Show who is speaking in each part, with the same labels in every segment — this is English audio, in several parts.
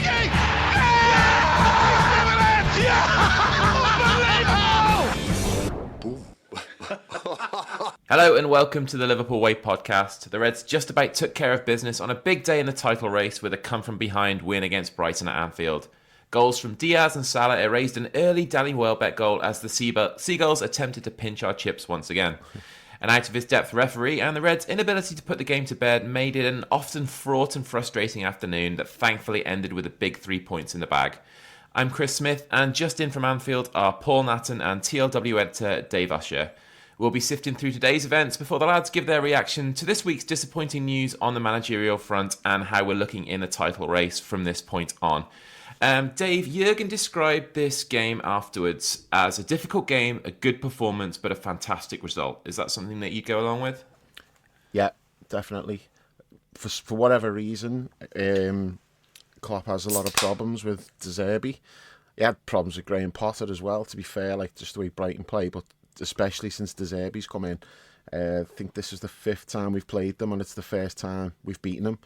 Speaker 1: Origi! Yeah! Unbelievable!
Speaker 2: Hello and welcome to the Liverpool Way podcast. The Reds just about took care of business on a big day in the title race with a come-from-behind win against Brighton at Anfield. Goals from Diaz and Salah erased an early Danny Welbeck goal as the Seagulls attempted to pinch our chips once again. An out-of-his-depth referee and the Reds' inability to put the game to bed made it an often fraught and frustrating afternoon that thankfully ended with a big 3 points in the bag. I'm Chreis Smith, and just in from Anfield are Paul Natton and TLW editor Dave Usher. We'll be sifting through today's events before the lads give their reaction to this week's disappointing news on the managerial front and how we're looking in the title race from this point on. Dave, Jurgen described this game afterwards as a difficult game, a good performance, but a fantastic result. Is that something that you'd go along with?
Speaker 3: Yeah, definitely. For whatever reason, Klopp has a lot of problems with De Zerbi. He had problems with Graham Potter as well, to be fair, like just the way Brighton play, but especially since De Zerbi's come in. I think this is the 5th time we've played them, and it's the first time we've beaten them.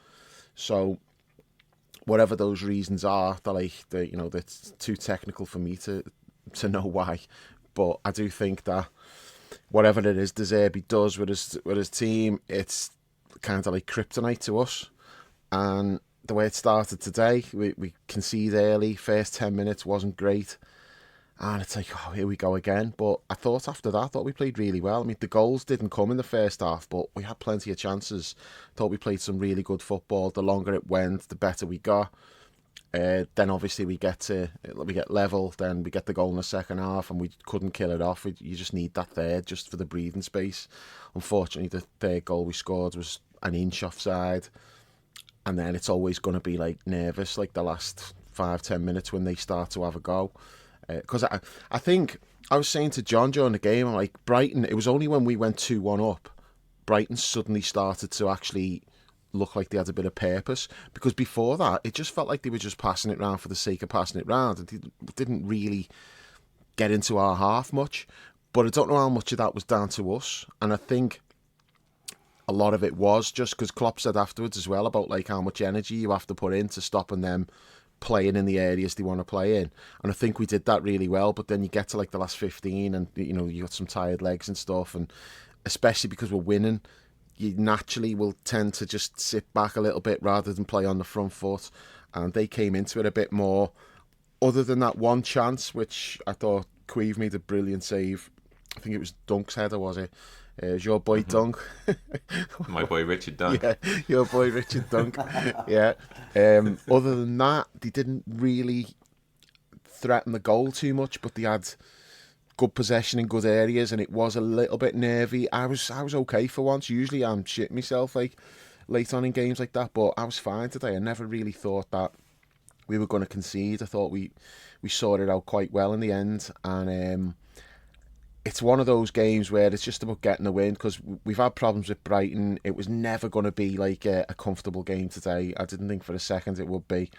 Speaker 3: So whatever those reasons are, they're too technical for me to know why. But I do think that whatever it is De Zerbi does with his team, it's kind of like kryptonite to us. And the way it started today, we concede early. First 10 minutes wasn't great. And it's like, oh, here we go again. But I thought after that, we played really well. I mean, the goals didn't come in the first half, but we had plenty of chances. Thought we played some really good football. The longer it went, the better we got. Then obviously we get level. Then we get the goal in the second half, and we couldn't kill it off. You just need that third just for the breathing space. Unfortunately, the third goal we scored was an inch offside. And then it's always going to be like nervous, like the last 5-10 minutes when they start to have a go. Because I think I was saying to John during the game, I'm like, Brighton, it was only when we went 2-1 up, Brighton suddenly started to actually look like they had a bit of purpose. Because before that, it just felt like they were just passing it round for the sake of passing it round. It didn't really get into our half much. But I don't know how much of that was down to us. And I think a lot of it was just because Klopp said afterwards as well about like how much energy you have to put into stopping them playing in the areas they want to play in. And I think we did that really well. But then you get to like the last 15 and, you got some tired legs and stuff. And especially because we're winning, you naturally will tend to just sit back a little bit rather than play on the front foot. And they came into it a bit more. Other than that one chance, which I thought Queeve made a brilliant save. I think it was Dunk's header, was it? It was your boy Dunk.
Speaker 2: My boy Richard Dunk.
Speaker 3: Yeah, your boy Richard Dunk. Yeah. Other than that, they didn't really threaten the goal too much, but they had good possession in good areas, and it was a little bit nervy. I was okay for once. Usually I'm shitting myself like late on in games like that, but I was fine today. I never really thought that we were going to concede. I thought we sorted it out quite well in the end, and it's one of those games where it's just about getting the win, because we've had problems with Brighton. It was never going to be like a comfortable game today. I didn't think for a second it would be.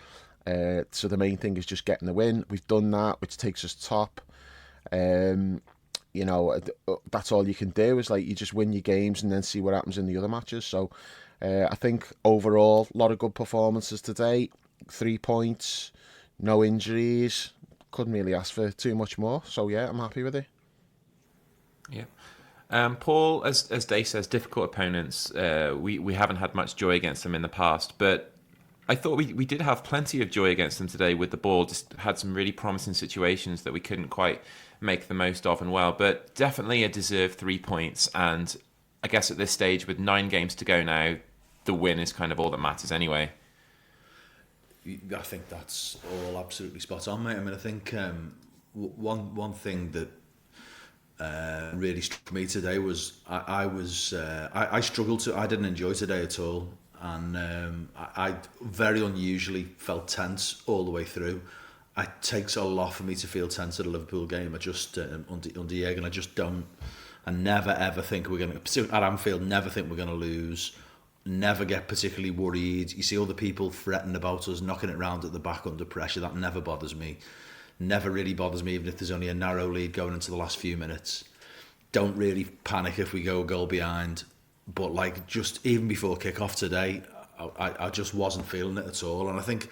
Speaker 3: So the main thing is just getting the win. We've done that, which takes us top. That's all you can do, is like you just win your games and then see what happens in the other matches. So I think overall, a lot of good performances today. 3 points, no injuries. Couldn't really ask for too much more. So yeah, I'm happy with it.
Speaker 2: Yeah. Paul, as Dave says, difficult opponents. We haven't had much joy against them in the past, but I thought we did have plenty of joy against them today with the ball. Just had some really promising situations that we couldn't quite make the most of and well, but definitely a deserved 3 points. And I guess at this stage, with 9 games to go now, the win is kind of all that matters anyway.
Speaker 4: I think that's all absolutely spot on, mate. I mean, I think one thing that really struck me today was I struggled to. I didn't enjoy today at all, and I very unusually felt tense all the way through. It takes a lot for me to feel tense at a Liverpool game. I just under Jurgen, I just don't. I never ever think we're going to at Anfield. Never think we're going to lose. Never get particularly worried. You see other people fretting about us, knocking it round at the back under pressure. That never bothers me. Never really bothers me, even if there's only a narrow lead going into the last few minutes. Don't really panic if we go a goal behind. But like just even before kick-off today, I just wasn't feeling it at all. And I think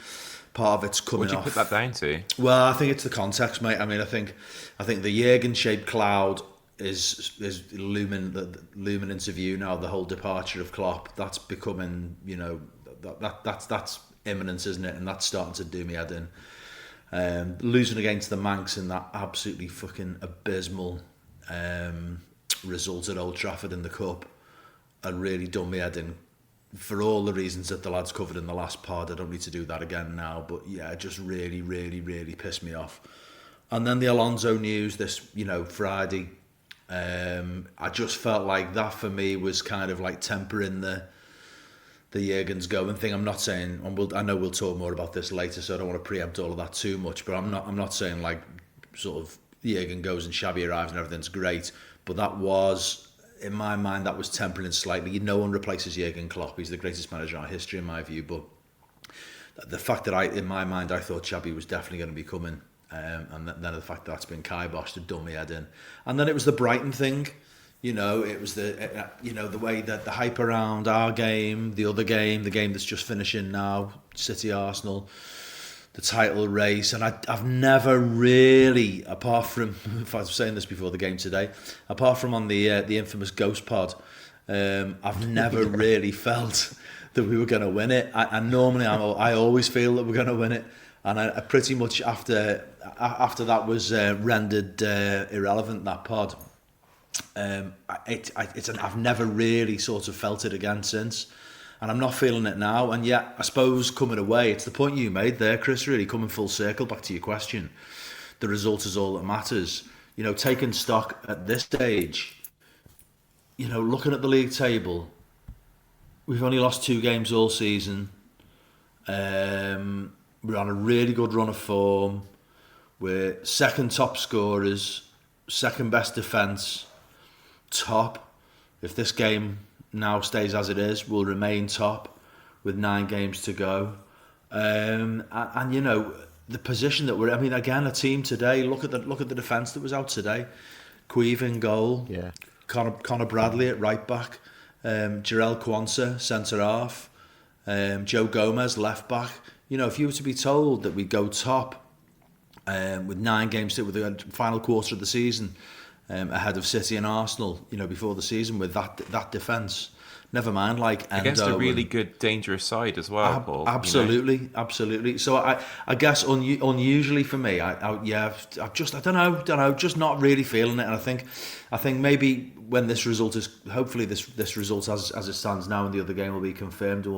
Speaker 4: part of it's coming
Speaker 2: What
Speaker 4: off.
Speaker 2: do you put that down to?
Speaker 4: Well, I think it's the context, mate. I mean, I think the Jurgen-shaped cloud is looming into view now. The whole departure of Klopp, that's becoming, that's imminent, isn't it? And that's starting to do me head in. Losing against the Manx in that absolutely fucking abysmal result at Old Trafford in the Cup and really done me head in for all the reasons that the lads covered in the last pod. I don't need to do that again now, but yeah, it just really, really, really pissed me off. And then the Alonso news this, Friday, I just felt like that for me was kind of like tempering the Jurgen's going thing. I'm not saying, I know we'll talk more about this later, so I don't want to preempt all of that too much, but I'm not saying like sort of Jurgen goes and Xabi arrives and everything's great, but that was, in my mind, that was tempering slightly. No one replaces Jurgen Klopp. He's the greatest manager in our history, in my view, but the fact that in my mind, I thought Xabi was definitely going to be coming, and then the fact that that's been kiboshed had done me head in. And then it was the Brighton thing. It was the way that the hype around our game, the other game, the game that's just finishing now, City Arsenal, the title race, and I've never really, apart from, if I was saying this before the game today, apart from on the infamous Ghost Pod, I've never really felt that we were going to win it. And normally I always feel that we're going to win it, and I pretty much after that was rendered irrelevant, that pod. I've never really sort of felt it again since, and I'm not feeling it now. And yet, I suppose coming away, it's the point you made there, Chris, really coming full circle back to your question. The result is all that matters. Taking stock at this stage, looking at the league table, we've only lost 2 games all season. We're on a really good run of form. We're second top scorers, second best defence, top. If this game now stays as it is, we'll remain top with 9 games to go. And the position that we're, I mean, again, a team today, look at the defence that was out today. Queeve in goal,
Speaker 3: Yeah.
Speaker 4: Connor Bradley at right back, Jarell Quansah centre half, Joe Gomez left back. If you were to be told that we go top with 9 games with the final quarter of the season, ahead of City and Arsenal, before the season with that defence. Never mind,
Speaker 2: against a really good, dangerous side as well, Paul.
Speaker 4: Absolutely. So I guess unusually for me, I don't know, just not really feeling it. And I think maybe when this result is, hopefully this result as it stands now, and the other game will be confirmed, and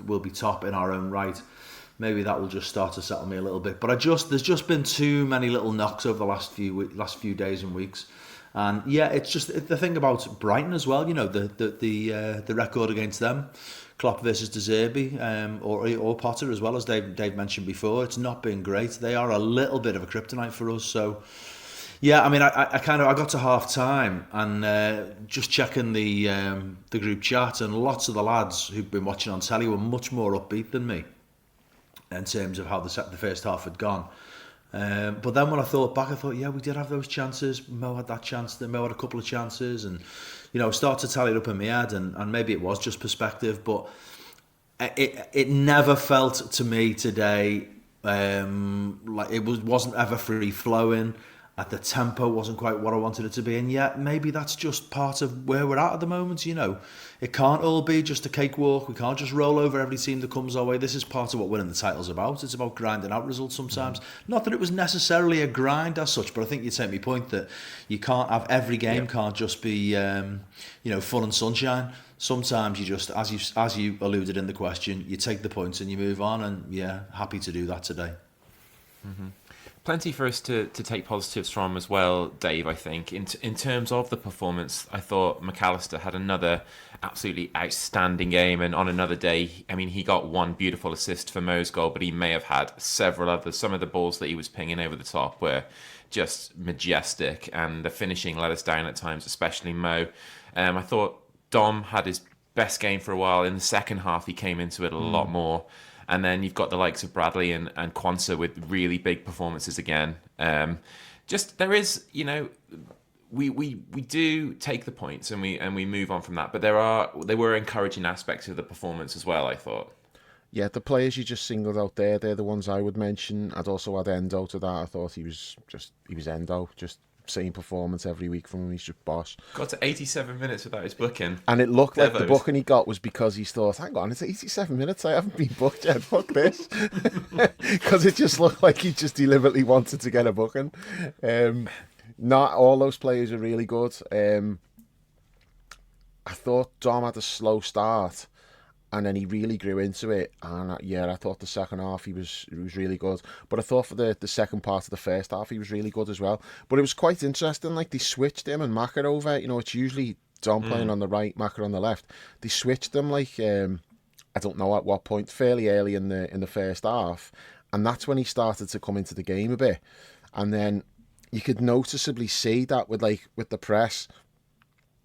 Speaker 4: we'll be top in our own right. Maybe that will just start to settle me a little bit. But there's just been too many little knocks over the last few days and weeks. And yeah, it's just the thing about Brighton as well. The record against them, Klopp versus De Zerbi, or Potter as well, as Dave mentioned before. It's not been great. They are a little bit of a kryptonite for us. So yeah, I mean, I got to half time and just checking the group chat, and lots of the lads who've been watching on telly were much more upbeat than me in terms of how the first half had gone. But then when I thought back, yeah, we did have those chances. Mo had that chance, Mo had a couple of chances, and start to tally it up in my head, and maybe it was just perspective, but it never felt to me today like it wasn't ever free flowing. At the tempo wasn't quite what I wanted it to be, and yet maybe that's just part of where we're at the moment. It can't all be just a cakewalk. We can't just roll over every team that comes our way. This is part of what winning the title's about. It's about grinding out results sometimes. Not that it was necessarily a grind as such, but I think you take my point that you can't have every game can't just be fun and sunshine. Sometimes you just, as you alluded in the question, you take the points and you move on, and yeah, happy to do that today.
Speaker 2: Mm-hmm. Plenty for us to take positives from as well, Dave, I think. In terms of the performance, I thought McAllister had another absolutely outstanding game, and on another day, I mean, he got one beautiful assist for Mo's goal, but he may have had several others. Some of the balls that he was pinging over the top were just majestic, and the finishing let us down at times, especially Mo. I thought Dom had his best game for a while. In the second half, he came into it a lot more. And then you've got the likes of Bradley and Quansah with really big performances again. There is, we do take the points and we move on from that. But there were encouraging aspects of the performance as well, I thought.
Speaker 3: Yeah, the players you just singled out there, they're the ones I would mention. I'd also add Endo to that. I thought he was Endo, just same performance every week from him. He's just boss.
Speaker 2: Got to 87 minutes without his booking.
Speaker 3: And it looked like the
Speaker 2: Devoed.
Speaker 3: booking he got was because he thought, hang on, it's 87 minutes, I haven't been booked yet, fuck this. Because it just looked like he just deliberately wanted to get a booking. Not all those players are really good. I thought Dom had a slow start, and then he really grew into it. And I thought the second half he was really good. But I thought for the second part of the first half he was really good as well. But it was quite interesting. Like, they switched him and Maka over. You know, it's usually Dom playing on the right, Maka on the left. They switched them like I don't know at what point, fairly early in the first half, and that's when he started to come into the game a bit. And then you could noticeably see that with the press.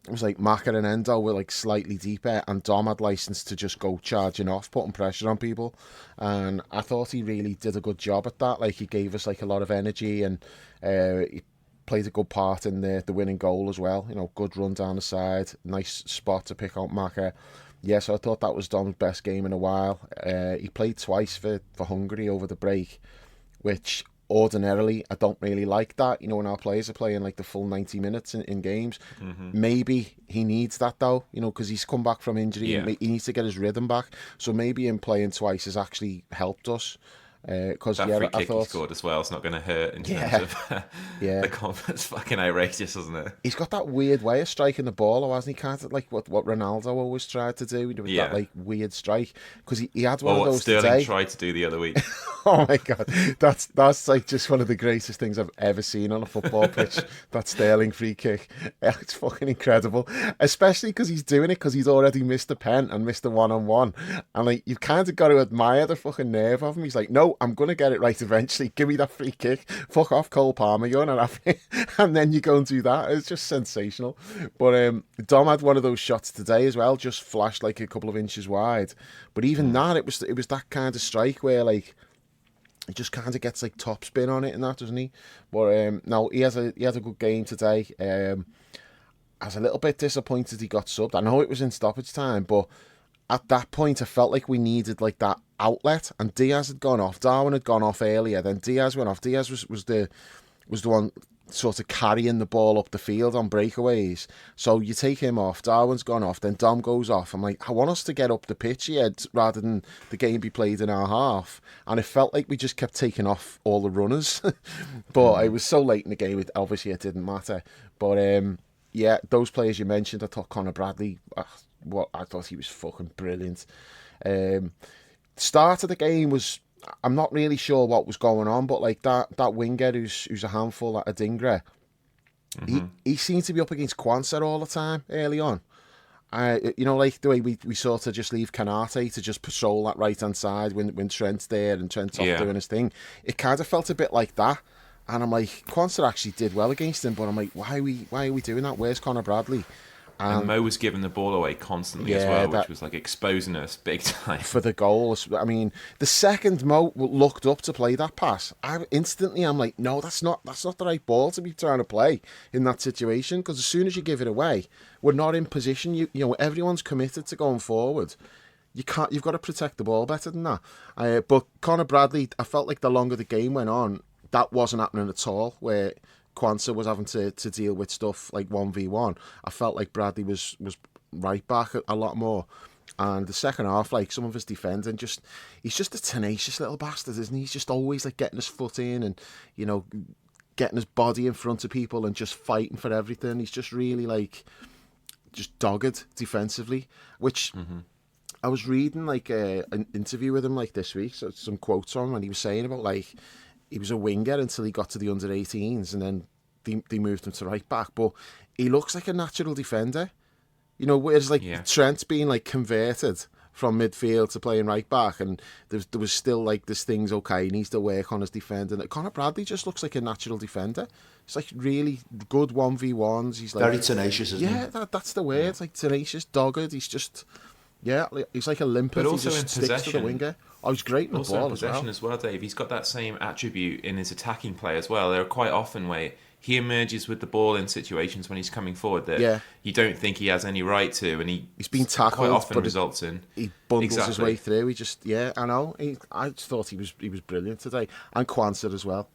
Speaker 3: It was like Maka and Endo were like slightly deeper, and Dom had license to just go charging off, putting pressure on people. And I thought he really did a good job at that. Like, he gave us like a lot of energy, and he played a good part in the winning goal as well. You know, good run down the side, nice spot to pick out Maka. Yeah, so I thought that was Dom's best game in a while. He played twice for Hungary over the break, which ordinarily I don't really like that. You know, when our players are playing like the full 90 minutes in games. Maybe he needs that though, you know, because he's come back from injury. And he needs to get his rhythm back. So maybe him playing twice has actually helped us. Because
Speaker 2: that free kick he scored as well is not going to hurt in terms of the confidence. Fucking outrageous, isn't it?
Speaker 3: He's got that weird way of striking the ball, hasn't he? Kind of like what Ronaldo always tried to do with that like weird strike. Because he had one of those
Speaker 2: Sterling
Speaker 3: today.
Speaker 2: tried to do the other week.
Speaker 3: Oh my god, that's like just one of the greatest things I've ever seen on a football pitch. That Sterling free kick, it's fucking incredible. Especially because he's doing it because he's already missed a pen and missed a 1-on-1, and like, you've kind of got to admire the fucking nerve of him. He's like, no, I'm gonna get it right eventually. Give me that free kick. Fuck off, Cole Palmer. You're not happy, and then you go and do that. It's just sensational. But Dom had one of those shots today as well, just flashed like a couple of inches wide. But even that, it was that kind of strike where like, he just kind of gets like top spin on it and that, doesn't he? But no, he had a good game today. I was a little bit disappointed he got subbed. I know it was in stoppage time, but at that point I felt like we needed like that outlet. And Diaz had gone off. Darwin had gone off earlier. Then Diaz went off. Diaz was the one sort of carrying the ball up the field on breakaways. So you take him off, Darwin's gone off, then Dom goes off. I'm like, I want us to get up the pitch here rather than the game be played in our half. And it felt like we just kept taking off all the runners. But it was so late in the game, obviously it didn't matter. But yeah, those players you mentioned, I thought Conor Bradley, I thought he was fucking brilliant. Start of the game was, I'm not really sure what was going on, but like that winger who's a handful, like Adingra, he seemed to be up against Kwanzaa all the time early on. You know, like the way we sort of just leave Kanate to just patrol that right hand side when Trent's there and Trent's off doing his thing. It kind of felt a bit like that, and I'm like, Kwanzaa actually did well against him, but I'm like, why are we doing that? Where's Conor Bradley?
Speaker 2: And Mo was giving the ball away constantly as well, which was like exposing us big time.
Speaker 3: For the goals. I mean, the second Mo looked up to play that pass, I'm like, no, that's not the right ball to be trying to play in that situation, because as soon as you give it away, we're not in position. You know, everyone's committed to going forward. You've got to protect the ball better than that. But Conor Bradley, I felt like the longer the game went on, that wasn't happening at all, where Kwanzaa was having to deal with stuff like 1v1. I felt like Bradley was right back a lot more. And the second half, like, some of his defending, he's just a tenacious little bastard, isn't he? He's just always like getting his foot in and, you know, getting his body in front of people and just fighting for everything. He's just really like, just dogged defensively, which I was reading like an interview with him like this week, so some quotes on him, and he was saying about like, he was a winger until he got to the under-18s, and then they moved him to right back. But he looks like a natural defender, you know. Whereas like Trent's being like converted from midfield to playing right back, and there was still like this thing's okay, he needs to work on his defending. Conor Bradley just looks like a natural defender. He's like really good 1v1s. He's like
Speaker 4: very tenacious, isn't he?
Speaker 3: Yeah, that's the word. It's like tenacious, dogged. He's just he's like a limpet.
Speaker 2: But also
Speaker 3: he just
Speaker 2: in
Speaker 3: sticks
Speaker 2: possession.
Speaker 3: to the winger. Oh, he's great in the
Speaker 2: also
Speaker 3: ball
Speaker 2: in possession as well, Dave. He's got that same attribute in his attacking play as well. There are quite often where he emerges with the ball in situations when he's coming forward that you don't think he has any right to, and he's been tackled, quite often results in
Speaker 3: he bundles his way through. He just I know. I just thought he was brilliant today, and Quansah as well.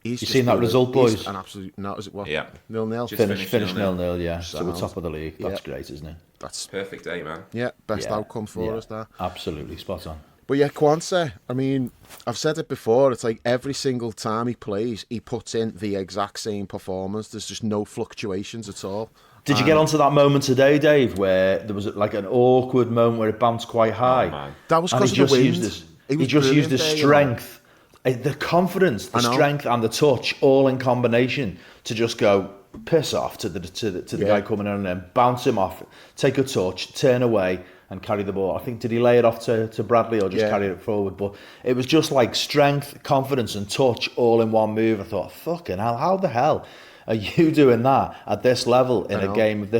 Speaker 1: He's seen that result, boys?
Speaker 3: An absolute is it what?
Speaker 2: Yeah,
Speaker 3: 0-0.
Speaker 1: Finish 0-0. Yeah, so we're top of the league. That's great, isn't it?
Speaker 3: That's
Speaker 2: perfect day, man.
Speaker 3: Yeah, best outcome for us there.
Speaker 1: Absolutely spot on.
Speaker 3: But yeah, Quansah, I mean, I've said it before, it's like every single time he plays, he puts in the exact same performance. There's just no fluctuations at all.
Speaker 1: Did you get onto that moment today, Dave, where there was like an awkward moment where it bounced quite high?
Speaker 2: Oh, man.
Speaker 3: That was because of the wind.
Speaker 1: He just used his strength, the confidence, the strength and the touch all in combination to just go piss off to the guy coming in and then bounce him off, take a touch, turn away and carry the ball. I think, did he lay it off to Bradley or just carry it forward? But it was just like strength, confidence and touch all in one move. I thought, fucking hell, how the hell are you doing that at this level in a game of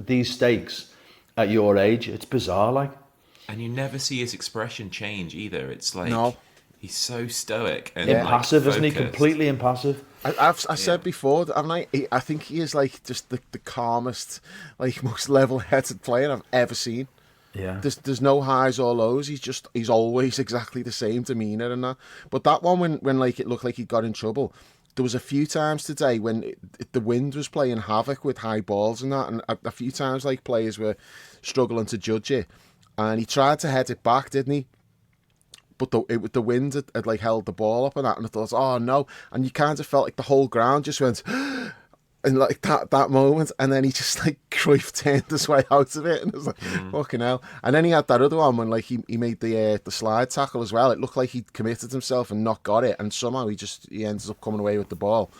Speaker 1: these stakes at your age? It's bizarre, like.
Speaker 2: And you never see his expression change either. It's like he's so stoic and
Speaker 1: impassive,
Speaker 2: like,
Speaker 1: isn't he? Completely impassive.
Speaker 3: I said before, I think he is like just the calmest, like most level-headed player I've ever seen.
Speaker 1: Yeah.
Speaker 3: There's no highs or lows. He's always exactly the same demeanour and that. But that one when like it looked like he got in trouble, there was a few times today when the wind was playing havoc with high balls and that, and a few times like players were struggling to judge it, and he tried to head it back, didn't he? But the wind had like held the ball up and that, and I thought, oh no, and you kind of felt like the whole ground just went. And like that moment, and then he just like Cruyff turned his way out of it, and it was like fucking hell. And then he had that other one when like he made the slide tackle as well. It looked like he'd committed himself and not got it, and somehow he ended up coming away with the ball.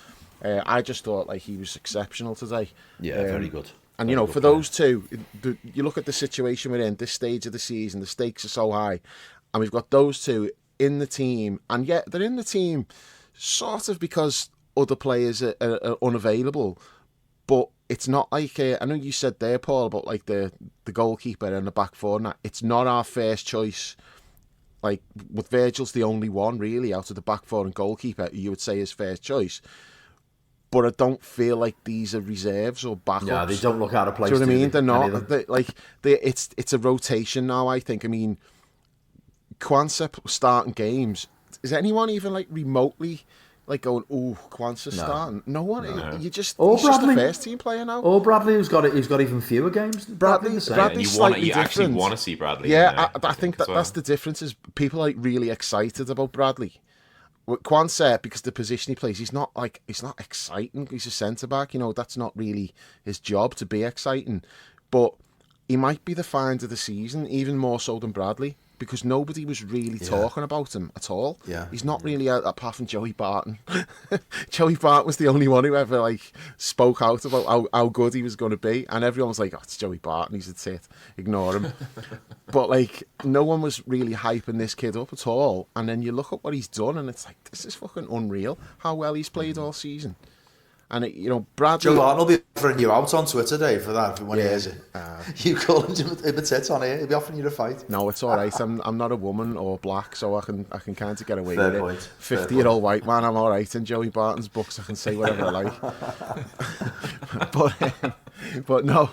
Speaker 3: I just thought like he was exceptional today.
Speaker 1: Yeah, very good.
Speaker 3: And you know, for those two, you look at the situation we're in, this stage of the season, the stakes are so high, and we've got those two in the team, and yet they're in the team sort of because other players are unavailable, but it's not like I know you said there, Paul, about like the goalkeeper and the back four and that. It's not our first choice. Like with Virgil's the only one really out of the back four and goalkeeper you would say is first choice. But I don't feel like these are reserves or backups.
Speaker 1: Yeah, they don't look out of place.
Speaker 3: Do you know what I mean? They're not. It's a rotation now. I think. I mean, Quansah starting games. Is anyone even like remotely? Like going, Quansah's starting. No one. No. He's just a first team player now.
Speaker 1: Or Bradley, who's got even fewer games.
Speaker 3: Bradley's
Speaker 2: you actually want to see Bradley.
Speaker 3: Yeah, I think that's the difference. Is people are like really excited about Bradley. With Quansah, because the position he plays, he's not exciting. He's a centre back. You know, that's not really his job to be exciting. But he might be the find of the season, even more so than Bradley. Because nobody was really talking about him at all. Yeah, he's not really apart from Joey Barton. Joey Barton was the only one who ever like spoke out about how good he was going to be, and everyone was like, "Oh, it's Joey Barton. He's a tit. Ignore him." But like, no one was really hyping this kid up at all. And then you look at what he's done, and it's like, this is fucking unreal. How well he's played all season. And Bradley.
Speaker 4: Joe Barton will be offering you out on Twitter, Dave, for that when he hears it. You call him a tit on here. He'll be offering you a fight.
Speaker 3: No, it's all right. I'm not a woman or black, so I can kind of get away
Speaker 4: Fair
Speaker 3: with
Speaker 4: point.
Speaker 3: it. 50-year-old white man, I'm all right. In Joey Barton's books, I can say whatever I like. But no,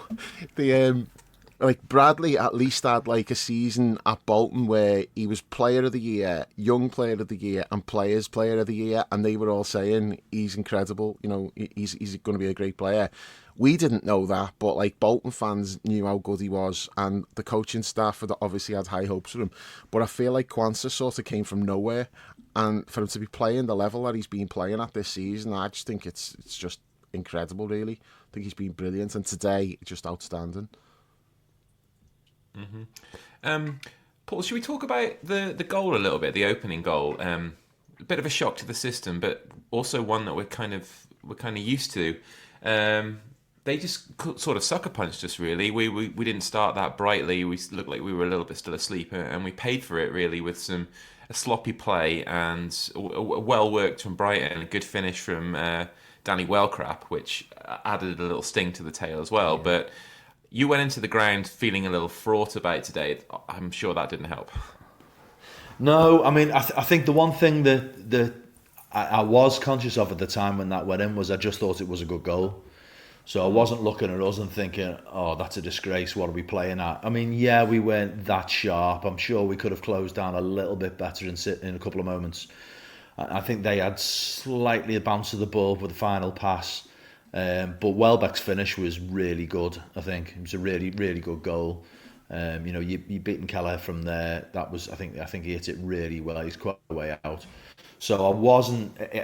Speaker 3: like Bradley at least had like a season at Bolton where he was Player of the Year, Young Player of the Year, and Players Player of the Year, and they were all saying he's incredible. You know, he's going to be a great player. We didn't know that, but like Bolton fans knew how good he was, and the coaching staff obviously had high hopes for him. But I feel like Quansah sort of came from nowhere, and for him to be playing the level that he's been playing at this season, I just think it's just incredible. Really, I think he's been brilliant, and today just outstanding.
Speaker 2: Paul, should we talk about the goal a little bit, the opening goal? A bit of a shock to the system, but also one that we're kind of used to. They just sort of sucker punched us, really. We didn't start that brightly. We looked like we were a little bit still asleep, and we paid for it really with a sloppy play and well worked from Brighton, a good finish from Danny Welcrap, which added a little sting to the tail as well. Yeah. But you went into the ground feeling a little fraught about today. I'm sure that didn't help.
Speaker 1: No, I mean, I think the one thing that
Speaker 4: I was conscious of at the time when that went in was I just thought it was a good goal. So I wasn't looking at us and thinking, oh, that's a disgrace, what are we playing at? I mean, yeah, we weren't that sharp. I'm sure we could have closed down a little bit better in a couple of moments. I think they had slightly a bounce of the ball with the final pass. But Welbeck's finish was really good, I think. It was a really, really good goal. You beaten Keller from there. That was, I think he hit it really well. He's quite a way out. So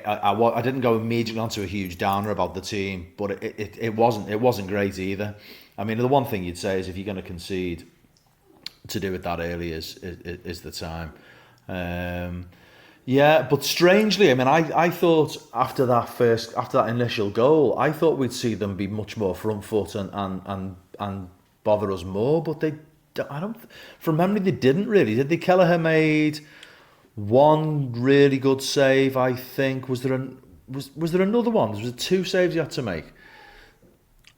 Speaker 4: I didn't go immediately onto a huge downer about the team, but it wasn't great either. I mean, the one thing you'd say is if you're going to concede, to do it that early is the time. Yeah, but strangely, I mean, I thought after that initial goal, I thought we'd see them be much more front foot and bother us more, but from memory they didn't really, did they? Kelleher made one really good save, I think. Was there another one? Was there 2 saves he had to make?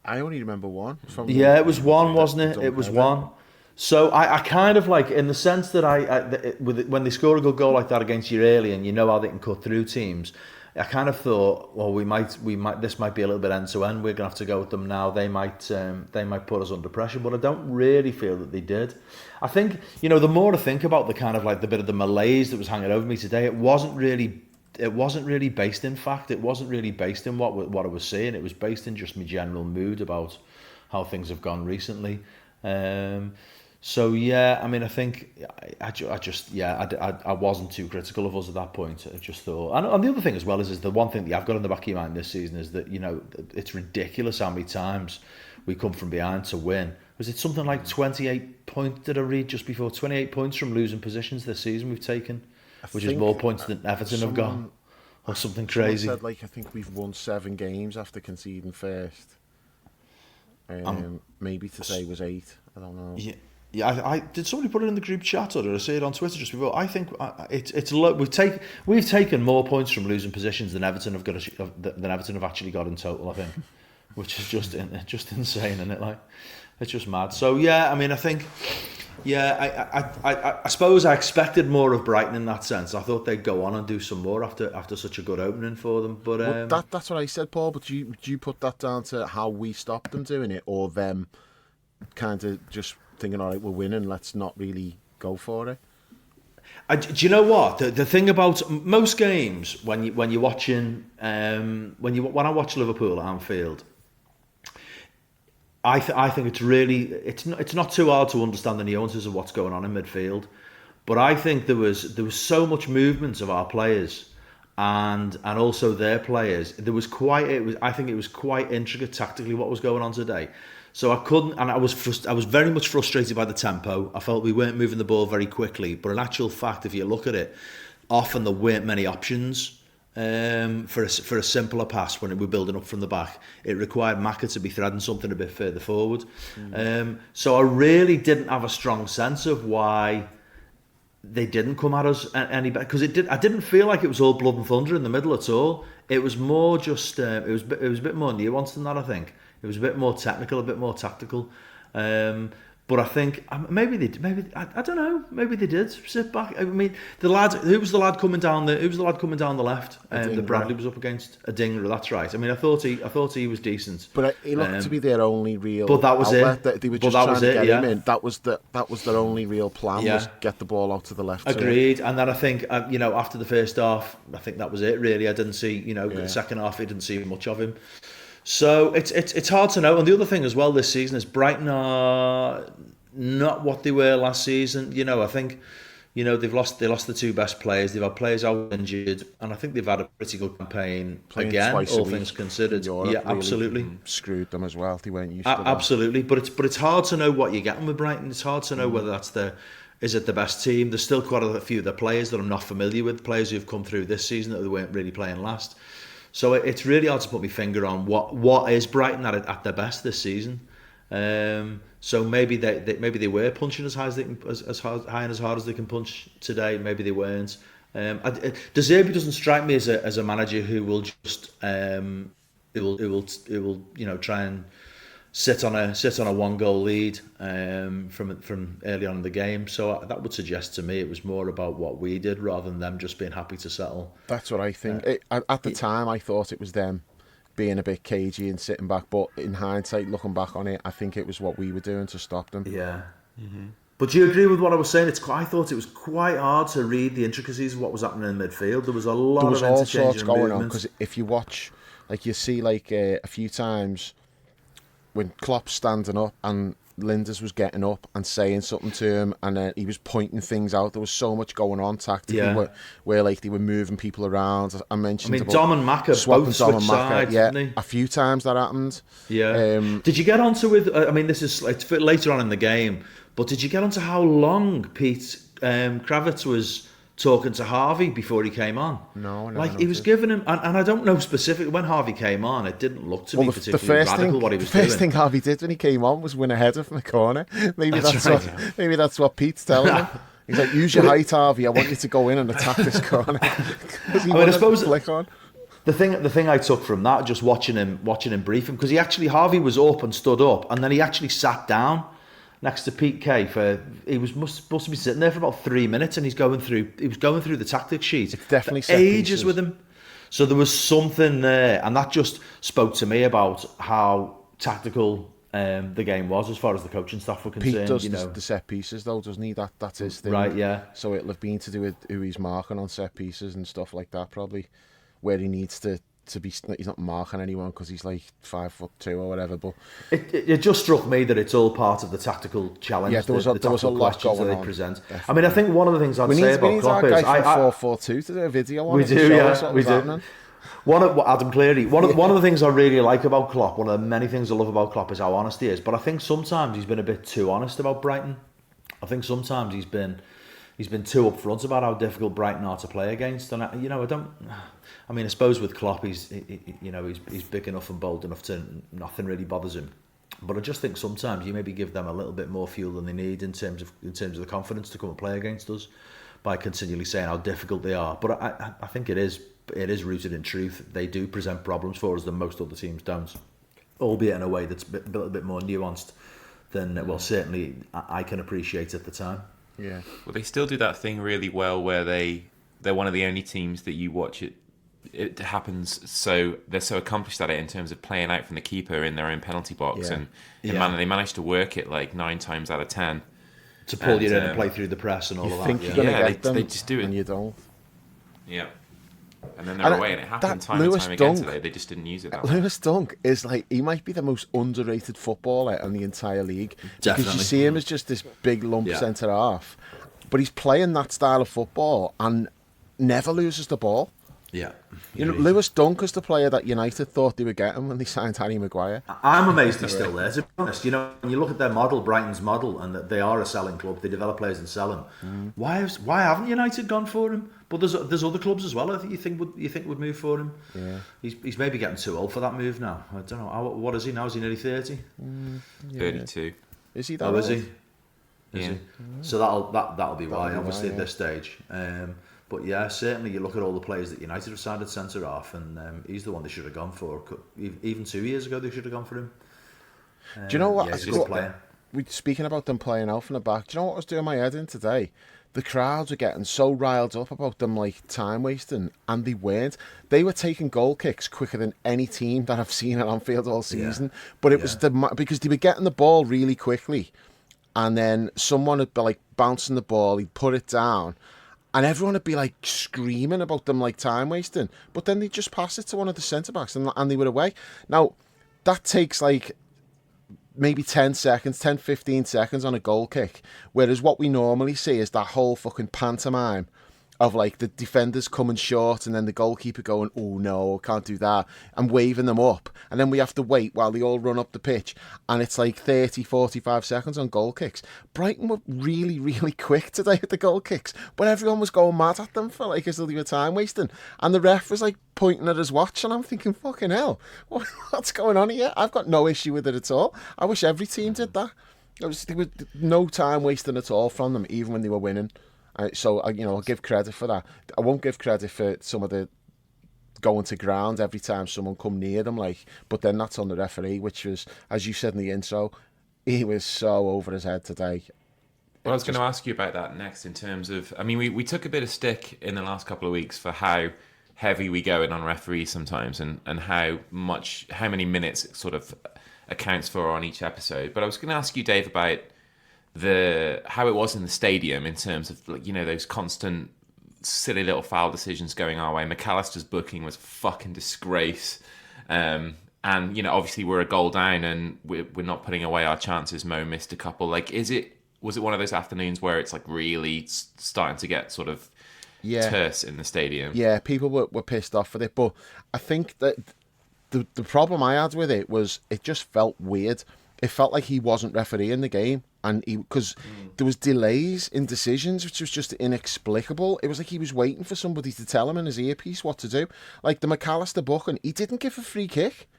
Speaker 3: I only remember one.
Speaker 4: Yeah, it was one, wasn't it? It was one. So I kind of like, in the sense that when they score a good goal like that against you early and you know how they can cut through teams, I kind of thought, well, we might this might be a little bit end to end. We're gonna have to go with them now. They might put us under pressure, but I don't really feel that they did. I think, the more I think about the kind of like the bit of the malaise that was hanging over me today, it wasn't really based in fact. It wasn't really based in what I was seeing. It was based in just my general mood about how things have gone recently. So yeah, I mean, I think I wasn't too critical of us at that point. I just thought, and the other thing as well is the one thing that I've got in the back of your mind this season is that it's ridiculous how many times we come from behind to win. Was it something like 28 points? Did I read just before 28 points from losing positions this season we've taken, which is more points than Everton have got, or something crazy.
Speaker 3: Said, I think we've won 7 games after conceding first. Maybe today was 8. I don't know. Yeah.
Speaker 4: Yeah, I did. Somebody put it in the group chat, or did I see it on Twitter just before? I think we've taken more points from losing positions than Everton have actually got in total. I think, which is just insane, isn't it? Like, it's just mad. So yeah, I mean, I think, yeah, I suppose I expected more of Brighton in that sense. I thought they'd go on and do some more after such a good opening for them. But
Speaker 3: that's what I said, Paul. But do you put that down to how we stopped them doing it, or them kind of just thinking, all right, we're winning, let's not really go for it?
Speaker 4: Do you know what the thing about most games when you're watching when I watch Liverpool at Anfield, I think it's not too hard to understand the nuances of what's going on in midfield, but I think there was so much movement of our players and also their players. I think it was quite intricate tactically what was going on today. So I couldn't, and I was very much frustrated by the tempo. I felt we weren't moving the ball very quickly. But in actual fact, if you look at it, often there weren't many options for a simpler pass when we're building up from the back. It required Maka to be threading something a bit further forward. So I really didn't have a strong sense of why they didn't come at us any better, because I didn't feel like it was all blood and thunder in the middle at all. It was more just it was a bit more nuanced than that. I think it was a bit more technical, a bit more tactical. But I think maybe I don't know. Maybe they did sit back. I mean, who was the lad coming down the left? That Bradley was up against. Adingra, that's right. I mean, I thought he was decent.
Speaker 3: But he looked to be their only real.
Speaker 4: But that was
Speaker 3: outlet.
Speaker 4: it.
Speaker 3: They were just trying to get him in. That was their only real plan. Was get the ball out to the left.
Speaker 4: Agreed. And then I think after the first half, I think that was it. Really, I didn't see the second half. I didn't see much of him. So it's hard to know. And the other thing as well this season is Brighton are not what they were last season. I think they lost the 2 best players. They've had players out injured, and I think they've had a pretty good campaign again, all things considered.
Speaker 3: Europe,
Speaker 4: yeah, absolutely.
Speaker 3: Really screwed them as well. They weren't used to that.
Speaker 4: Absolutely, but it's hard to know what you're getting with Brighton. It's hard to know whether is it the best team. There's still quite a few of the players that I'm not familiar with, players who've come through this season that they weren't really playing last. So it's really hard to put my finger on what is Brighton at their best this season. So maybe they were punching as high as they can, as high and as hard as they can punch today. Maybe they weren't. De Zerbi doesn't strike me as a manager who will just try and sit on a 1-goal lead from early on in the game. So that would suggest to me it was more about what we did rather than them just being happy to settle.
Speaker 3: That's what I think. At the time, I thought it was them being a bit cagey and sitting back, but in hindsight, looking back on it, I think it was what we were doing to stop them.
Speaker 4: Yeah. Mm-hmm. But do you agree with what I was saying? I thought it was quite hard to read the intricacies of what was happening in midfield. There was a lot of
Speaker 3: all sorts
Speaker 4: interchange
Speaker 3: going on, because if you watch, like you see, like a few times when Klopp's standing up and Linders was getting up and saying something to him, and then he was pointing things out. There was so much going on tactically, where like they were moving people around. I mentioned,
Speaker 4: Dom and Maka both switched sides, didn't they?
Speaker 3: A few times that happened.
Speaker 4: Yeah. Did you get onto with? This is like later on in the game, but did you get onto how long Pete Kravitz was talking to Harvey before he came on?
Speaker 3: No.
Speaker 4: He was giving him, and I don't know specifically when Harvey came on. It didn't look to me particularly radical what he was doing.
Speaker 3: The first thing Harvey did when he came on was win a header from the corner. Maybe that's what Pete's telling him. He's like, use your height, Harvey. I want you to go in and attack this corner.
Speaker 4: I suppose the thing I took from that, just watching him brief him, because Harvey was up and stood up, and then he actually sat down next to Pete Kay supposed to be sitting there for about 3 minutes, and he was going through the tactics sheet.
Speaker 3: It's definitely
Speaker 4: for ages with him. So there was something there, and that just spoke to me about how tactical the game was as far as the coaching staff were concerned.
Speaker 3: Pete does the set pieces though, doesn't he? That's his thing.
Speaker 4: Right, yeah.
Speaker 3: So it'll have been to do with who he's marking on set pieces and stuff like that, probably, where he needs to be. He's not marking anyone because he's like 5'2" or whatever. But
Speaker 4: it just struck me that it's all part of the tactical challenge.
Speaker 3: Yeah, there was a lot going
Speaker 4: they
Speaker 3: on.
Speaker 4: Present.
Speaker 3: Definitely.
Speaker 4: I think one of the things I'd say about Klopp is
Speaker 3: I 4-4-2 to do a video on.
Speaker 4: We do, yeah, we do.
Speaker 3: Happening.
Speaker 4: Adam Cleary. One of the things I really like about Klopp, one of the many things I love about Klopp, is how honest he is. But I think sometimes he's been a bit too honest about Brighton. I think sometimes he's been too upfront about how difficult Brighton are to play against. And I suppose with Klopp, he's big enough and bold enough to nothing really bothers him. But I just think sometimes you maybe give them a little bit more fuel than they need in terms of the confidence to come and play against us by continually saying how difficult they are. But I think it is rooted in truth. They do present problems for us that most other teams don't, albeit in a way that's a little bit more nuanced than certainly I can appreciate at the time.
Speaker 3: Yeah.
Speaker 2: Well, they still do that thing really well where they're one of the only teams that you watch it happens, so they're so accomplished at it in terms of playing out from the keeper in their own penalty box, and they managed to work it like 9 times out of 10
Speaker 4: to pull you in and play through the press and all of that.
Speaker 2: They just do it,
Speaker 3: and you don't.
Speaker 2: Yeah. And then they're away, and it happened time and time again today. They just didn't use it that way.
Speaker 3: Lewis Dunk is he might be the most underrated footballer in the entire league.
Speaker 4: Definitely.
Speaker 3: Because you see him as just this big lump centre half, but he's playing that style of football and never loses the ball.
Speaker 4: Yeah.
Speaker 3: Lewis Dunk is the player that United thought they were getting when they signed Harry Maguire.
Speaker 4: I'm amazed he's still there, to be honest. When you look at their model, Brighton's model, and that they are a selling club, they develop players and sell them. Why haven't United gone for him? But there's other clubs as well. I think you think would move for him.
Speaker 3: Yeah.
Speaker 4: He's maybe getting too old for that move now. I don't know. What is he now? Is he nearly 30?
Speaker 2: 32.
Speaker 3: Is he that old?
Speaker 4: Is he?
Speaker 2: Yeah.
Speaker 4: So that'll be why, obviously, at this stage. But yeah, certainly you look at all the players that United have signed at centre half, and he's the one they should have gone for. Even 2 years ago, they should have gone for him.
Speaker 3: Do you know what?
Speaker 4: Yeah, he's a good player.
Speaker 3: Speaking about them playing out from the back, do you know what I was doing my head in today? The crowds were getting so riled up about them time wasting, and they weren't. They were taking goal kicks quicker than any team that I've seen at Anfield all season. Yeah. But it was because they were getting the ball really quickly, and then someone would be bouncing the ball, he'd put it down, and everyone would be screaming about them time wasting. But then they'd just pass it to one of the centre backs, and they were away. Now that takes maybe 10 seconds, 10, 15 seconds on a goal kick. Whereas what we normally see is that whole fucking pantomime of the defenders coming short and then the goalkeeper going, oh no, can't do that, and waving them up. And then we have to wait while they all run up the pitch. And it's 30, 45 seconds on goal kicks. Brighton were really, really quick today with the goal kicks, but everyone was going mad at them for as though they were time wasting. And the ref was pointing at his watch, and I'm thinking, fucking hell, what's going on here? I've got no issue with it at all. I wish every team did that. There was no time wasting at all from them, even when they were winning. So I'll give credit for that. I won't give credit for some of the going to ground every time someone come near them, like. But then that's on the referee, which was, as you said in the intro, he was so over his head today.
Speaker 2: Well, I was going to ask you about that next in terms of, I mean, we took a bit of stick in the last couple of weeks for how heavy we go in on referees sometimes and how many minutes it sort of accounts for on each episode. But I was going to ask you, Dave, about how it was in the stadium in terms of, like, you know, those constant silly little foul decisions going our way. McAllister's booking was a fucking disgrace. And, you know, obviously we're a goal down and we're not putting away our chances. Mo missed a couple. Like, was it one of those afternoons where it's like really starting to get sort of terse in the stadium?
Speaker 3: Yeah, people were pissed off with it, but I think that the problem I had with it was it just felt weird. It felt like he wasn't refereeing the game, and because there was delays in decisions, which was just inexplicable. It was like he was waiting for somebody to tell him in his earpiece what to do. Like the McAllister booking, he didn't give a free kick.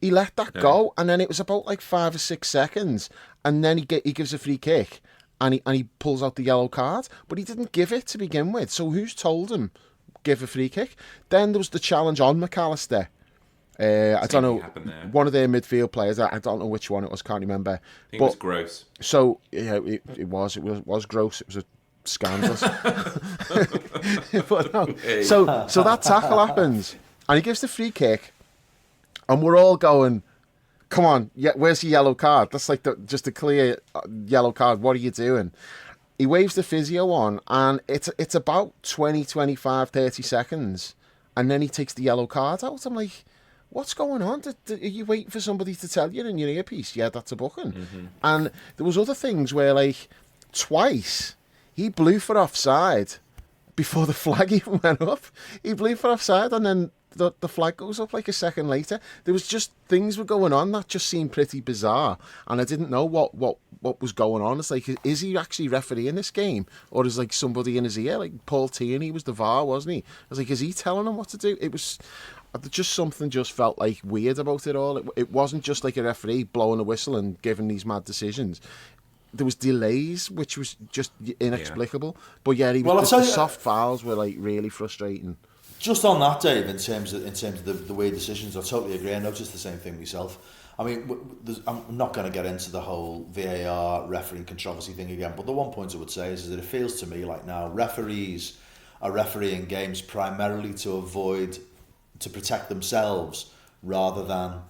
Speaker 3: He let that go, and then it was about like 5 or 6 seconds, and then he gives a free kick, and he pulls out the yellow card, but he didn't give it to begin with. So who's told him give a free kick? Then there was the challenge on McAllister. I don't know, one of their midfield players. I don't know which one it was. Can't remember.
Speaker 2: I think it was gross.
Speaker 3: So yeah, it was gross. It was a scandalous. But no. So that tackle happens, and he gives the free kick. And we're all going, come on, where's your yellow card? That's like just a clear yellow card. What are you doing? He waves the physio on, and it's about 20, 25, 30 seconds. And then he takes the yellow card out. I'm like, what's going on? Are you waiting for somebody to tell you in your earpiece? Yeah, that's a booking. Mm-hmm. And there was other things where, like, twice he blew for offside before the flag even went up. He blew for offside, and then the flag goes up like a second later. There was just things were going on that just seemed pretty bizarre, and I didn't know what was going on. It's like, is he actually refereeing this game, or is like somebody in his ear? Like Paul Tierney was the VAR, wasn't he? I was like, is he telling him what to do? It was just something just felt like weird about it all. It wasn't just like a referee blowing a whistle and giving these mad decisions. There was delays, which was just inexplicable. Yeah. But yeah, the soft fouls were like really frustrating.
Speaker 4: Just on that, Dave, in terms of the weird decisions, I totally agree. I noticed the same thing myself. I mean, I'm not going to get into the whole VAR refereeing controversy thing again, but the one point I would say is that it feels to me like now referees are refereeing games primarily to protect themselves rather than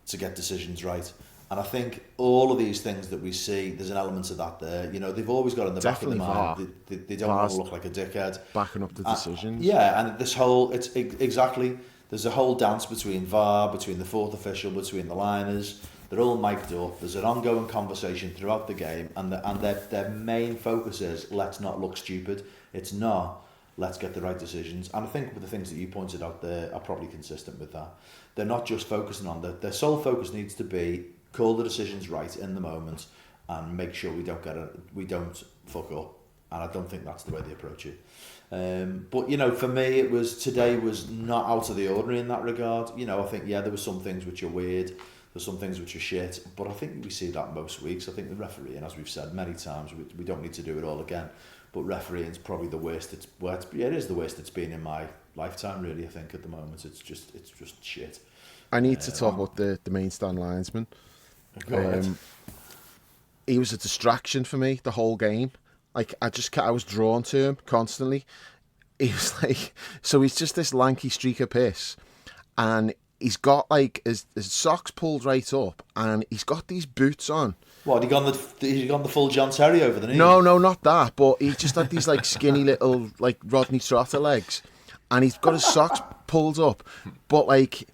Speaker 4: to get decisions right. And I think all of these things that we see, there's an element of that there. You know, they've always got in the
Speaker 3: Definitely
Speaker 4: back of the mind, they don't want to look like a dickhead.
Speaker 3: Backing up the decisions.
Speaker 4: Yeah, and this whole, exactly, there's a whole dance between VAR, between the fourth official, between the liners. They're all mic'd up. There's an ongoing conversation throughout the game, and their main focus is, let's not look stupid. It's not, let's get the right decisions. And I think the things that you pointed out there are probably consistent with that. They're not just focusing on that. Their sole focus needs to be call the decisions right in the moment and make sure we don't fuck up. And I don't think that's the way they approach it. But you know, for me, today was not out of the ordinary in that regard. You know, I think there were some things which are weird, there's some things which are shit, but I think we see that most weeks. I think the refereeing, as we've said many times, we don't need to do it all again. But refereeing is probably the worst. It is the worst it's been in my lifetime. Really, I think at the moment it's just shit.
Speaker 3: I need to talk about the main stand linesman. He was a distraction for me the whole game. Like I was drawn to him constantly. He was like, so he's just this lanky streak of piss, and he's got like his socks pulled right up, and he's got these boots on.
Speaker 4: What, he gone the full John Terry over the knee?
Speaker 3: No, not that. But he just had these like skinny little like Rodney Trotter legs, and he's got his socks pulled up. But like,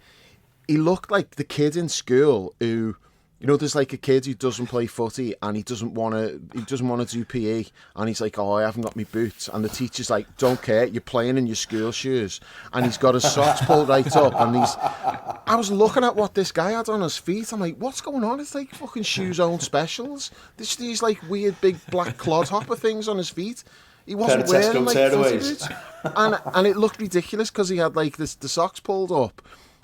Speaker 3: he looked like the kid in school who, you know, there's like a kid who doesn't play footy and he doesn't want to do PE, and he's like, oh, I haven't got my boots, and the teacher's like, don't care, you're playing in your school shoes, and he's got his socks pulled right up, and I was looking at what this guy had on his feet. I'm like, what's going on? It's like fucking Shoes Own Specials. These like weird big black clodhopper things on his feet. He wasn't wearing like footy boots, and it looked ridiculous because he had like the socks pulled up.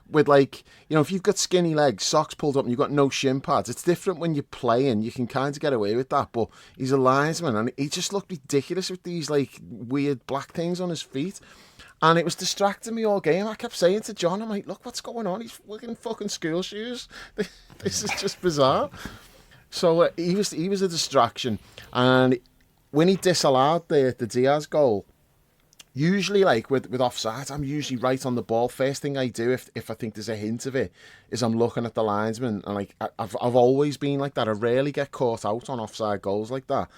Speaker 3: With like, you know, if you've got skinny legs, socks pulled up, and you've got no shin pads, it's different when you're playing. You can kind of get away with that, but he's a linesman, and he just looked ridiculous with these like weird black things on his feet. And it was distracting me all game. I kept saying to John, I'm like, look, what's going on? He's wearing fucking school shoes. This is just bizarre. So he was a distraction. And when he disallowed the Diaz goal, usually, like with offside, I'm usually right on the ball. First thing I do, if I think there's a hint of it, is I'm looking at the linesman, and like I've always been like that. I rarely get caught out on offside goals like that.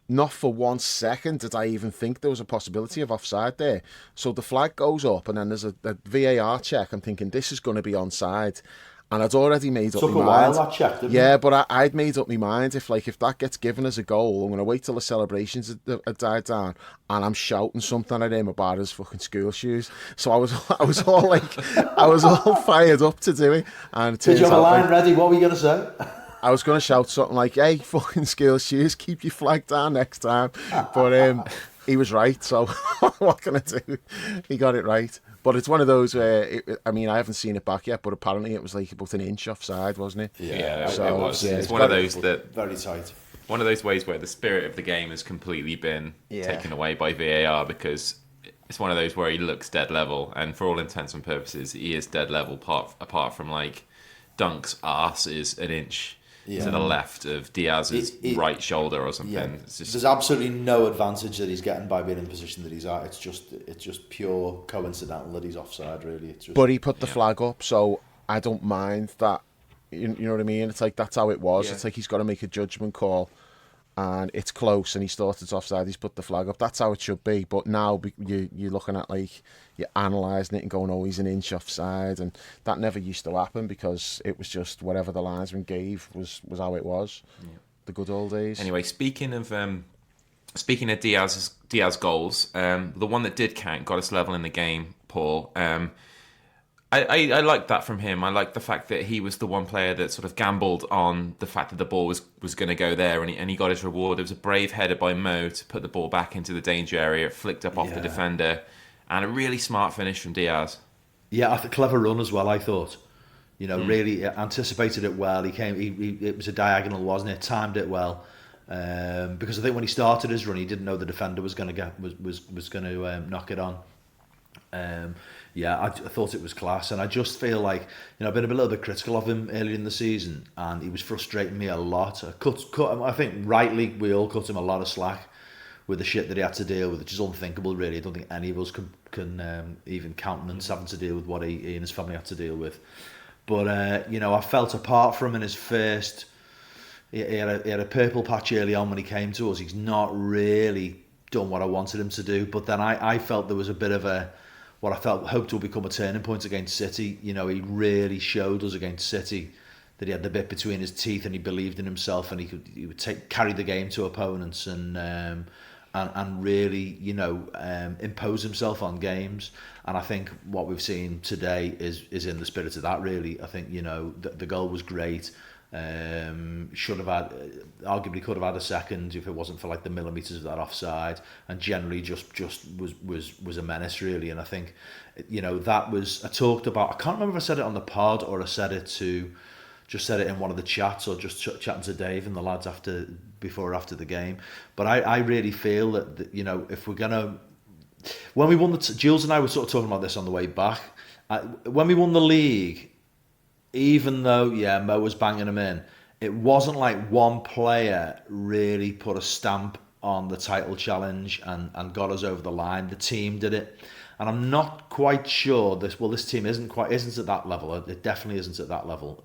Speaker 3: Not for 1 second did I even think there was a possibility of offside there. So the flag goes up, and then there's a VAR check. I'm thinking this is going to be onside. And I'd already made up my mind.
Speaker 1: Took a while, that check, didn't
Speaker 3: Yeah,
Speaker 1: it?
Speaker 3: but I'd made up my mind. If that gets given as a goal, I'm going to wait till the celebrations had died down, and I'm shouting something at him about his fucking school shoes. So I was all like, I was all fired up to do it. And it
Speaker 1: Did you
Speaker 3: turns
Speaker 1: have a
Speaker 3: out,
Speaker 1: line
Speaker 3: like,
Speaker 1: ready? What were you going to say?
Speaker 3: I was going to shout something like, "Hey, fucking school shoes, keep your flag down next time." But he was right. So what can I do? He got it right. But it's one of those where, I haven't seen it back yet, but apparently it was like about an inch offside, wasn't it?
Speaker 2: Yeah,
Speaker 3: So,
Speaker 2: it was.
Speaker 3: yeah,
Speaker 2: It's one of those that
Speaker 1: Very tight.
Speaker 2: one of those ways where the spirit of the game has completely been taken away by VAR, because it's one of those where he looks dead level, and for all intents and purposes, he is dead level. Apart from like Dunk's arse is an inch to the left of Diaz's right shoulder or something.
Speaker 1: Yeah.
Speaker 2: It's just,
Speaker 1: There's absolutely no advantage that he's getting by being in the position that he's at. It's just pure coincidental that he's offside, really. It's just,
Speaker 3: But he put the flag up, so I don't mind that. You know what I mean? It's like that's how it was.
Speaker 2: Yeah.
Speaker 3: It's like he's got to make a judgment call, and it's close, and he thought it's offside. He's put the flag up. That's how it should be. But now you're looking at, like, you're analysing it and going, oh, he's an inch offside, and that never used to happen because it was just whatever the linesman gave was how it was. Yeah. The good old days.
Speaker 2: Anyway, speaking of Diaz goals, the one that did count got us level in the game, Paul. I liked that from him. I liked the fact that he was the one player that sort of gambled on the fact that the ball was going to go there, and he got his reward. It was a brave header by Mo to put the ball back into the danger area. It flicked up off the defender, and a really smart finish from Diaz.
Speaker 1: Yeah, a clever run as well, I thought. Really anticipated it well. It was a diagonal, wasn't it? Timed it well. Because I think when he started his run, he didn't know the defender was going to knock it on. I thought it was class, and I just feel like I've been a little bit critical of him earlier in the season, and he was frustrating me a lot. I think rightly we all cut him a lot of slack with the shit that he had to deal with, which is unthinkable, really. I don't think any of us can even countenance having to deal with what he and his family had to deal with. But I felt apart from in his first, he had a purple patch early on when he came to us. He's not really done what I wanted him to do. But then I felt there was a bit of what I hoped would become a turning point against City. He really showed us against City that he had the bit between his teeth, and he believed in himself, and he would carry the game to opponents and really impose himself on games. And I think what we've seen today is in the spirit of that, really. I think the goal was great. Should have had, arguably could have had a second if it wasn't for like the millimeters of that offside, and generally just was a menace, really. And I think that was, I talked about, I can't remember if I said it on the pod or I said it in one of the chats, or just chatting to Dave and the lads before or after the game. But I really feel that if we're gonna, when we won Jules and I were sort of talking about this on the way back, when we won the league, even though Mo was banging them in, it wasn't like one player really put a stamp on the title challenge and got us over the line. The team did it, and I'm not quite sure this team isn't at that level. It definitely isn't at that level.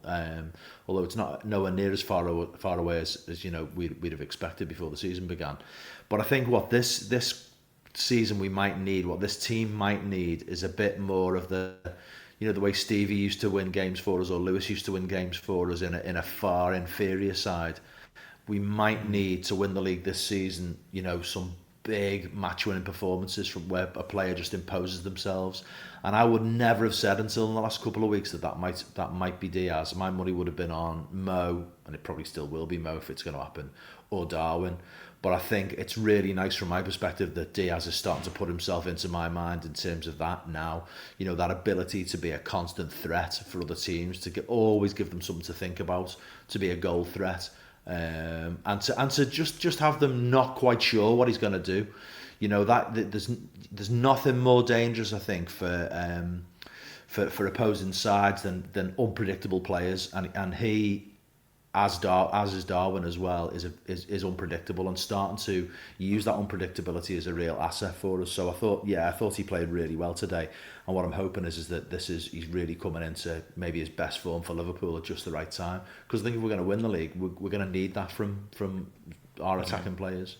Speaker 1: Although it's not nowhere near as far away as we'd have expected before the season began. But I think what this season we might need, what this team might need, is a bit more of the the way Stevie used to win games for us, or Lewis used to win games for us in a far inferior side. We might need to win the league this season, some big match-winning performances from where a player just imposes themselves. And I would never have said until in the last couple of weeks that might be Diaz. My money would have been on Mo, and it probably still will be Mo if it's going to happen, or Darwin. But I think it's really nice from my perspective that Diaz is starting to put himself into my mind in terms of that now. That ability to be a constant threat for other teams, to always give them something to think about, to be a goal threat.
Speaker 4: and to just have them not quite sure what he's going to do. You know, that there's nothing more dangerous, I think, for opposing sides than unpredictable players, and he, as is Darwin as well, is unpredictable, and starting to use that unpredictability as a real asset for us. So I thought he played really well today, and what I'm hoping is that he's really coming into maybe his best form for Liverpool at just the right time, because I think if we're going to win the league, we're going to need that from our attacking players.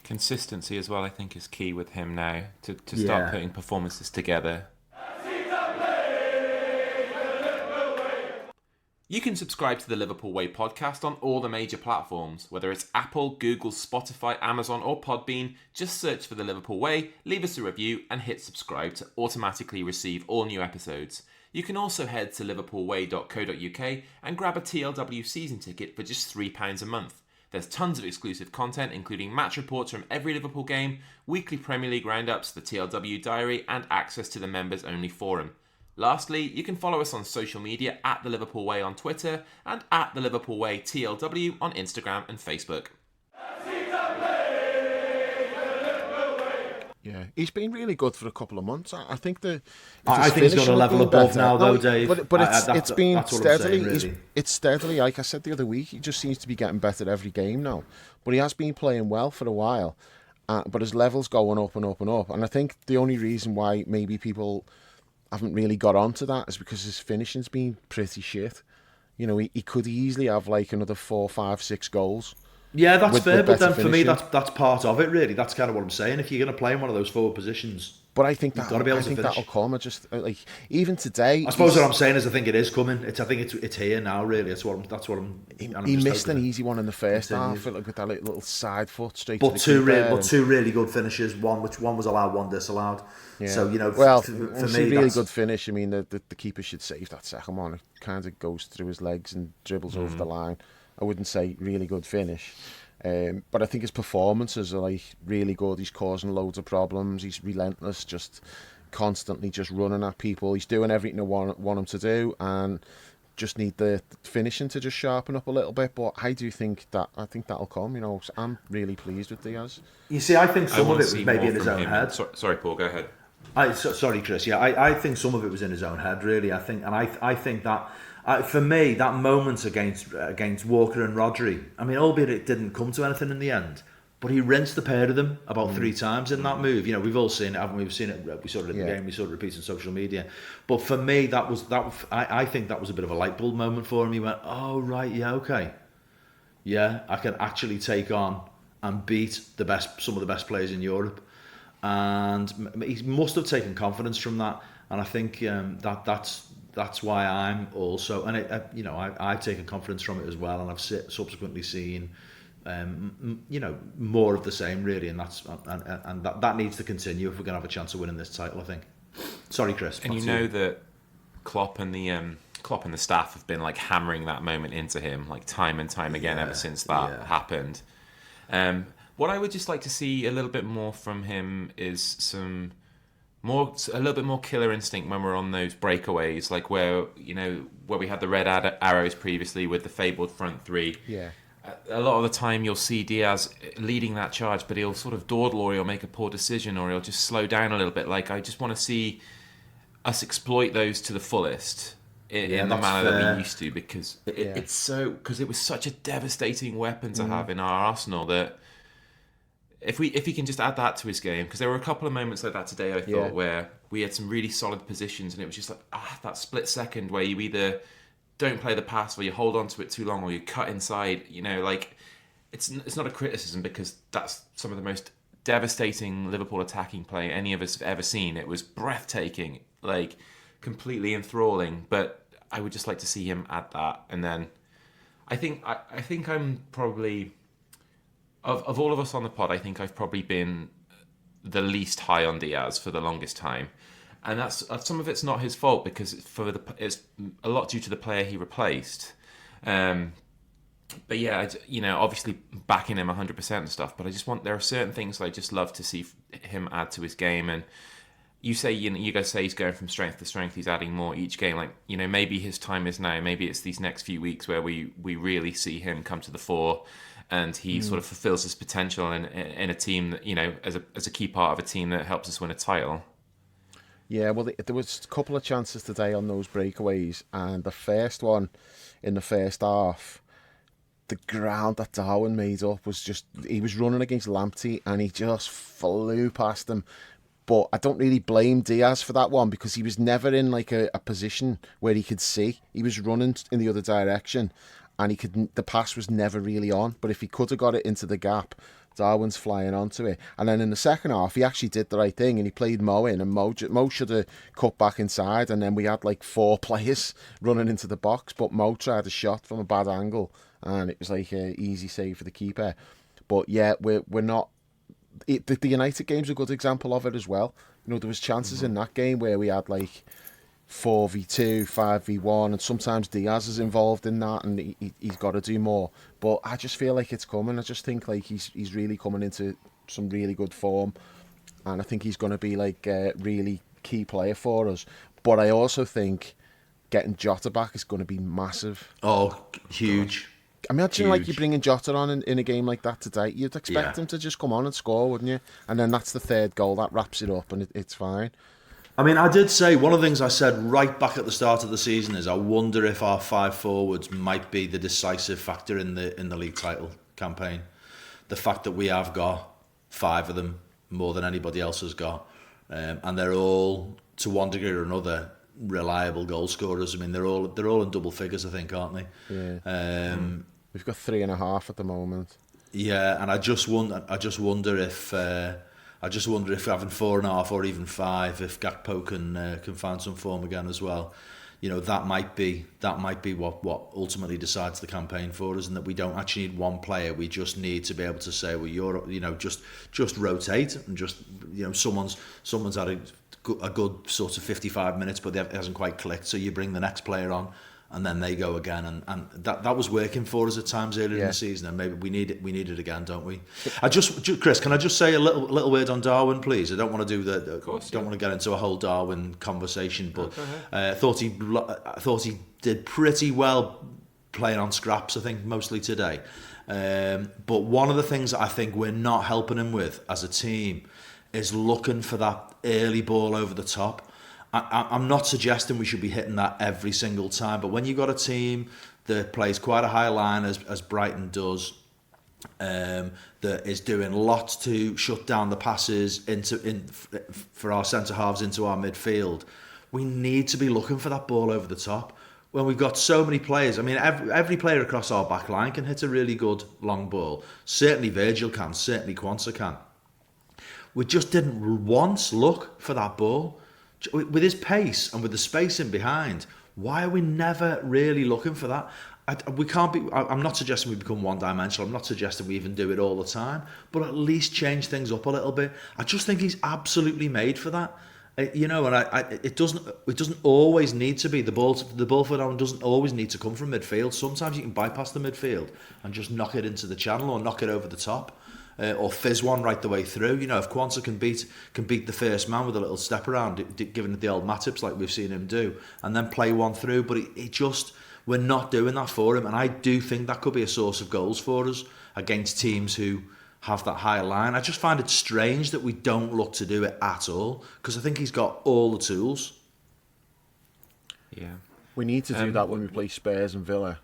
Speaker 2: Consistency as well, I think, is key with him now to start putting performances together. You can subscribe to the Liverpool Way podcast on all the major platforms, whether it's Apple, Google, Spotify, Amazon or Podbean. Just search for the Liverpool Way, leave us a review and hit subscribe to automatically receive all new episodes. You can also head to liverpoolway.co.uk and grab a TLW season ticket for just £3 a month. There's tons of exclusive content, including match reports from every Liverpool game, weekly Premier League roundups, the TLW diary, and access to the members-only forum. Lastly, you can follow us on social media at The Liverpool Way on Twitter and at The Liverpool Way TLW on Instagram and Facebook.
Speaker 3: Yeah, he's been really good for a couple of months. I think
Speaker 4: he's got a level above now, though, Dave.
Speaker 3: But it's been steadily.
Speaker 4: Really.
Speaker 3: It's steadily. Like I said the other week, he just seems to be getting better every game now. But he has been playing well for a while. But his level's going up and up and up. And I think the only reason why maybe people haven't really got onto that is because his finishing's been pretty shit. You know, he could easily have like another 4, 5, 6 goals.
Speaker 4: Yeah, that's fair, but then for me, that's part of it, really. That's kind of what I'm saying. If you're going to play in one of those forward positions,
Speaker 3: but I think that'll come. I just like even today.
Speaker 4: I suppose what I'm saying is I think it is coming. I think it's here now. Really, that's what I'm.
Speaker 3: He missed an easy one in the first half with that little side foot straight.
Speaker 4: But two really good finishes. One was allowed, one disallowed.
Speaker 3: Yeah.
Speaker 4: So you know,
Speaker 3: well,
Speaker 4: for
Speaker 3: me,
Speaker 4: me,
Speaker 3: really good finish. I mean, the keeper should save that second one. It kind of goes through his legs and dribbles over the line. I wouldn't say really good finish. But I think his performances are like really good. He's causing loads of problems. He's relentless, just constantly just running at people. He's doing everything I want him to do, and just need the finishing to just sharpen up a little bit. But I think that'll come. You know, so I'm really pleased with Diaz.
Speaker 4: You see, I think some of it was maybe in his own head.
Speaker 2: Sorry, Paul, go ahead.
Speaker 4: Sorry, Chris. Yeah, I think some of it was in his own head, really. I think that. For me, that moment against Walker and Rodri, I mean, albeit it didn't come to anything in the end, but he rinsed the pair of them about 3 times in that move. You know, we've all seen it, haven't we? We've seen it. We saw it in the game. We saw it repeated on social media. But for me, I think that was a bit of a light bulb moment for him. He went, "Oh right, yeah, okay, yeah, I can actually take on and beat some of the best players in Europe." And he must have taken confidence from that. And I think that's why I'm also, and I've taken confidence from it as well, and I've subsequently seen, more of the same really, and that needs to continue if we're going to have a chance of winning this title, I think. Sorry, Chris.
Speaker 2: And you know that Klopp and the staff have been like hammering that moment into him like time and time again ever since that happened. What I would just like to see a little bit more from him is a little bit more killer instinct when we're on those breakaways, like where we had the red arrows previously with the fabled front three.
Speaker 3: Yeah.
Speaker 2: A lot of the time you'll see Diaz leading that charge, but he'll sort of dawdle, or he'll make a poor decision, or he'll just slow down a little bit. Like, I just want to see us exploit those to the fullest in the manner that we used to, because it was such a devastating weapon to have in our arsenal that if he can just add that to his game, because there were a couple of moments like that today, I thought, where we had some really solid positions, and it was just like that split second where you either don't play the pass, or you hold on to it too long, or you cut inside. You know, like it's not a criticism, because that's some of the most devastating Liverpool attacking play any of us have ever seen. It was breathtaking, like completely enthralling. But I would just like to see him add that, and then I think I'm probably. Of all of us on the pod, I think I've probably been the least high on Diaz for the longest time, and that's some of it's not his fault, because it's a lot due to the player he replaced. But yeah, obviously backing him 100% and stuff. But there are certain things I just love to see him add to his game, and you say, you guys say he's going from strength to strength. He's adding more each game. Like, maybe his time is now. Maybe it's these next few weeks where we really see him come to the fore, and he sort of fulfills his potential in a team that, as a key part of a team that helps us win a title.
Speaker 3: Yeah, well, there was a couple of chances today on those breakaways, and the first one in the first half, the ground that Darwin made up was just, he was running against Lamptey and he just flew past him. But I don't really blame Diaz for that one, because he was never in like a position where he could see. He was running in the other direction, and the pass was never really on. But if he could have got it into the gap, Darwin's flying onto it. And then in the second half, he actually did the right thing, and he played Mo in, and Mo should have cut back inside, and then we had like 4 players running into the box, but Mo tried a shot from a bad angle, and it was like an easy save for the keeper. But yeah, we're not... The United game's a good example of it as well. There was chances in that game where we had like 4v2, 5v1, and sometimes Diaz is involved in that, and he's got to do more. But I just feel like it's coming. I just think like he's really coming into some really good form, and I think he's going to be like a really key player for us. But I also think getting Jota back is going to be massive.
Speaker 4: Oh, huge.
Speaker 3: Imagine like you bringing Jota on in a game like that today. You'd expect him to just come on and score, wouldn't you? And then that's the third goal that wraps it up, and it's fine.
Speaker 4: I mean, I did say, one of the things I said right back at the start of the season is I wonder if our 5 forwards might be the decisive factor in the league title campaign. The fact that we have got 5 of them, more than anybody else has got, and they're all, to one degree or another, reliable goal scorers. I mean, they're all in double figures, I think, aren't they?
Speaker 3: Yeah. We've got 3.5 at the moment.
Speaker 4: Yeah, and I just wonder if having 4.5 or even 5, if Gakpo can find some form again as well, that might be what ultimately decides the campaign for us, and that we don't actually need one player. We just need to be able to say, well, just rotate, and just someone's had a good sort of 55 minutes, but it hasn't quite clicked, so you bring the next player on, and then they go again, and that was working for us at times earlier in the season, and maybe we need it again, don't we? Chris, can I just say a little word on Darwin, please? I don't want to don't want to get into a whole Darwin conversation, but I thought he did pretty well playing on scraps, I think, mostly today. But one of the things that I think we're not helping him with as a team is looking for that early ball over the top. I'm not suggesting we should be hitting that every single time, but when you've got a team that plays quite a high line, as Brighton does, that is doing lots to shut down the passes for our centre halves into our midfield, we need to be looking for that ball over the top. When we've got so many players, I mean, every player across our back line can hit a really good long ball. Certainly Virgil can, certainly Quansah can. We just didn't once look for that ball. With his pace and with the space in behind, why are we never really looking for that? We can't be. I'm not suggesting we become one-dimensional. I'm not suggesting we even do it all the time, but at least change things up a little bit. I just think he's absolutely made for that. And it doesn't always need to be the ball for Darwin doesn't always need to come from midfield. Sometimes you can bypass the midfield and just knock it into the channel or knock it over the top. Or fizz one right the way through. If Quansah can beat the first man with a little step around, giving it the old Matips like we've seen him do, and then play one through. But we're not doing that for him, and I do think that could be a source of goals for us against teams who have that higher line. I just find it strange that we don't look to do it at all, because I think he's got all the tools.
Speaker 2: Yeah,
Speaker 3: we need to do that when we play Spurs and Villa.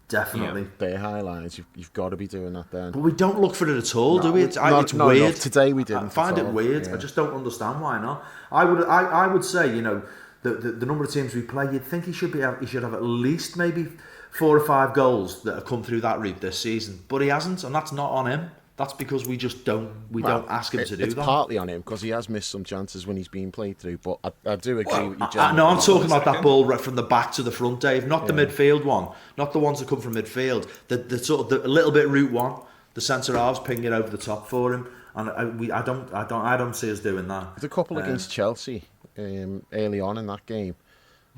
Speaker 4: Definitely.
Speaker 3: Yeah, their high lines. You've got to be doing that then.
Speaker 4: But we don't look for it at all, do we? It's
Speaker 3: not
Speaker 4: weird.
Speaker 3: Enough. Today we didn't.
Speaker 4: I find it weird. Yeah. I just don't understand why not. I would say, the number of teams we play, you'd think he should have at least maybe 4 or 5 goals that have come through that route this season. But he hasn't, and that's not on him. That's because we just don't ask him to do that.
Speaker 3: It's partly on him because he has missed some chances when he's been played through. But I do agree with you, John.
Speaker 4: No, I'm talking about that ball right from the back to the front, Dave. Not the midfield one, not the ones that come from midfield. The sort of the little bit route one, the centre halves ping it over the top for him, and I don't see us doing that.
Speaker 3: There's a couple against Chelsea early on in that game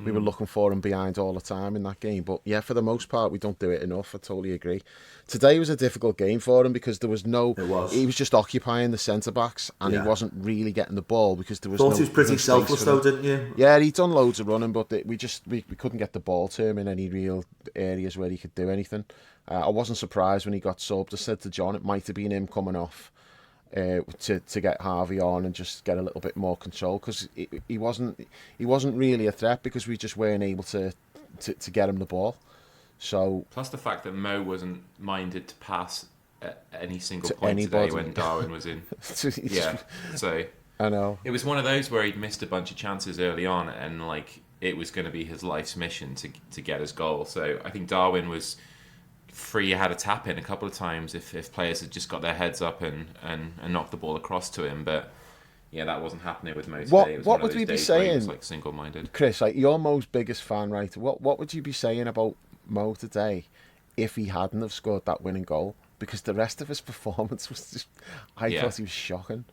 Speaker 3: We were looking for him behind all the time in that game. But yeah, for the most part, we don't do it enough. I totally agree. Today was a difficult game for him because there was no...
Speaker 4: It was.
Speaker 3: He was just occupying the centre-backs and he wasn't really getting the ball because there was
Speaker 4: Thought
Speaker 3: no...
Speaker 4: he was pretty
Speaker 3: no space
Speaker 4: selfless
Speaker 3: for him.
Speaker 4: though, didn't you?
Speaker 3: Yeah, he'd done loads of running, but we couldn't get the ball to him in any real areas where he could do anything. I wasn't surprised when he got subbed. I said to John, it might have been him coming off to get Harvey on and just get a little bit more control because he wasn't really a threat because we just weren't able to get him the ball. So
Speaker 2: plus the fact that Mo wasn't minded to pass at any single
Speaker 3: To
Speaker 2: point
Speaker 3: anybody.
Speaker 2: today when Darwin was in. Yeah, so
Speaker 3: I know.
Speaker 2: it was one of those where he'd missed a bunch of chances early on, and like it was going to be his life's mission to get his goal. So I think Darwin was free, had a tap in a couple of times if players had just got their heads up and knocked the ball across to him, but yeah, that wasn't happening with Mo today. It was
Speaker 3: What
Speaker 2: one of
Speaker 3: would we
Speaker 2: those
Speaker 3: be
Speaker 2: days where he was,
Speaker 3: saying?
Speaker 2: like single-minded.
Speaker 3: Chris, like you're Mo's biggest fan, right? What would you be saying about Mo today if he hadn't have scored that winning goal? Because the rest of his performance was just, I thought he was shocking.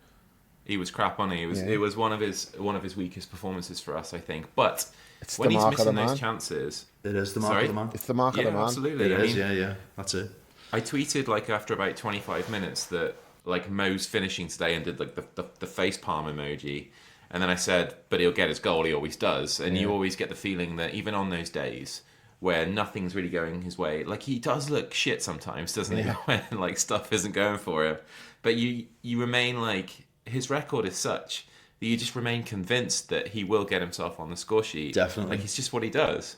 Speaker 2: He was crap on it. It was one of his weakest performances for us, I think. But
Speaker 3: It's
Speaker 2: when
Speaker 3: the
Speaker 2: he's
Speaker 3: mark of
Speaker 2: missing
Speaker 3: the
Speaker 2: those
Speaker 3: man.
Speaker 2: chances,
Speaker 4: It is the mark of the man.
Speaker 3: It's the mark of the man.
Speaker 2: absolutely.
Speaker 4: It
Speaker 2: I
Speaker 4: is,
Speaker 2: mean,
Speaker 4: yeah. That's it.
Speaker 2: I tweeted like after about 25 minutes that like Mo's finishing today and did like the face palm emoji, and then I said, but he'll get his goal. He always does, and you always get the feeling that even on those days where nothing's really going his way, like he does look shit sometimes, doesn't he? When like stuff isn't going for him, but you remain like his record is such that you just remain convinced that he will get himself on the score sheet.
Speaker 4: Definitely.
Speaker 2: like it's just what he does.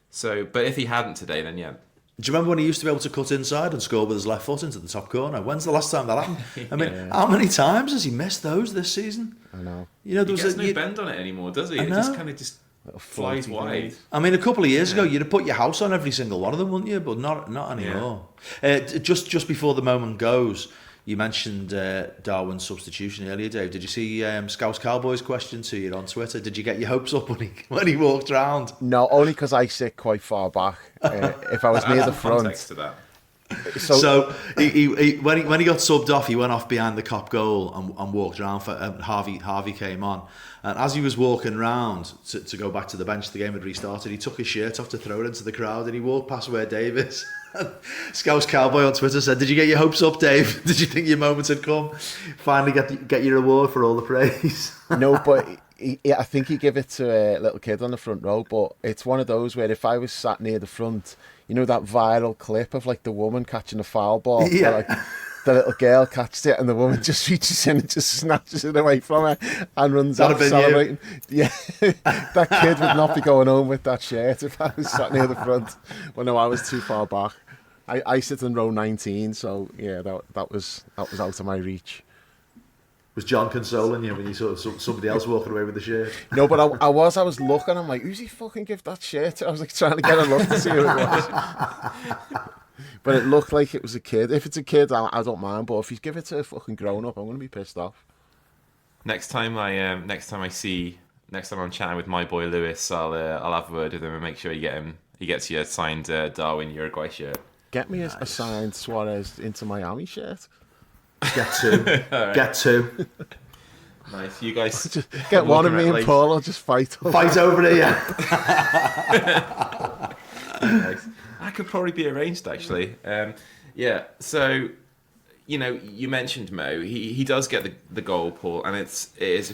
Speaker 2: So, but if he hadn't today, then yeah.
Speaker 4: Do you remember when he used to be able to cut inside and score with his left foot into the top corner? When's the last time that happened? I mean, how many times has he missed those this season?
Speaker 3: I know.
Speaker 4: You know, there
Speaker 2: He
Speaker 4: was
Speaker 2: gets no bend on it anymore, does he?
Speaker 4: I
Speaker 2: It
Speaker 4: know.
Speaker 2: just kind of just
Speaker 3: Little
Speaker 2: flies
Speaker 3: floaty
Speaker 2: wide.
Speaker 3: things.
Speaker 4: I mean, a couple of years ago, you'd have put your house on every single one of them, wouldn't you? But not anymore. Just before the moment goes, you mentioned Darwin's substitution earlier, Dave. Did you see Scouse Cowboy's question to you on Twitter? Did you get your hopes up when he walked round?
Speaker 3: No, only because I sit quite far back. If I was near the front.
Speaker 2: Context to that.
Speaker 4: So he when he got subbed off, he went off behind the Kop goal and walked around. Harvey came on, and as he was walking round to go back to the bench, the game had restarted. He took his shirt off to throw it into the crowd, and he walked past where Dave is. Scouse Cowboy on Twitter said, "Did you get your hopes up, Dave? Did you think your moment had come? Finally get your reward for all the praise?"
Speaker 3: No, but I think he gave it to a little kid on the front row. But it's one of those where if I was sat near the front, you know that viral clip of like the woman catching a foul ball?
Speaker 4: Yeah.
Speaker 3: Where, like, the little girl catches it and the woman just reaches in and just snatches it away from her and runs
Speaker 4: That'd
Speaker 3: off
Speaker 4: have been
Speaker 3: celebrating. Yeah, that kid would not be going home with that shirt if I was sat near the front. Well, no, I was too far back. I sit in row 19, so yeah, that was out of my reach.
Speaker 4: Was John consoling you when you saw somebody else walking away with the shirt?
Speaker 3: No, but I was looking. I'm like, who's he fucking give that shirt to? I was like trying to get a look to see who it was. But it looked like it was a kid. If it's a kid, I don't mind. But if you give it to a fucking grown up, I'm gonna be pissed off.
Speaker 2: Next time I'm chatting with my boy Lewis, I'll have a word with him and make sure he gets you a signed Darwin Uruguay shirt.
Speaker 3: Get me a signed Suarez into Miami shirt.
Speaker 4: Get two. Get two.
Speaker 2: Nice, you guys.
Speaker 3: Just get one of me and
Speaker 2: late.
Speaker 3: Paul. I'll just fight.
Speaker 4: Fight over it, yeah.
Speaker 2: Nice. That could probably be arranged, actually. Yeah. So, you know, you mentioned Mo. He does get the goal, Paul, and it is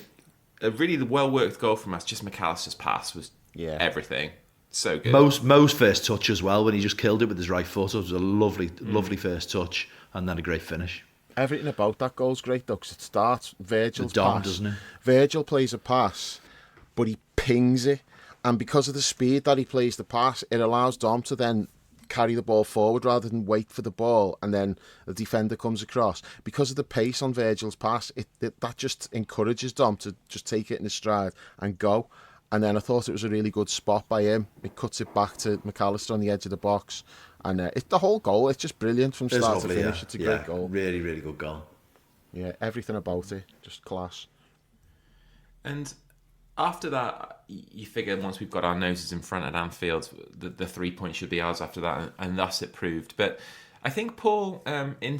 Speaker 2: a really well worked goal from us. Just McAllister's pass was everything. So good.
Speaker 4: Mo's first touch as well, when he just killed it with his right foot. It was a lovely first touch, and then a great finish.
Speaker 3: Everything about that goal's great though, because it starts Virgil's
Speaker 4: Dom,
Speaker 3: pass.
Speaker 4: doesn't it?
Speaker 3: Virgil plays a pass, but he pings it, and because of the speed that he plays the pass, it allows Dom to then carry the ball forward rather than wait for the ball and then the defender comes across. Because of the pace on Virgil's pass, that just encourages Dom to just take it in his stride and go. And then I thought it was a really good spot by him. It cuts it back to McAllister on the edge of the box. And the whole goal, it's just brilliant from start to finish.
Speaker 4: Yeah.
Speaker 3: It's a great goal.
Speaker 4: Really, really good goal.
Speaker 3: Yeah, everything about it, just class.
Speaker 2: And after that, you figure once we've got our noses in front at Anfield, the 3 points should be ours after that, and thus it proved. But I think, Paul, in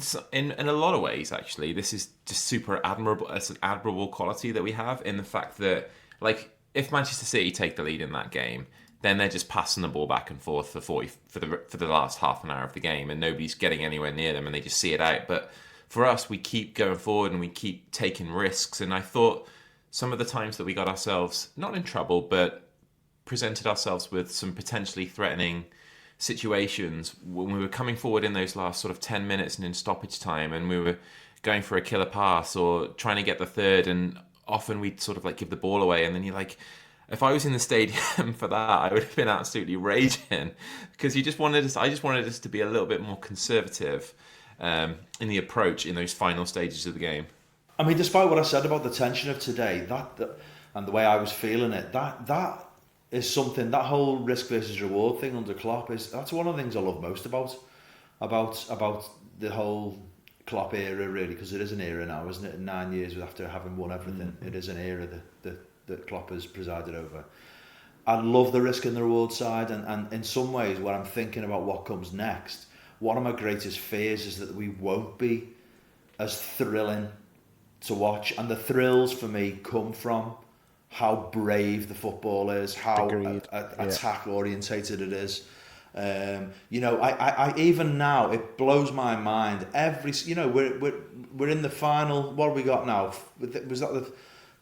Speaker 2: a lot of ways, actually, this is just super admirable. It's an admirable quality that we have in the fact that, like, if Manchester City take the lead in that game, then they're just passing the ball back and forth for the last half an hour of the game, and nobody's getting anywhere near them, and they just see it out. But for us, we keep going forward and we keep taking risks. And I thought some of the times that we got ourselves not in trouble, but presented ourselves with some potentially threatening situations when we were coming forward in those last sort of 10 minutes and in stoppage time, and we were going for a killer pass or trying to get the third, and often we'd sort of like give the ball away, and then you're like, if I was in the stadium for that, I would have been absolutely raging, because I just wanted us to be a little bit more conservative in the approach in those final stages of the game.
Speaker 1: I mean, despite what I said about the tension of today, that and the way I was feeling it, that is something, that whole risk versus reward thing under Klopp that's one of the things I love most about the whole Klopp era, really, because it is an era now, isn't it? 9 years after having won everything, it is an era that Klopp has presided over. I love the risk and the reward side, and in some ways, when I'm thinking about what comes next, one of my greatest fears is that we won't be as thrilling to watch, and the thrills for me come from how brave the football is, how attack orientated it is. I even now, it blows my mind. We're in the final. What have we got now? Was that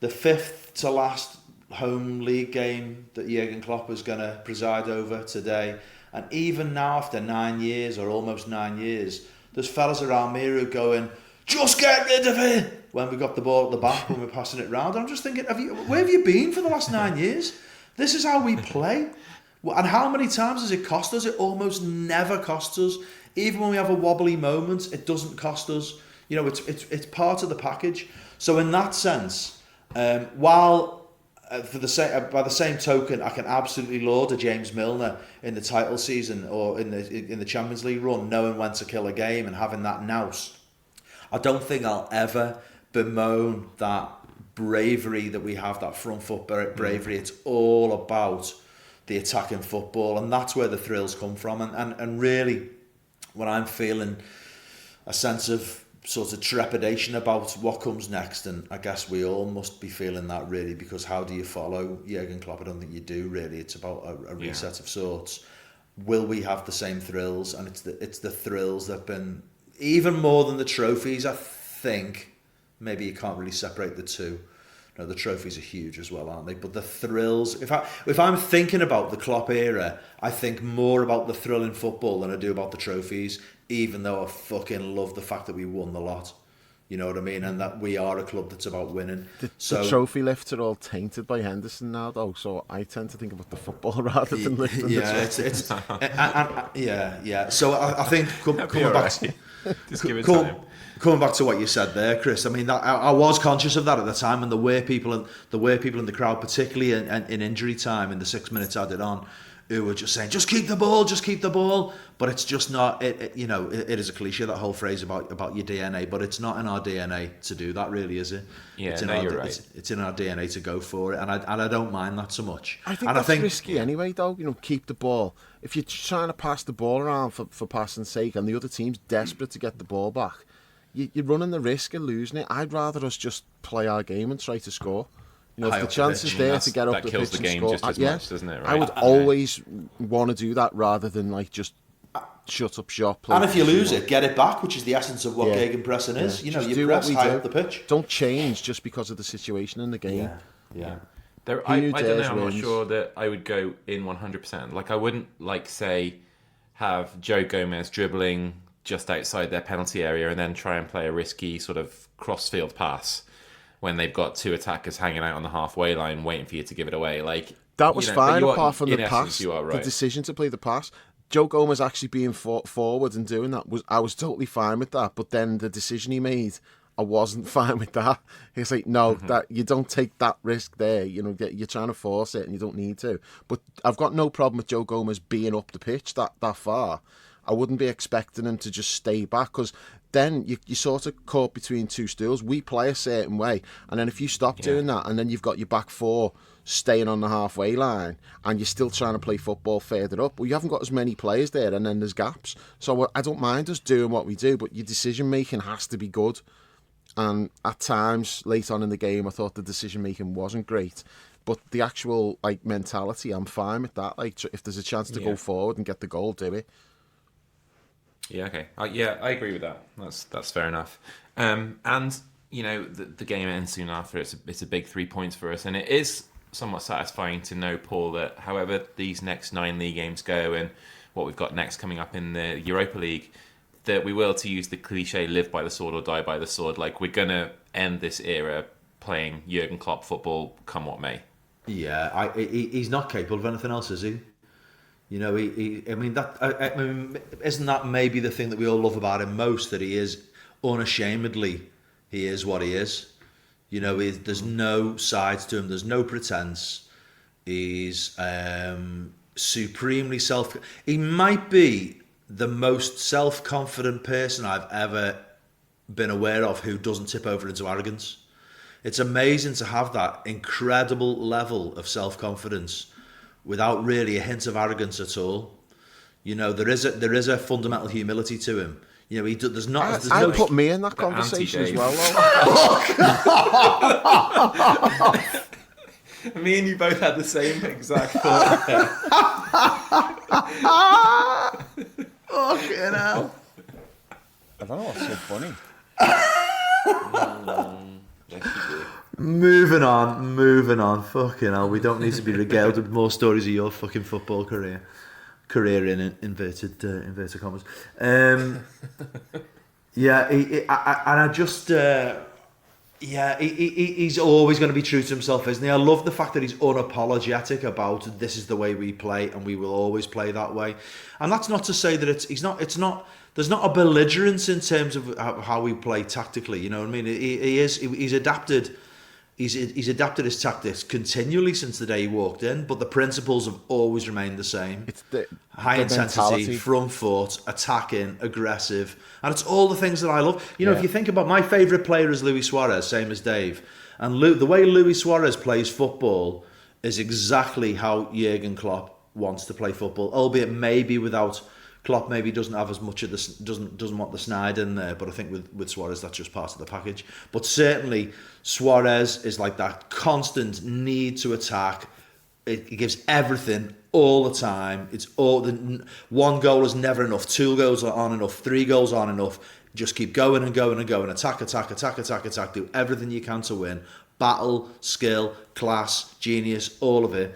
Speaker 1: the fifth to last home league game that Jurgen Klopp was going to preside over today? And even now, after 9 years or almost 9 years, there's fellas around me who are going, "Just get rid of it!" when we got the ball at the back when we're passing it round. I'm just thinking, where have you been for the last 9 years? This is how we play. And how many times does it cost us? It almost never costs us. Even when we have a wobbly moment, it doesn't cost us. It's part of the package. So in that sense, while by the same token, I can absolutely laud a James Milner in the title season or in the Champions League run, knowing when to kill a game and having that nous. I don't think I'll ever bemoan that bravery that we have, that front foot bravery. It's all about the attacking football, and that's where the thrills come from. And really, when I'm feeling a sense of sort of trepidation about what comes next, and I guess we all must be feeling that, really, because how do you follow Jurgen Klopp? I don't think you do, really. It's about a reset of sorts. Will we have the same thrills? And it's the thrills that have been even more than the trophies. I think maybe you can't really separate the two. No, the trophies are huge as well, aren't they? But the thrills, if I'm thinking about the Klopp era, I think more about the thrill in football than I do about the trophies, even though I fucking love the fact that we won the lot. You know what I mean? And that we are a club that's about winning.
Speaker 3: The trophy lifts are all tainted by Henderson now, though, so I tend to think about the football rather than lifting the trophy.
Speaker 1: Yeah. So I think coming back to...
Speaker 2: Just give it time.
Speaker 1: Coming back to what you said there, Chris, I mean, I was conscious of that at the time, and there were people in the crowd, particularly in injury time, in the 6 minutes added on, who were just saying, just keep the ball. But it's just not, it is a cliche, that whole phrase about your DNA, but it's not in our DNA to do that, really, is it?
Speaker 2: Yeah,
Speaker 1: you're
Speaker 2: right.
Speaker 1: It's in our DNA to go for it, and I don't mind that so much.
Speaker 3: I think risky anyway, though, keep the ball. If you're trying to pass the ball around for passing sake, and the other team's desperate to get the ball back, you're running the risk of losing it. I'd rather us just play our game and try to score. If the chance is there to get up the pitch and score,
Speaker 2: that kills the game just as much, doesn't it? Right?
Speaker 3: I would always want to do that rather than just shut up shop.
Speaker 1: And if you lose it, get it back, which is the essence of what gegenpressing is. You press high up the pitch.
Speaker 3: Don't change just because of the situation in the game.
Speaker 1: Yeah.
Speaker 2: I don't know. I'm not sure that I would go in 100%. Like, I wouldn't say have Joe Gomez dribbling just outside their penalty area and then try and play a risky sort of cross-field pass when they've got two attackers hanging out on the halfway line waiting for you to give it away. Like,
Speaker 3: that was fine, apart from the
Speaker 2: essence,
Speaker 3: pass.
Speaker 2: you are right.
Speaker 3: The decision to play the pass. Joe Gomez actually being forward and doing that, I was totally fine with that. But then the decision he made, I wasn't fine with that. He's like, no, that you don't take that risk there. You're trying to force it and you don't need to. But I've got no problem with Joe Gomez being up the pitch that far. I wouldn't be expecting him to just stay back, because then you sort of caught between two stools. We play a certain way, and then if you stop doing that, and then you've got your back four staying on the halfway line, and you're still trying to play football further up, well, you haven't got as many players there, and then there's gaps. So I don't mind us doing what we do, but your decision-making has to be good. And at times, late on in the game, I thought the decision-making wasn't great. But the actual like mentality, I'm fine with that. Like if there's a chance to go forward and get the goal, do it.
Speaker 2: Yeah, okay. Yeah, I agree with that. That's fair enough. And you know, the game ends soon after. It's a big 3 points for us, and it is somewhat satisfying to know, Paul, that however these next 9 league games go and what we've got next coming up in the Europa League, that we will, to use the cliche, live by the sword or die by the sword. Like, we're gonna end this era playing Jurgen Klopp football, come what may.
Speaker 4: Yeah, he's not capable of anything else, is he? You know, I mean, isn't that maybe the thing that we all love about him most? That he is unashamedly, he is what he is. You know, there's no sides to him. There's no pretense. He's supremely He might be the most self-confident person I've ever been aware of who doesn't tip over into arrogance. It's amazing to have that incredible level of self-confidence without really a hint of arrogance at all. You know, there is a fundamental humility to him. You know, there's not.
Speaker 3: I
Speaker 4: no,
Speaker 3: put me in that conversation as well.
Speaker 2: Me and you both had the same exact thought.
Speaker 4: Fucking hell.
Speaker 3: I don't know what's so funny.
Speaker 4: Moving on. Fucking hell, we don't need to be regaled with more stories of your fucking football career in inverted commas. He's always going to be true to himself, isn't he? I love the fact that he's unapologetic about this is the way we play and we will always play that way. And that's not to say that there's not a belligerence in terms of how we play tactically. You know what I mean? He's adapted his tactics continually since the day he walked in, but the principles have always remained the same.
Speaker 3: It's the
Speaker 4: high intensity,
Speaker 3: mentality.
Speaker 4: front foot, attacking, aggressive, and it's all the things that I love. You know, if you think about my favourite player is Luis Suarez, same as Dave, and the way Luis Suarez plays football is exactly how Jurgen Klopp wants to play football, albeit maybe without. Klopp maybe doesn't have as much of this, doesn't want the snide in there, but I think with Suarez that's just part of the package. But certainly Suarez is like that constant need to attack. It gives everything all the time. It's one goal is never enough. 2 goals aren't enough. 3 goals aren't enough. Just keep going and going and going. Attack. Do everything you can to win. Battle, skill, class, genius, all of it.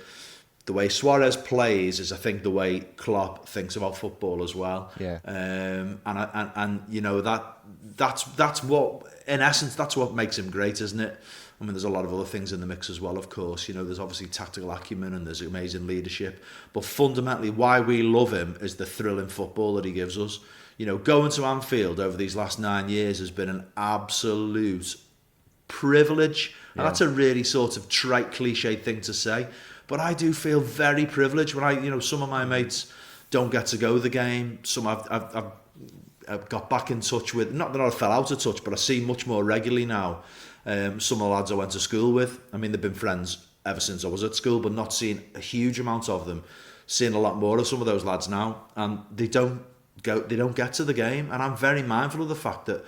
Speaker 4: The way Suarez plays is, I think, the way Klopp thinks about football as well.
Speaker 3: Yeah.
Speaker 4: And you know that's what, in essence, that's what makes him great, isn't it? I mean, there's a lot of other things in the mix as well, of course. You know, there's obviously tactical acumen and there's amazing leadership. But fundamentally, why we love him is the thrill in football that he gives us. You know, going to Anfield over these last 9 years has been an absolute privilege. And that's a really sort of trite, cliche thing to say. But I do feel very privileged when some of my mates don't get to go to the game. Some I've got back in touch with. Not that I fell out of touch, but I see much more regularly now. Some of the lads I went to school with. I mean, they've been friends ever since I was at school, but not seeing a huge amount of them. Seeing a lot more of some of those lads now, and they don't get to the game. And I'm very mindful of the fact that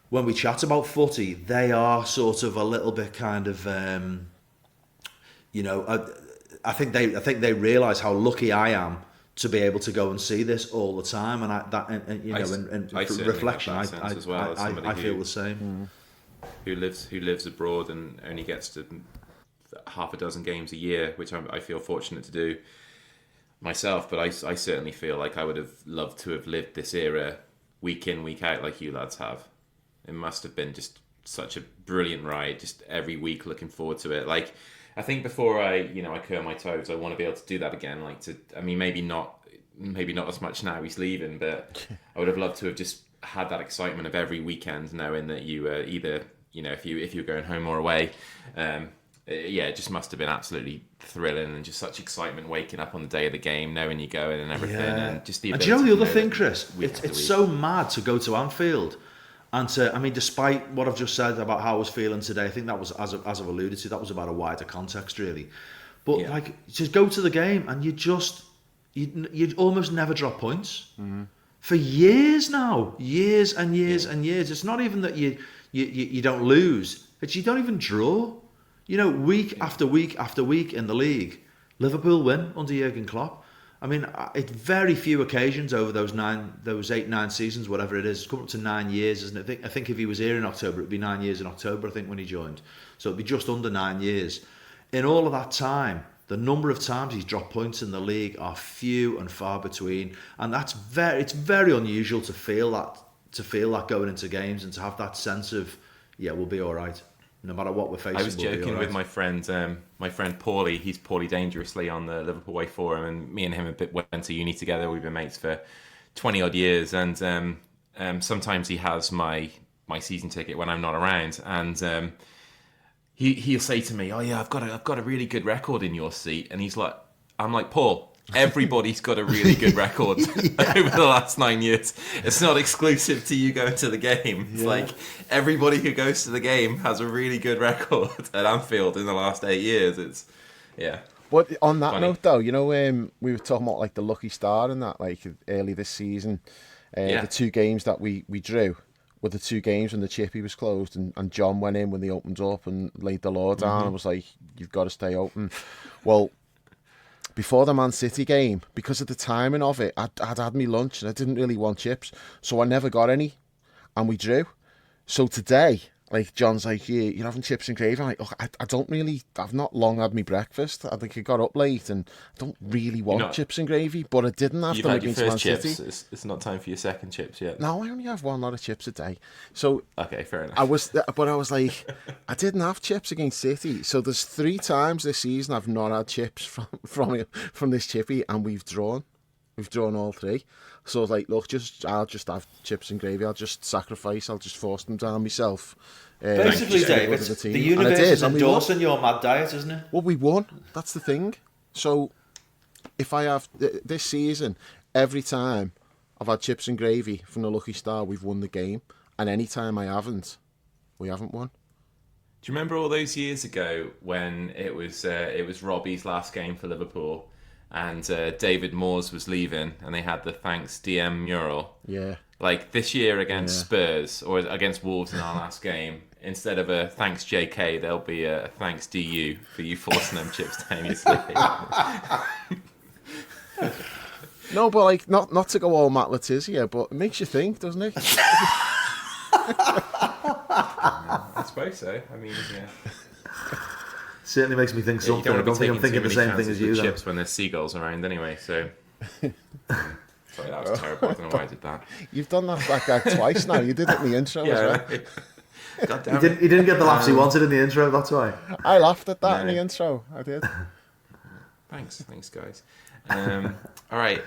Speaker 4: when we chat about footy, they are sort of a little bit kind of, I think they realise how lucky I am to be able to go and see this all the time, and reflection, I feel the same.
Speaker 2: Who lives abroad and only gets to half a dozen games a year, which I feel fortunate to do myself. But I certainly feel like I would have loved to have lived this era week in, week out, like you lads have. It must have been just such a brilliant ride, just every week looking forward to it. Like, I think before I curl my toes, I want to be able to do that again. Maybe not as much now he's leaving, but I would have loved to have just had that excitement of every weekend, knowing that you were either, if you were going home or away. It just must have been absolutely thrilling and just such excitement waking up on the day of the game, knowing you're going and everything, and just the.
Speaker 4: And do you know the other thing, Chris? It's so mad to go to Anfield. And despite what I've just said about how I was feeling today, I think that was, as I've alluded to, that was about a wider context, really. But just go to the game and you'd almost never drop points for years now, years and years and years. It's not even that you don't lose; it's you don't even draw. week after week after week in the league, Liverpool win under Jurgen Klopp. I mean, it's very few occasions over those 8-9 seasons, whatever it is. It's come up to 9 years, isn't it? I think if he was here in October, it'd be 9 years in October, I think, when he joined. So it'd be just under 9 years. In all of that time, the number of times he's dropped points in the league are few and far between. And it's very unusual to feel that going into games and to have that sense of, yeah, we'll be all right. No matter what we're facing.
Speaker 2: I was joking with my friend Paulie. He's Paulie Dangerously on the Liverpool Way forum, and me and him went to uni together. We've been mates for 20 odd years, and sometimes he has my season ticket when I'm not around, and he'll say to me, "Oh yeah, I've got a really good record in your seat," and I'm like, Paul, everybody's got a really good record over the last 9 years. It's not exclusive to you going to the game. It's like everybody who goes to the game has a really good record at Anfield in the last 8 years.
Speaker 3: But on that note, though, we were talking about like the lucky start and that, like early this season, the 2 games that we drew were the 2 games when the chippy was closed, and John went in when they opened up and laid the law down and was like, "You've got to stay open." Well, before the Man City game, because of the timing of it, I'd had me lunch and I didn't really want chips, so I never got any, and we drew. So today, like, John's like, "Yeah, you're having chips and gravy." I'm like, "Look, I've not long had my breakfast. I think I got up late and I don't really want chips and gravy, but I didn't have them against Man City."
Speaker 2: It's not time for your second chips yet.
Speaker 3: No, I only have one lot of chips a day. So
Speaker 2: okay, fair enough.
Speaker 3: I was like, I didn't have chips against City. So there's 3 times this season I've not had chips from this chippy, and we've drawn. We've drawn all 3. So I was like, "Look, I'll just have chips and gravy. I'll just sacrifice. I'll just force them down myself."
Speaker 4: Basically, Dave, the universe is endorsing your mad diet, isn't it?
Speaker 3: Well, we won. That's the thing. So if I have this season, every time I've had chips and gravy from the lucky star, we've won the game. And any time I haven't, we haven't won.
Speaker 2: Do you remember all those years ago when it was Robbie's last game for Liverpool, and David Moores was leaving, and they had the thanks DM mural?
Speaker 3: Yeah.
Speaker 2: Like this year against Spurs or against Wolves in our last game, instead of a thanks JK, there'll be a thanks DU for you forcing them chips down your sleeve.
Speaker 3: No, but like not to go all Matt Letizia, but it makes you think, doesn't it?
Speaker 2: I suppose so. I mean, yeah.
Speaker 4: Certainly makes me think something. I don't think I'm thinking the same thing as you.
Speaker 2: Chips when there's seagulls around, anyway. So. Sorry, that was terrible. I don't know why I did that.
Speaker 3: You've done that gag twice now. You did it in the intro as well.
Speaker 2: God damn it.
Speaker 4: He didn't get the laughs he wanted in the intro, that's why.
Speaker 3: I laughed at that in the intro. I did.
Speaker 2: Thanks, guys. All right.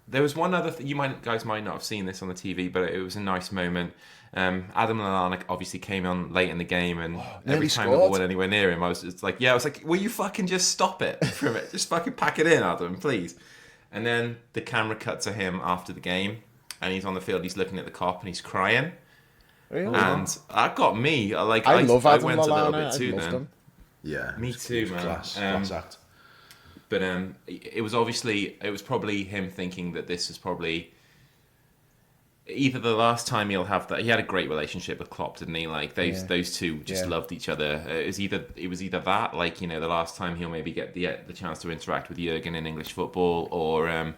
Speaker 2: There was one other thing. You guys might not have seen this on the TV, but it was a nice moment. Adam Lallana obviously came on late in the game, and every time the ball went anywhere near him, I was like, will you fucking just stop it from it? Just fucking pack it in, Adam, please. And then the camera cut to him after the game, and he's on the field. He's looking at the cop, and he's crying. Really? And that got me. I love Adam went
Speaker 3: Lallana.
Speaker 2: A little bit too, man.
Speaker 3: Him.
Speaker 4: Yeah,
Speaker 2: me too, man.
Speaker 4: Class act.
Speaker 2: But it was probably him thinking that this is probably either the last time he'll have that. He had a great relationship with Klopp, didn't he? Like those two just loved each other. It was either that, like, the last time he'll maybe get the chance to interact with Jurgen in English football, or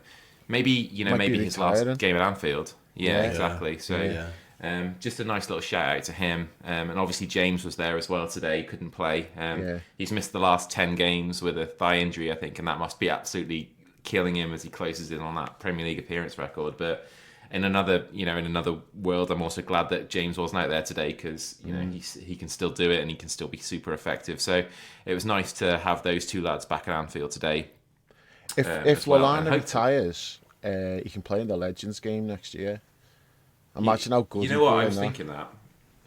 Speaker 2: maybe his last game at Anfield. Yeah, exactly. So just a nice little shout out to him. And obviously James was there as well today. Couldn't play. He's missed the last 10 games with a thigh injury, I think, and that must be absolutely killing him as he closes in on that Premier League appearance record. But in another world, I'm also glad that James wasn't out there today, because he can still do it and he can still be super effective. So it was nice to have those 2 lads back at Anfield today.
Speaker 3: If Lallana retires, he can play in the Legends game next year. Imagine how good.
Speaker 2: You know what? I was thinking that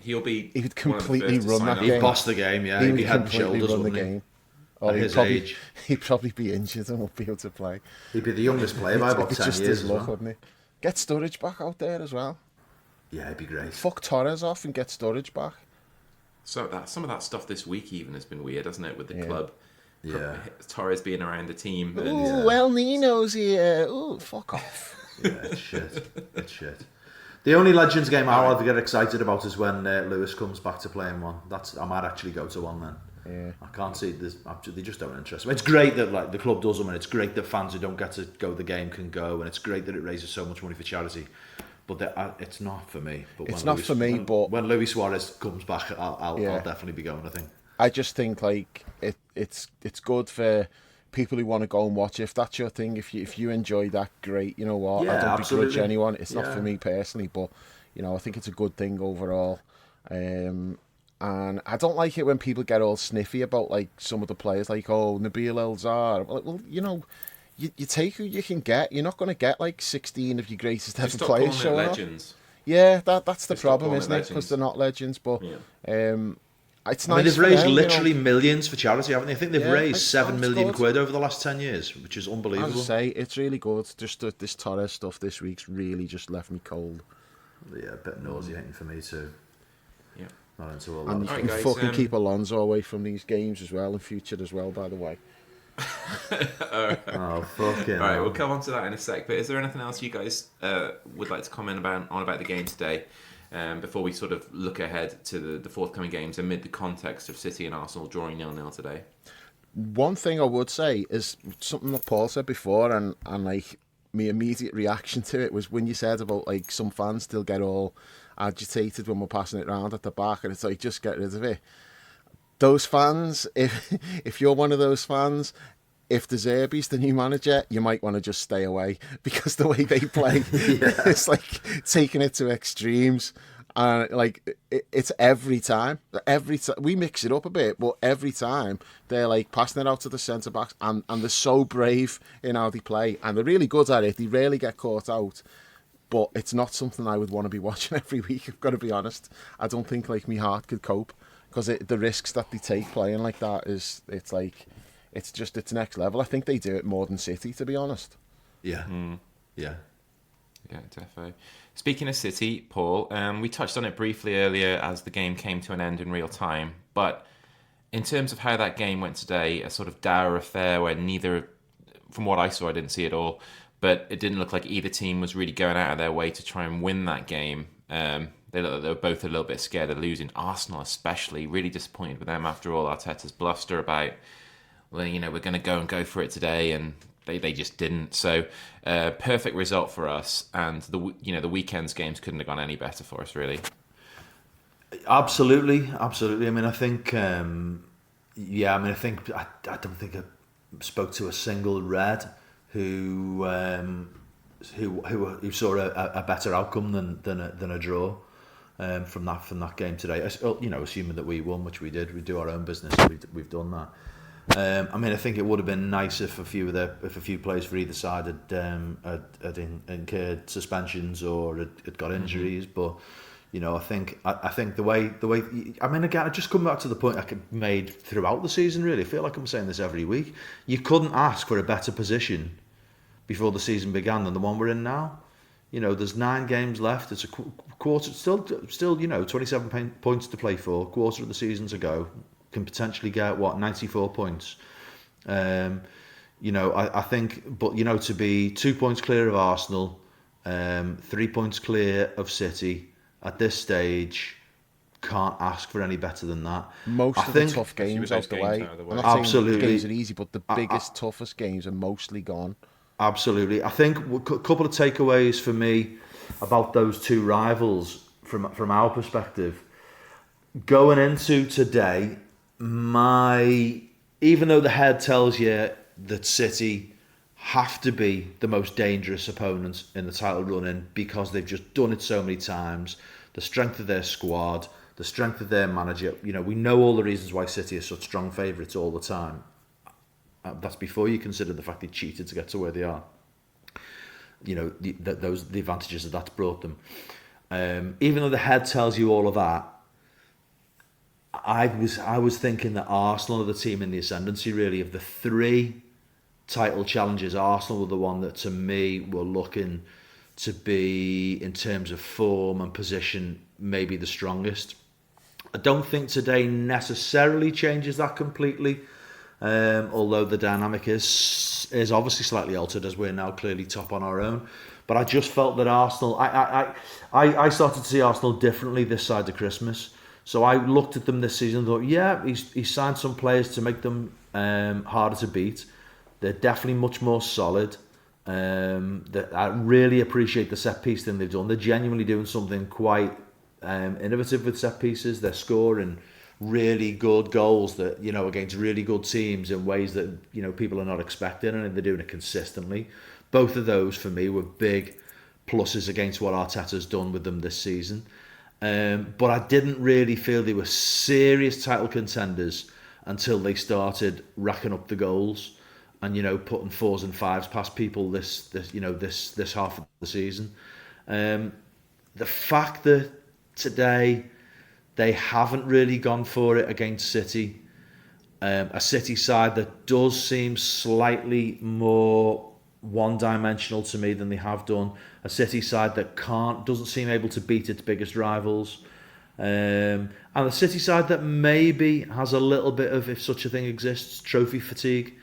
Speaker 2: he would
Speaker 3: completely run that game.
Speaker 4: He'd boss the game. Yeah,
Speaker 3: he
Speaker 4: would head and shoulders,
Speaker 3: run the
Speaker 4: wouldn't
Speaker 3: game.
Speaker 4: At his age,
Speaker 3: he'd probably be injured and won't be able to play.
Speaker 4: He'd be the youngest player by about 10 years.
Speaker 3: Wouldn't he? Get Sturridge back out there as well.
Speaker 4: Yeah, it'd be great.
Speaker 3: Fuck Torres off and get Sturridge back.
Speaker 2: So some of that stuff this week even has been weird, hasn't it, with the club?
Speaker 4: Yeah.
Speaker 2: Torres being around the team.
Speaker 3: Ooh, El Nino's here. Ooh, fuck off.
Speaker 4: Yeah, it's shit. It's shit. The only Legends game I'll ever get excited about is when Lewis comes back to playing one. I might actually go to one then.
Speaker 3: Yeah.
Speaker 4: I can't see this. They just don't interest me. It's great that like the club does them, and it's great that fans who don't get to go the game can go, and it's great that it raises so much money for charity. But it's not for me. But
Speaker 3: It's not for me. But
Speaker 4: when Luis Suarez comes back, I'll definitely be going. I think.
Speaker 3: I just think like it's good for people who want to go and watch. If that's your thing, if you enjoy that, great. You know what?
Speaker 4: Yeah,
Speaker 3: I don't
Speaker 4: absolutely.
Speaker 3: begrudge anyone. It's not for me personally, but you know, I think it's a good thing overall. And I don't like it when people get all sniffy about like some of the players, like Nabil El-Zar. Well, you know, you take who you can get. You're not going to get like 16 of your greatest ever players showing up.
Speaker 2: Legends.
Speaker 3: Yeah, that's the problem, isn't it? Because they're not legends, but it's nice.
Speaker 4: They've raised
Speaker 3: them,
Speaker 4: literally millions for charity, haven't they? I think they've raised £7 million over the last 10 years, which is unbelievable.
Speaker 3: As I say, it's really good. Just this Torres stuff this week's really just left me cold.
Speaker 4: Yeah, a bit nauseating for me too.
Speaker 2: Yeah.
Speaker 4: Not into all
Speaker 3: And
Speaker 4: that.
Speaker 3: you can fucking keep Alonso away from these games as well in future as well, by the way.
Speaker 4: Oh, fucking
Speaker 2: All right, we'll come on to that in a sec. But is there anything else you guys would like to comment about the game today? Before we sort of look ahead to the forthcoming games amid the context of City and Arsenal drawing 0-0 today.
Speaker 3: One thing I would say is something that Paul said before, and like my immediate reaction to it was when you said about like some fans still get all agitated when we're passing it around at the back, and it's like just get rid of it. Those fans, if you're one of those fans, if De Zerbi's the new manager, you might want to just stay away, because the way they play, it's like taking it to extremes. And like it's every time we mix it up a bit, but every time they're like passing it out to the centre backs, and they're so brave in how they play, and they're really good at it. They rarely get caught out, but it's not something I would want to be watching every week. I've got to be honest. I don't think like my heart could cope, because the risks that they take playing like that it's next level. I think they do it more than City, to be honest.
Speaker 4: Yeah. Yeah,
Speaker 2: definitely. Speaking of City, Paul, we touched on it briefly earlier as the game came to an end in real time. But in terms of how that game went today, a sort of dour affair where neither, from what I saw, I didn't see it all, but it didn't look like either team was really going out of their way to try and win that game. They were both a little bit scared of losing. Arsenal especially, really disappointed with them after all Arteta's bluster about, well, you know, we're going to go for it today, and they just didn't. So perfect result for us, and the weekend's games couldn't have gone any better for us, really.
Speaker 4: Absolutely. I mean, I think, I don't think I spoke to a single Red who saw a better outcome than a draw from that game today. You know, assuming that we won, which we did. We do our own business. We've done that. I mean, I think it would have been nice if a few players for either side had incurred suspensions or had got injuries. But you know, I think the way. I mean, again, I just come back to the point I made throughout the season. Really, I feel like I'm saying this every week. You couldn't ask for a better position before the season began than the one we're in now. You know, there's 9 games left. It's a quarter, still. You know, 27 points to play for. Quarter of the season to go. Can potentially get 94 points. You know, I think, but you know, to be 2 points clear of Arsenal, 3 points clear of City at this stage, can't ask for any better than that.
Speaker 3: Most of the tough games out the way. I'm not
Speaker 4: absolutely,
Speaker 3: saying the games are easy, but the biggest, toughest games are mostly gone.
Speaker 4: Absolutely, I think a couple of takeaways for me about those two rivals from our perspective going into today. Even though the head tells you that City have to be the most dangerous opponent in the title run-in because they've just done it so many times, the strength of their squad, the strength of their manager, you know, we know all the reasons why City are such strong favourites all the time. That's before you consider the fact they cheated to get to where they are. You know, the advantages that's brought them. Even though the head tells you all of that, I was thinking that Arsenal are the team in the ascendancy, really. Of the 3 title challenges, Arsenal were the one that, to me, were looking to be, in terms of form and position, maybe the strongest. I don't think today necessarily changes that completely, although the dynamic is obviously slightly altered as we're now clearly top on our own. But I just felt that Arsenal, I started to see Arsenal differently this side of Christmas.
Speaker 1: So I looked at them this season and thought, yeah, he's signed some players to make them harder to beat. They're definitely much more solid. I really appreciate the set piece thing they've done. They're genuinely doing something quite innovative with set pieces. They're scoring really good goals that, you know, against really good teams in ways that, you know, people are not expecting, and they're doing it consistently. Both of those for me were big pluses against what Arteta's done with them this season. But I didn't really feel they were serious title contenders until they started racking up the goals and, you know, putting 4s and 5s past people this half of the season. The fact that today they haven't really gone for it against City, a City side that does seem slightly more one-dimensional to me than they have done, a City side that doesn't seem able to beat its biggest rivals, and a City side that maybe has a little bit of, if such a thing exists, trophy fatigue.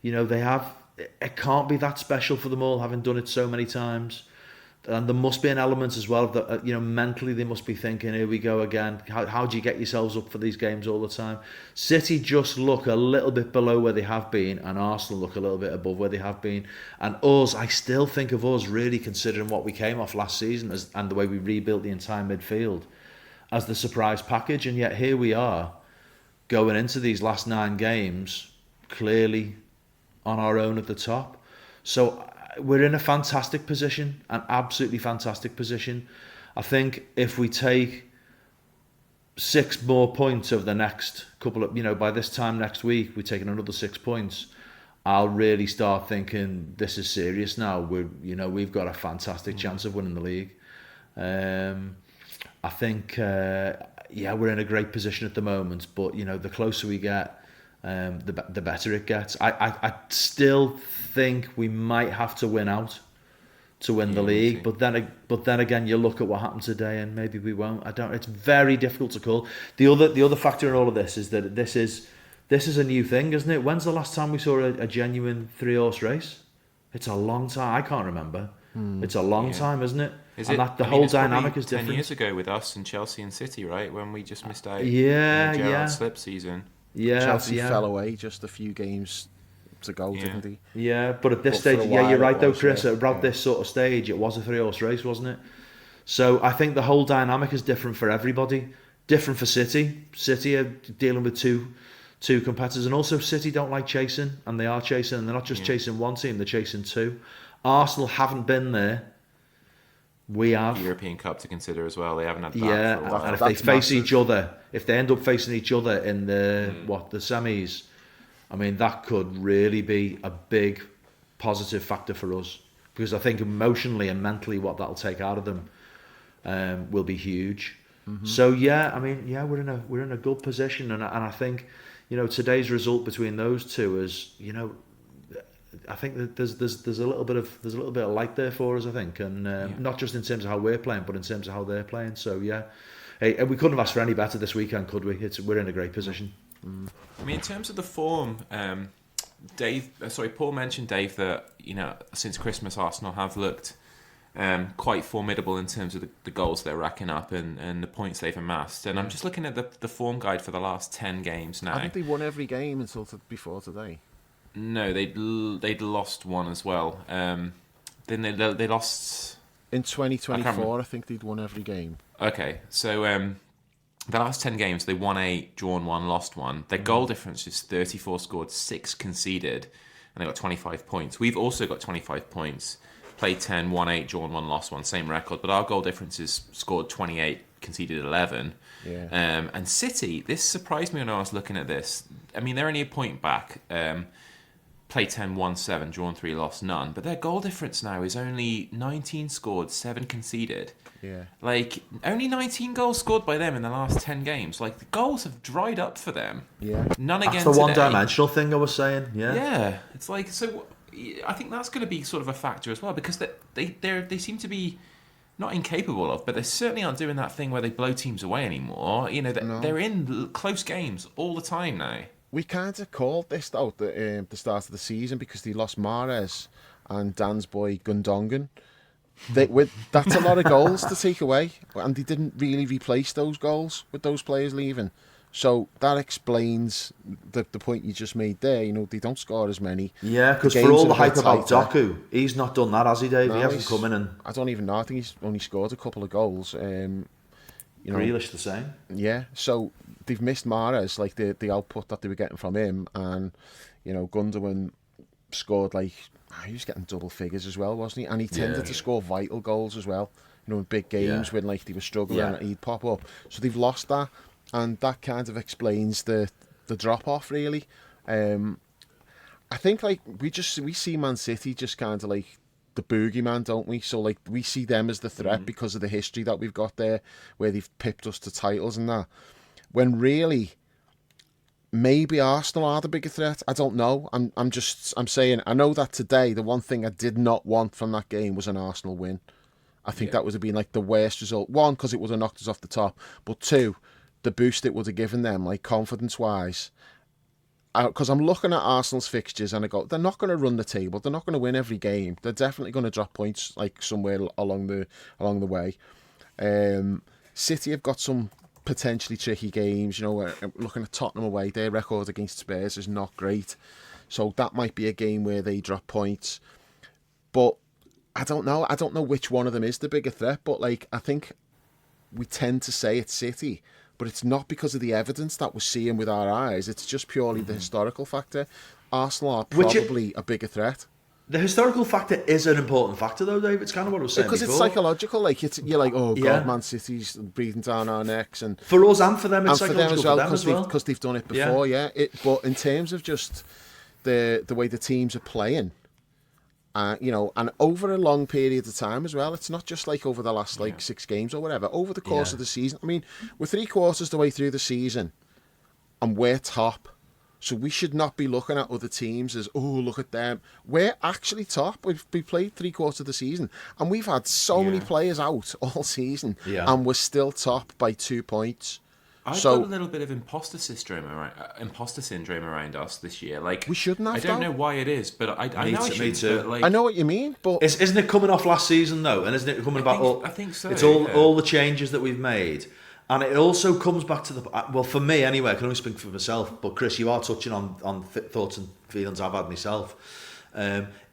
Speaker 1: You know, it can't be that special for them all, having done it so many times. And there must be an element as well that, you know, mentally they must be thinking, here we go again. How do you get yourselves up for these games all the time? City just look a little bit below where they have been, and Arsenal look a little bit above where they have been. And us, I still think of us, really considering what we came off last season and the way we rebuilt the entire midfield, as the surprise package. And yet here we are, going into these last 9 games, clearly on our own at the top. So we're in a fantastic position, an absolutely fantastic position. I think if we take 6 more points over the next couple of, you know, by this time next week, we're taking another 6 points, I'll really start thinking this is serious now. We've got a fantastic chance of winning the league. I think, we're in a great position at the moment, but, you know, the closer we get, the better it gets. I still think we might have to win out to win the league, but then again, you look at what happened today, and maybe we won't. It's very difficult to call. The other factor in all of this is that this is a new thing, isn't it? When's the last time we saw a genuine 3-horse race? It's a long time. I can't remember. It's a long time, isn't it? The whole dynamic is different.
Speaker 2: 10 years ago with us and Chelsea and City, right? When we just missed out.
Speaker 1: Yeah,
Speaker 2: in the Gerrard slip season.
Speaker 1: Yeah,
Speaker 3: Chelsea fell away just a few games to go, didn't he?
Speaker 1: Yeah, but at this stage, you're right though, Chris. About this sort of stage, it was a 3-horse race, wasn't it? So I think the whole dynamic is different for everybody. Different for City. City are dealing with two competitors, and also City don't like chasing, and they are chasing, and they're not just chasing one team, they're chasing 2. Arsenal haven't been there. We have
Speaker 2: European Cup to consider as well. They haven't had that for a while.
Speaker 1: And if they face each other, if they end up facing each other in the semis, I mean, that could really be a big positive factor for us, because I think emotionally and mentally what that'll take out of them will be huge. So we're in a good position, and I think, you know, today's result between those two is, you know, I think that there's a little bit of light there for us, I think, and not just in terms of how we're playing, but in terms of how they're playing. So hey, we couldn't have asked for any better this weekend, could we? We're in a great position.
Speaker 2: I mean, in terms of the form, Paul mentioned, Dave, that, you know, since Christmas, Arsenal have looked quite formidable in terms of the goals they're racking up and the points they've amassed. And I'm just looking at the form guide for the last 10 games now.
Speaker 3: Haven't they won every game until before today?
Speaker 2: No, they'd lost one as well. Then they lost
Speaker 3: in 2024. I think they'd won every game.
Speaker 2: Okay, so the last 10 games they won 8, drawn 1, lost 1. Their goal difference is 34 scored, 6 conceded, and they got 25 points. We've also got 25 points. Played 10, won 8, drawn 1, lost 1, same record. But our goal difference is scored 28, conceded 11.
Speaker 3: Yeah.
Speaker 2: And City, this surprised me when I was looking at this. I mean, they're only a point back. Played 10, won 7, drawn 3, lost none. But their goal difference now is only 19 scored, 7 conceded.
Speaker 3: Yeah.
Speaker 2: Like, only 19 goals scored by them in the last 10 games. Like, the goals have dried up for them.
Speaker 3: Yeah.
Speaker 2: None again today.
Speaker 1: That's the one-dimensional thing I was saying, yeah.
Speaker 2: Yeah. It's like, so I think that's going to be sort of a factor as well, because they seem to be not incapable of, but they certainly aren't doing that thing where they blow teams away anymore. You know, they're in close games all the time now.
Speaker 3: We kind of called this, though, at the start of the season, because they lost Mahrez and Dan's boy Gundogan. That's a lot of goals to take away, and they didn't really replace those goals with those players leaving. So that explains the point you just made there. You know, they don't score as many.
Speaker 1: Yeah, because for all the hype about Doku, he's not done that, has he, Dave? No, he hasn't come in and...
Speaker 3: I don't even know. I think he's only scored a couple of goals. You know,
Speaker 1: Grealish the same.
Speaker 3: Yeah, so they've missed Mahrez, like the output that they were getting from him, and you know, Gundogan scored like he was getting double figures as well, wasn't he? And he tended to score vital goals as well. You know, in big games when like they were struggling, he'd pop up. So they've lost that. And that kind of explains the drop off, really. I think like we see Man City just kind of like the boogeyman, don't we? So like we see them as the threat because of the history that we've got there, where they've pipped us to titles and that. When really, maybe Arsenal are the bigger threat. I don't know. I'm saying I know that today the one thing I did not want from that game was an Arsenal win. I think that would have been like the worst result. One, because it would have knocked us off the top, but two, the boost it would have given them, like confidence-wise. Because I'm looking at Arsenal's fixtures and I go, they're not going to run the table. They're not going to win every game. They're definitely going to drop points like somewhere along the way. City have got some potentially tricky games. You know, looking at Tottenham away, their record against Spurs is not great. So that might be a game where they drop points. But I don't know. I don't know which one of them is the bigger threat. But like, I think we tend to say it's City. But it's not because of the evidence that we're seeing with our eyes. It's just purely the historical factor. Arsenal are probably a bigger threat.
Speaker 1: The historical factor is an important factor, though, Dave. It's kind of what I was saying
Speaker 3: because
Speaker 1: before.
Speaker 3: It's psychological. Like you're like, oh God, Man City's breathing down our necks, and
Speaker 1: for us and for them, it's psychological
Speaker 3: for them as well because they've done it before. But in terms of just the way the teams are playing. You know, and over a long period of time as well. It's not just like over the last 6 games or whatever. Over the course of the season, I mean, we're 3/4 the way through the season, and we're top. So we should not be looking at other teams as, oh, look at them. We're actually top. We played 3/4 of the season, and we've had so many players out all season, and we're still top by 2 points.
Speaker 2: I've got a little bit of imposter syndrome around us this year. Like
Speaker 3: we shouldn't have.
Speaker 2: I don't know why it is, but I know
Speaker 1: me too.
Speaker 2: But like,
Speaker 3: I know what you mean, but
Speaker 1: isn't it coming off last season though? And isn't it coming
Speaker 2: I think so.
Speaker 1: It's all the changes that we've made, and it also comes back to well, for me anyway. I can only speak for myself, but Chris, you are touching on thoughts and feelings I've had myself.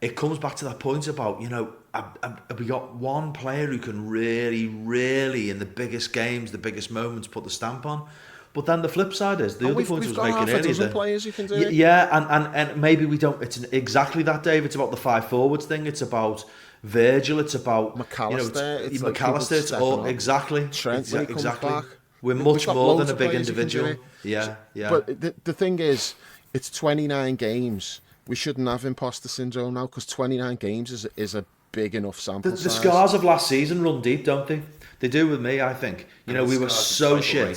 Speaker 1: It comes back to that point about, you know, have we got one player who can really, really, in the biggest games, the biggest moments, put the stamp on? But then the flip side is, the other point I was making earlier.
Speaker 3: We've got players who can do it.
Speaker 1: Yeah, and maybe we don't, it's exactly that, Dave. It's about the 5 forwards thing. It's about Virgil. It's about
Speaker 3: McAllister.
Speaker 1: You know, McAllister.
Speaker 3: Exactly. Trent, when he comes back.
Speaker 1: We're much more than a big individual. Yeah.
Speaker 3: But the thing is, it's 29 games. We shouldn't have imposter syndrome now because 29 games is a big enough sample size.
Speaker 1: The scars of last season run deep, don't they? They do with me, I think. You know, we were so shit.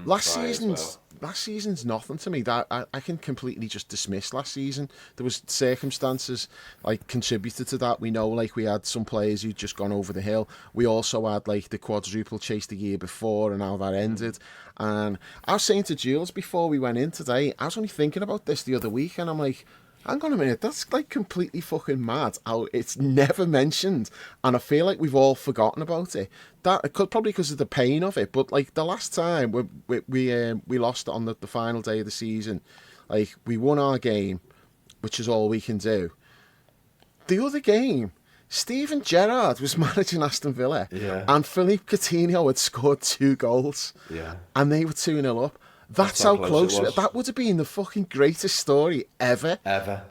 Speaker 3: Last season's nothing to me. That I can completely just dismiss last season. There was circumstances like contributed to that. We know, like, we had some players who'd just gone over the hill. We also had like the quadruple chase the year before and how that ended. And I was saying to Jules before we went in today, I was only thinking about this the other week, and I'm like, hang on a minute, that's like completely fucking mad how it's never mentioned, and I feel like we've all forgotten about it. That probably because of the pain of it, but like the last time we lost on the final day of the season, like we won our game, which is all we can do. The other game, Steven Gerrard was managing Aston Villa, and Philippe Coutinho had scored 2 goals, and they were 2-0 up. That's how close that would have been the fucking greatest story ever.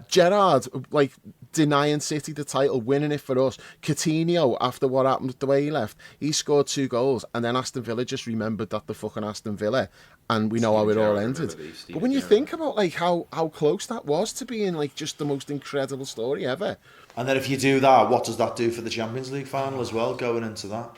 Speaker 3: Gerrard, like, denying City the title, winning it for us. Coutinho, after what happened, the way he left, he scored 2 goals, and then Aston Villa just remembered that the fucking Aston Villa, and we know how it all ended. But when you think about like how close that was to being like just the most incredible story ever.
Speaker 1: And then if you do that, what does that do for the Champions League final as well, going into that?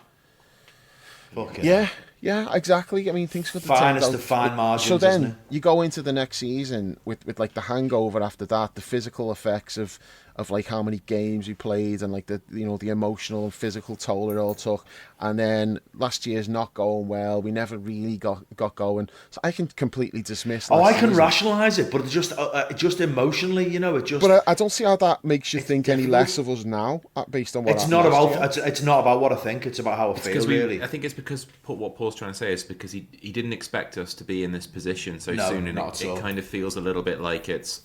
Speaker 3: Yeah, exactly. I mean, things could
Speaker 1: finest of fine margins.
Speaker 3: So then
Speaker 1: isn't it?
Speaker 3: you go into the next season with like the hangover after that, the physical effects of of like how many games we played and like the the emotional and physical toll it all took. And then last year's not going well. We never really got going. So I can completely dismiss.
Speaker 1: I
Speaker 3: last
Speaker 1: can
Speaker 3: season.
Speaker 1: rationalise it, but just emotionally, it just.
Speaker 3: But I don't see how that makes you think any
Speaker 1: difficult.
Speaker 3: less of us now, based on what
Speaker 1: It's
Speaker 3: happened
Speaker 1: not
Speaker 3: last
Speaker 1: about.
Speaker 3: year.
Speaker 1: It's not about what I think. It's about how I feel. Really,
Speaker 2: I think it's because what Paul's trying to say is because he didn't expect us to be in this position so
Speaker 1: No,
Speaker 2: soon, and
Speaker 1: not at all.
Speaker 2: it kind of feels a little bit like it's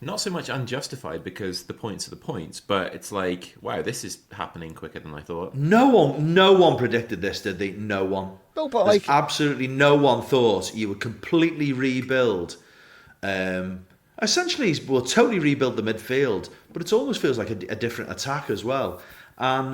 Speaker 2: not so much unjustified because the points are the points, but it's like, wow, this is happening quicker than I thought.
Speaker 1: no one predicted this, did they? No one.
Speaker 3: No, but
Speaker 1: There's
Speaker 3: like
Speaker 1: absolutely no one thought you would completely rebuild. Essentially, well, totally rebuild the midfield, but it almost feels like a different attack as well. And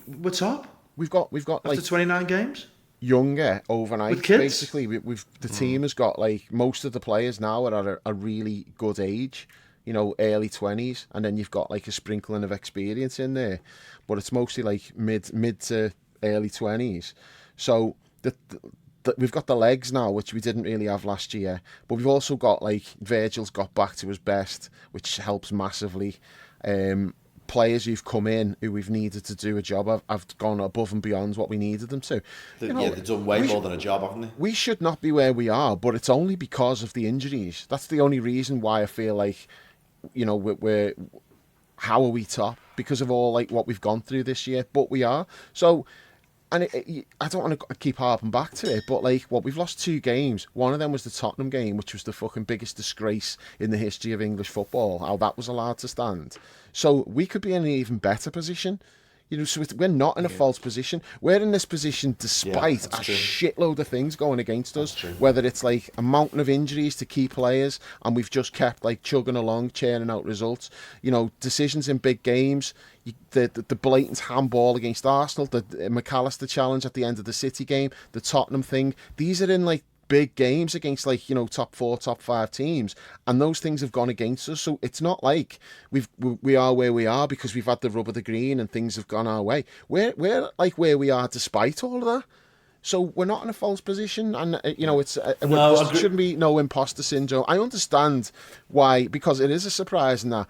Speaker 1: we're top
Speaker 3: we've got
Speaker 1: after
Speaker 3: like
Speaker 1: 29 games.
Speaker 3: younger overnight.
Speaker 1: With kids?
Speaker 3: Basically, we've the team has got like most of the players now are at a really good age, early 20s, and then you've got like a sprinkling of experience in there, but it's mostly like mid to early 20s. So we've got the legs now, which we didn't really have last year, but we've also got like Virgil's got back to his best, which helps massively. Players who've come in who we've needed to do a job have gone above and beyond what we needed them to.
Speaker 1: They've done way more than a job, haven't they?
Speaker 3: We should not be where we are, but it's only because of the injuries. That's the only reason why I feel like, we're how are we top? Because of all like what we've gone through this year, but we are. So, and I don't want to keep harping back to it, but like we've lost 2 games. One of them was the Tottenham game, which was the fucking biggest disgrace in the history of English football, how that was allowed to stand. So we could be in an even better position. So we're not in a false position. We're in this position despite a shitload of things going against us. Whether it's like a mountain of injuries to key players, and we've just kept like chugging along, churning out results. Decisions in big games. The blatant handball against Arsenal, the McAllister challenge at the end of the City game, the Tottenham thing. These are in like big games against like top 4, top 5 teams, and those things have gone against us. So it's not like we are where we are because we've had the rub of the green and things have gone our way. We're like where we are despite all of that. So we're not in a false position, and there shouldn't be no imposter syndrome. I understand why, because it is a surprise in that,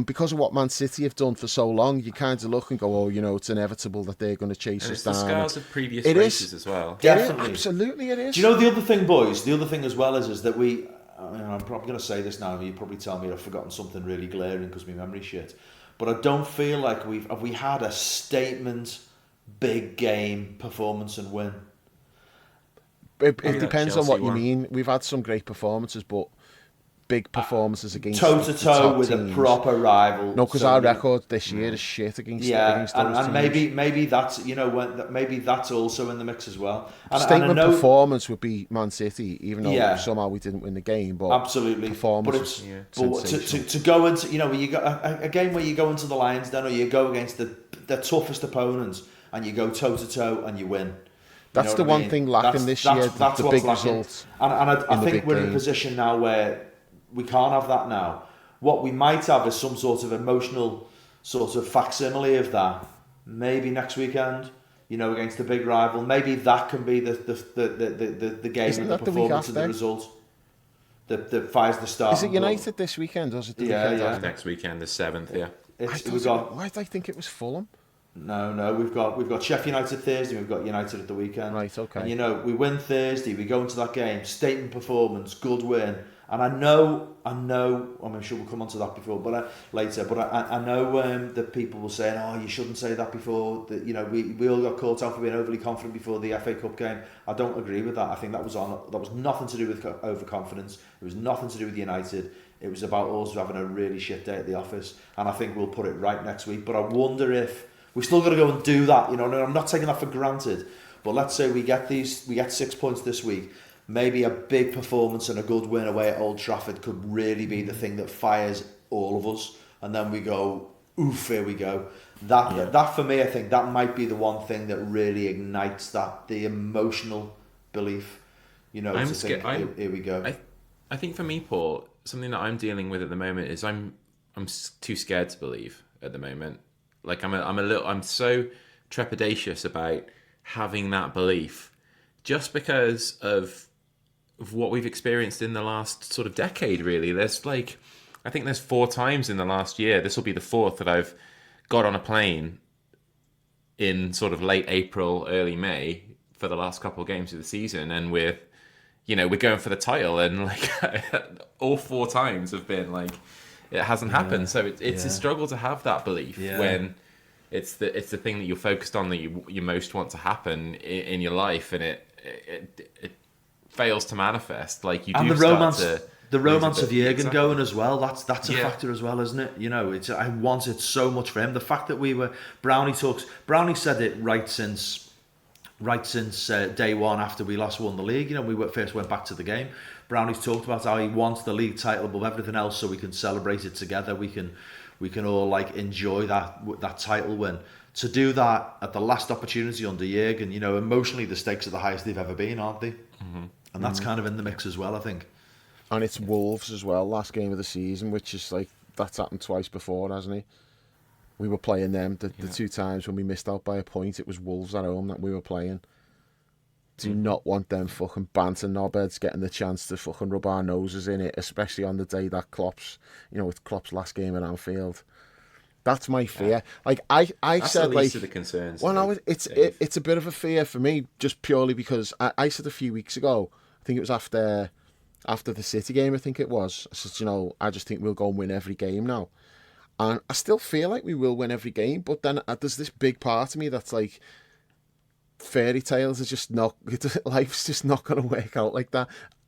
Speaker 3: because of what Man City have done for so long, you kind of look and go, oh, it's inevitable that they're going to chase us down.
Speaker 2: It's the scars of previous races as well.
Speaker 1: Definitely,
Speaker 3: absolutely, it is.
Speaker 1: Do you know the other thing, boys? The other thing as well is that we. I'm probably going to say this now, and you probably tell me I've forgotten something really glaring because my memory's shit. But I don't feel like we had a statement, big game performance and win.
Speaker 3: It depends on what you mean. We've had some great performances, but big performances against
Speaker 1: toe to toe with
Speaker 3: teams.
Speaker 1: A proper rival.
Speaker 3: No, because our record this year is shit against those
Speaker 1: and
Speaker 3: teams.
Speaker 1: maybe that's maybe that's also in the mix as well. And,
Speaker 3: Statement performance would be Man City, even though somehow we didn't win the game. But
Speaker 1: absolutely,
Speaker 3: performance.
Speaker 1: But to go into when you got a game where you go into the Lions Den or you go against the toughest opponents and you go toe to toe and you win.
Speaker 3: That's the one thing lacking this year, the big results.
Speaker 1: And I think we're in a position now where we can't have that now. What we might have is some sort of emotional sort of facsimile of that. Maybe next weekend, against a big rival. Maybe that can be the game and the performance and the result that fires the start.
Speaker 3: Is it United this weekend or is it the weekend after?
Speaker 2: Next weekend, the 7th, yeah.
Speaker 3: Why did I think it was Fulham?
Speaker 1: No, we've got Sheffield United Thursday, we've got United at the weekend.
Speaker 3: Right, okay.
Speaker 1: And we win Thursday, we go into that game, statement performance, good win. And I know, I'm sure we'll come on to that before, but later. But I know that people will say, "Oh, you shouldn't say that before." That we all got caught out for being overly confident before the FA Cup game. I don't agree with that. I think that was nothing to do with overconfidence. It was nothing to do with United. It was about us having a really shit day at the office. And I think we'll put it right next week. But I wonder if we've still got to go and do that. And I'm not taking that for granted. But let's say we get 6 points this week. Maybe a big performance and a good win away at Old Trafford could really be the thing that fires all of us. And then we go, oof, here we go. That for me, I think that might be the one thing that really ignites the emotional belief.
Speaker 2: I'm scared.
Speaker 1: Here we go.
Speaker 2: I think for me, Paul, something that I'm dealing with at the moment is I'm too scared to believe at the moment. Like I'm so trepidatious about having that belief, just because of what we've experienced in the last sort of decade. Really, there's like I think there's 4 times in the last year, this will be the 4th, that I've got on a plane in sort of late April, early May for the last couple of games of the season, and we're going for the title, and like all 4 times have been like it hasn't happened. So it's a struggle to have that belief when it's the thing that you're focused on, that you most want to happen in your life, and it fails to manifest. Like you do, and
Speaker 1: the romance of Jurgen going as well. That's a factor as well, isn't it? I wanted so much for him. The fact that Brownie said it right since day one after we last won the league. We first went back to the game. Brownie's talked about how he wants the league title above everything else, so we can celebrate it together. We can all like enjoy that title win. To do that at the last opportunity under Jurgen, emotionally the stakes are the highest they've ever been, aren't they? Mm-hmm. And that's kind of in the mix as well, I think.
Speaker 3: And it's Wolves as well, last game of the season, which is like, that's happened twice before, hasn't it? We were playing them the 2 times when we missed out by a point. It was Wolves at home that we were playing. Do not want them fucking banter knobheads getting the chance to fucking rub our noses in it, especially on the day that Klopp's last game at Anfield. That's my fear. Like I
Speaker 2: That's
Speaker 3: said,
Speaker 2: the least of the concerns.
Speaker 3: Well, it's a bit of a fear for me, just purely because I said a few weeks ago, I think it was after the City game, I think it was. I said, I just think we'll go and win every game now. And I still feel like we will win every game, but then there's this big part of me that's like, fairy tales are just not, life's just not going to work out like that.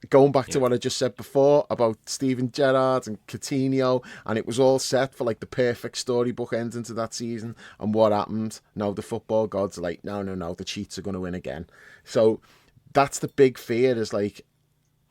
Speaker 3: Going back to what I just said before about Steven Gerrard and Coutinho, and it was all set for like the perfect storybook ending to that season, and what happened? Now the football gods are like, no, the Cheats are going to win again. So that's the big fear, is like,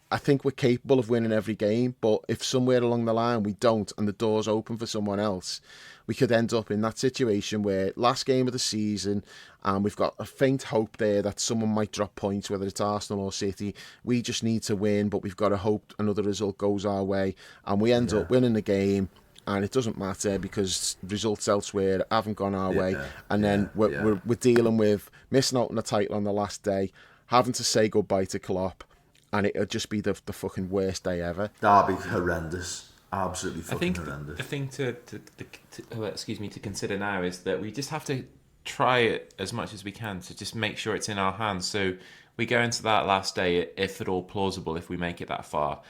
Speaker 3: I think we're capable of winning every game, but if somewhere along the line we don't, and the door's open for someone else, we could end up in that situation where last game of the season, and we've got a faint hope there that someone might drop points, whether it's Arsenal or City. We just need to win, but we've got to hope another result goes our way, and we end up winning the game, and it doesn't matter because results elsewhere haven't gone our way, and then we're dealing with missing out on the title on the last day, having to say goodbye to Klopp, and it'll just be the fucking worst day ever.
Speaker 1: That'd be horrendous. Absolutely fucking horrendous.
Speaker 2: The thing to consider now is that we just have to try it as much as we can to just make sure it's in our hands. So we go into that last day, if at all plausible, if we make it that far,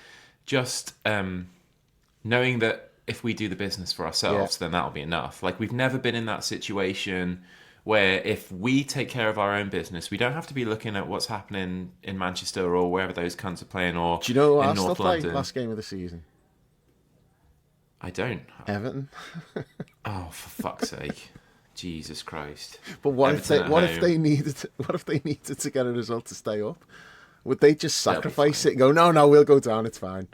Speaker 2: just knowing that if we do the business for ourselves, then that'll be enough. Like, we've never been in that situation where if we take care of our own business, we don't have to be looking at what's happening in Manchester or wherever those cunts are playing, or
Speaker 3: do you know
Speaker 2: in
Speaker 3: Arsenal
Speaker 2: North
Speaker 3: played
Speaker 2: London.
Speaker 3: Last game of the season?
Speaker 2: I don't.
Speaker 3: Everton.
Speaker 2: Oh, for fuck's sake. Jesus Christ.
Speaker 3: But what if they needed to get a result to stay up? Would they just sacrifice it and go, no, we'll go down, it's fine?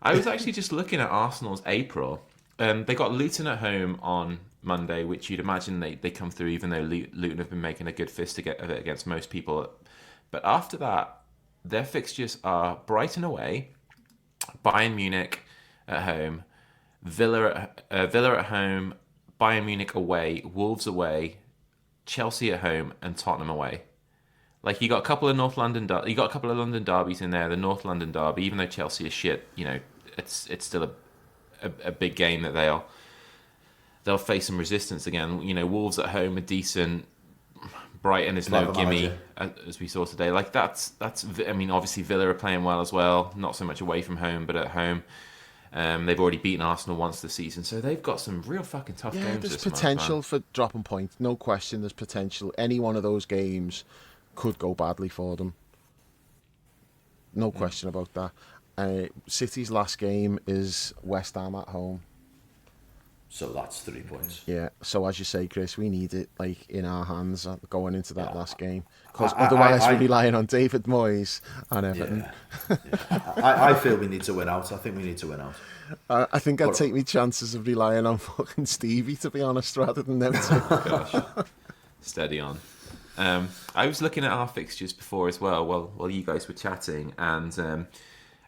Speaker 2: I was actually just looking at Arsenal's April. They got Luton at home on Monday, which you'd imagine they come through, even though Luton have been making a good fist of it against most people. But after that, their fixtures are Brighton away, Bayern Munich at home, Villa at home, Bayern Munich away, Wolves away, Chelsea at home, and Tottenham away. Like, you got a couple of London derbies in there. The North London derby, even though Chelsea is shit, it's still a big game that they'll face some resistance again. Wolves at home are decent. Brighton is no gimme, as we saw today. Like, that's. I mean, obviously Villa are playing well as well. Not so much away from home, but at home. They've already beaten Arsenal once this season, so they've got some real fucking tough games.
Speaker 3: Yeah, there's
Speaker 2: this
Speaker 3: potential
Speaker 2: month,
Speaker 3: for dropping points. No question, there's potential. Any one of those games could go badly for them. No question about that. City's last game is West Ham at home.
Speaker 1: So that's 3 points.
Speaker 3: Yeah, so as you say, Chris, we need it like in our hands going into that last game, because otherwise we're relying on David Moyes and Everton.
Speaker 1: I feel we need to win out. I think we need to win out.
Speaker 3: I think I'd take me chances of relying on fucking Stevie, to be honest, rather than them two.
Speaker 2: Gosh. Steady on. I was looking at our fixtures before as well while you guys were chatting, and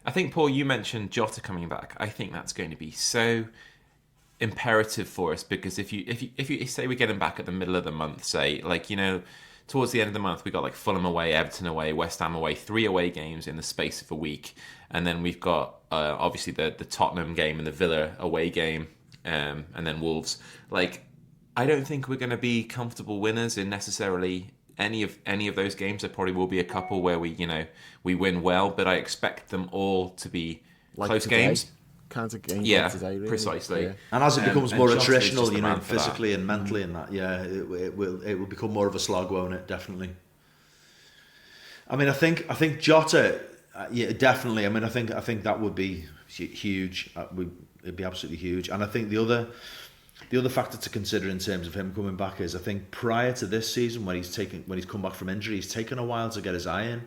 Speaker 2: I think, Paul, you mentioned Jota coming back. I think that's going to be so imperative for us, because if you say we get him back at the middle of the month, say, like, towards the end of the month, we got like Fulham away, Everton away, West Ham away, 3 away games in the space of a week. And then we've got obviously the Tottenham game and the Villa away game, and then Wolves. Like, I don't think we're going to be comfortable winners in necessarily any of those games. There probably will be a couple where we win well, but I expect them all to be like close
Speaker 3: today.
Speaker 2: Games.
Speaker 3: Kinds of games
Speaker 2: Yeah,
Speaker 3: like today, really.
Speaker 2: precisely.
Speaker 3: Yeah.
Speaker 4: And as it becomes more
Speaker 2: Jota's
Speaker 4: attritional,
Speaker 2: just the man for
Speaker 4: physically
Speaker 2: that.
Speaker 4: and mentally, and that, it will become more of a slog, won't it? Definitely. I mean, I think Jota, yeah, definitely. I mean, I think that would be huge. It'd be absolutely huge. And I think the other factor to consider in terms of him coming back is, I think prior to this season, when he's come back from injury, he's taken a while to get his eye in.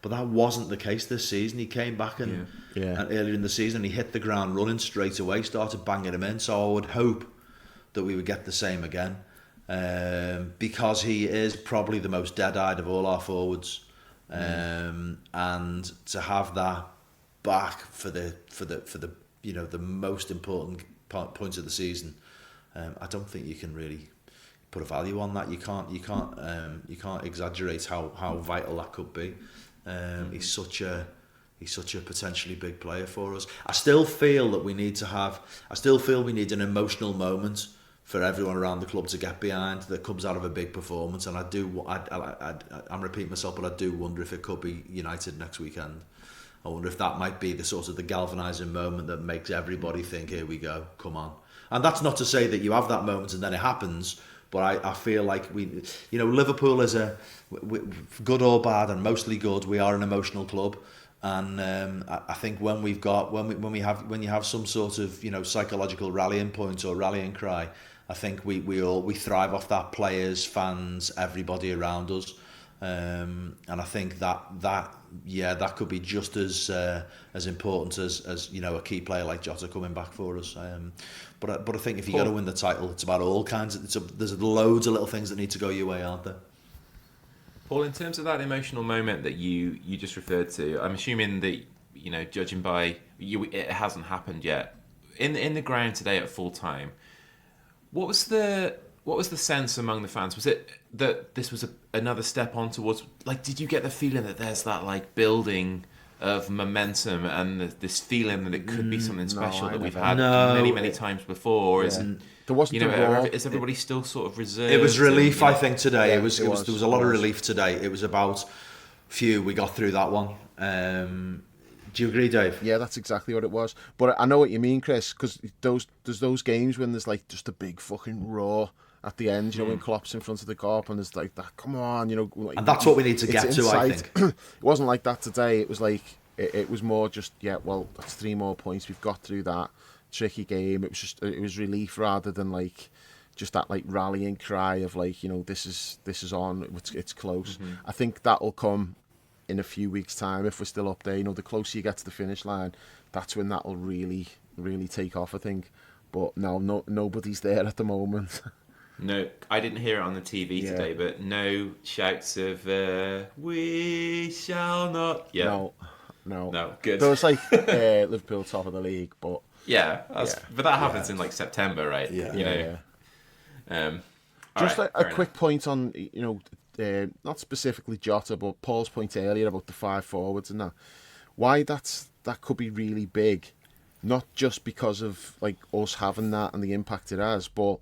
Speaker 4: But that wasn't the case this season. He came back and earlier in the season, he hit the ground running straight away, started banging him in. So I would hope that we would get the same again, because he is probably the most dead-eyed of all our forwards, and to have that back for the the most important points of the season, I don't think you can really put a value on that. You can't exaggerate how vital that could be. He's such a potentially big player for us. I still feel we need an emotional moment for everyone around the club to get behind that comes out of a big performance. And I'm repeating myself, but I do wonder if it could be United next weekend. I wonder if that might be the sort of the galvanising moment that makes everybody think, here we go, come on. And that's not to say that you have that moment and then it happens. But I feel like Liverpool is good or bad, and mostly good. We are an emotional club, and I think when you have some sort of psychological rallying point or rallying cry, I think we thrive off that. Players, fans, everybody around us, and I think that could be just as important as a key player like Jota coming back for us. But I think if you're going to win the title, it's about all kinds of. There's loads of little things that need to go your way, aren't there?
Speaker 2: Paul, in terms of that emotional moment that you just referred to, I'm assuming that judging by it hasn't happened yet. In the ground today at full time, what was the sense among the fans? Was it that this was another step on towards? Like, did you get the feeling that there's that like building of momentum and this feeling that it could be something special that we've had many times before? Or is it,
Speaker 3: there wasn't
Speaker 2: is everybody still sort of reserved?
Speaker 4: It was relief, I think, today.
Speaker 3: Yeah,
Speaker 4: There was a lot of relief today. It was about, phew, we got through that one. Do you agree, Dave?
Speaker 3: Yeah, that's exactly what it was. But I know what you mean, Chris, because there's those games when there's like just a big fucking roar at the end, when Klopp's in front of the Kop and there's like that, come on, like,
Speaker 4: And that's what we need to get to, I think.
Speaker 3: It wasn't like that today. It was like, it was more just, that's 3 more points. We've got through that tricky game. It was relief rather than like just that like rallying cry of like, this is on, it's close. Mm-hmm. I think that'll come in a few weeks' time if we're still up there. The closer you get to the finish line, that's when that'll really, really take off, I think. But no, nobody's there at the moment.
Speaker 2: No, I didn't hear it on the TV today, but no shouts of "We shall not." Yeah.
Speaker 3: No,
Speaker 2: good.
Speaker 3: There was like Liverpool top of the league, but
Speaker 2: but that happens in like September, right?
Speaker 3: Just a quick point on not specifically Jota, but Paul's point earlier about the 5 forwards and that. Why that could be really big, not just because of like us having that and the impact it has, but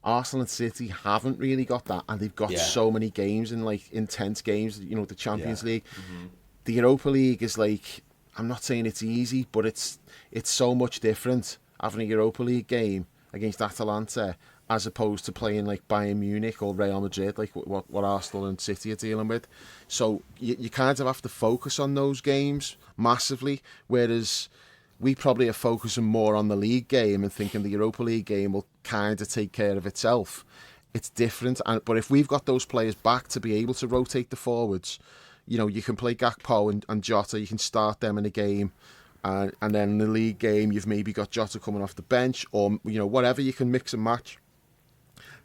Speaker 3: Arsenal and City haven't really got that, and they've got so many games and like intense games. The Champions League, the Europa League is like, I'm not saying it's easy, but it's so much different having a Europa League game against Atalanta as opposed to playing like Bayern Munich or Real Madrid, like what Arsenal and City are dealing with. So you kind of have to focus on those games massively, whereas we probably are focusing more on the league game and thinking the Europa League game will kind of take care of itself. It's different, but if we've got those players back to be able to rotate the forwards, you can play Gakpo and Jota, you can start them in a game, and then in the league game you've maybe got Jota coming off the bench, or whatever, you can mix and match.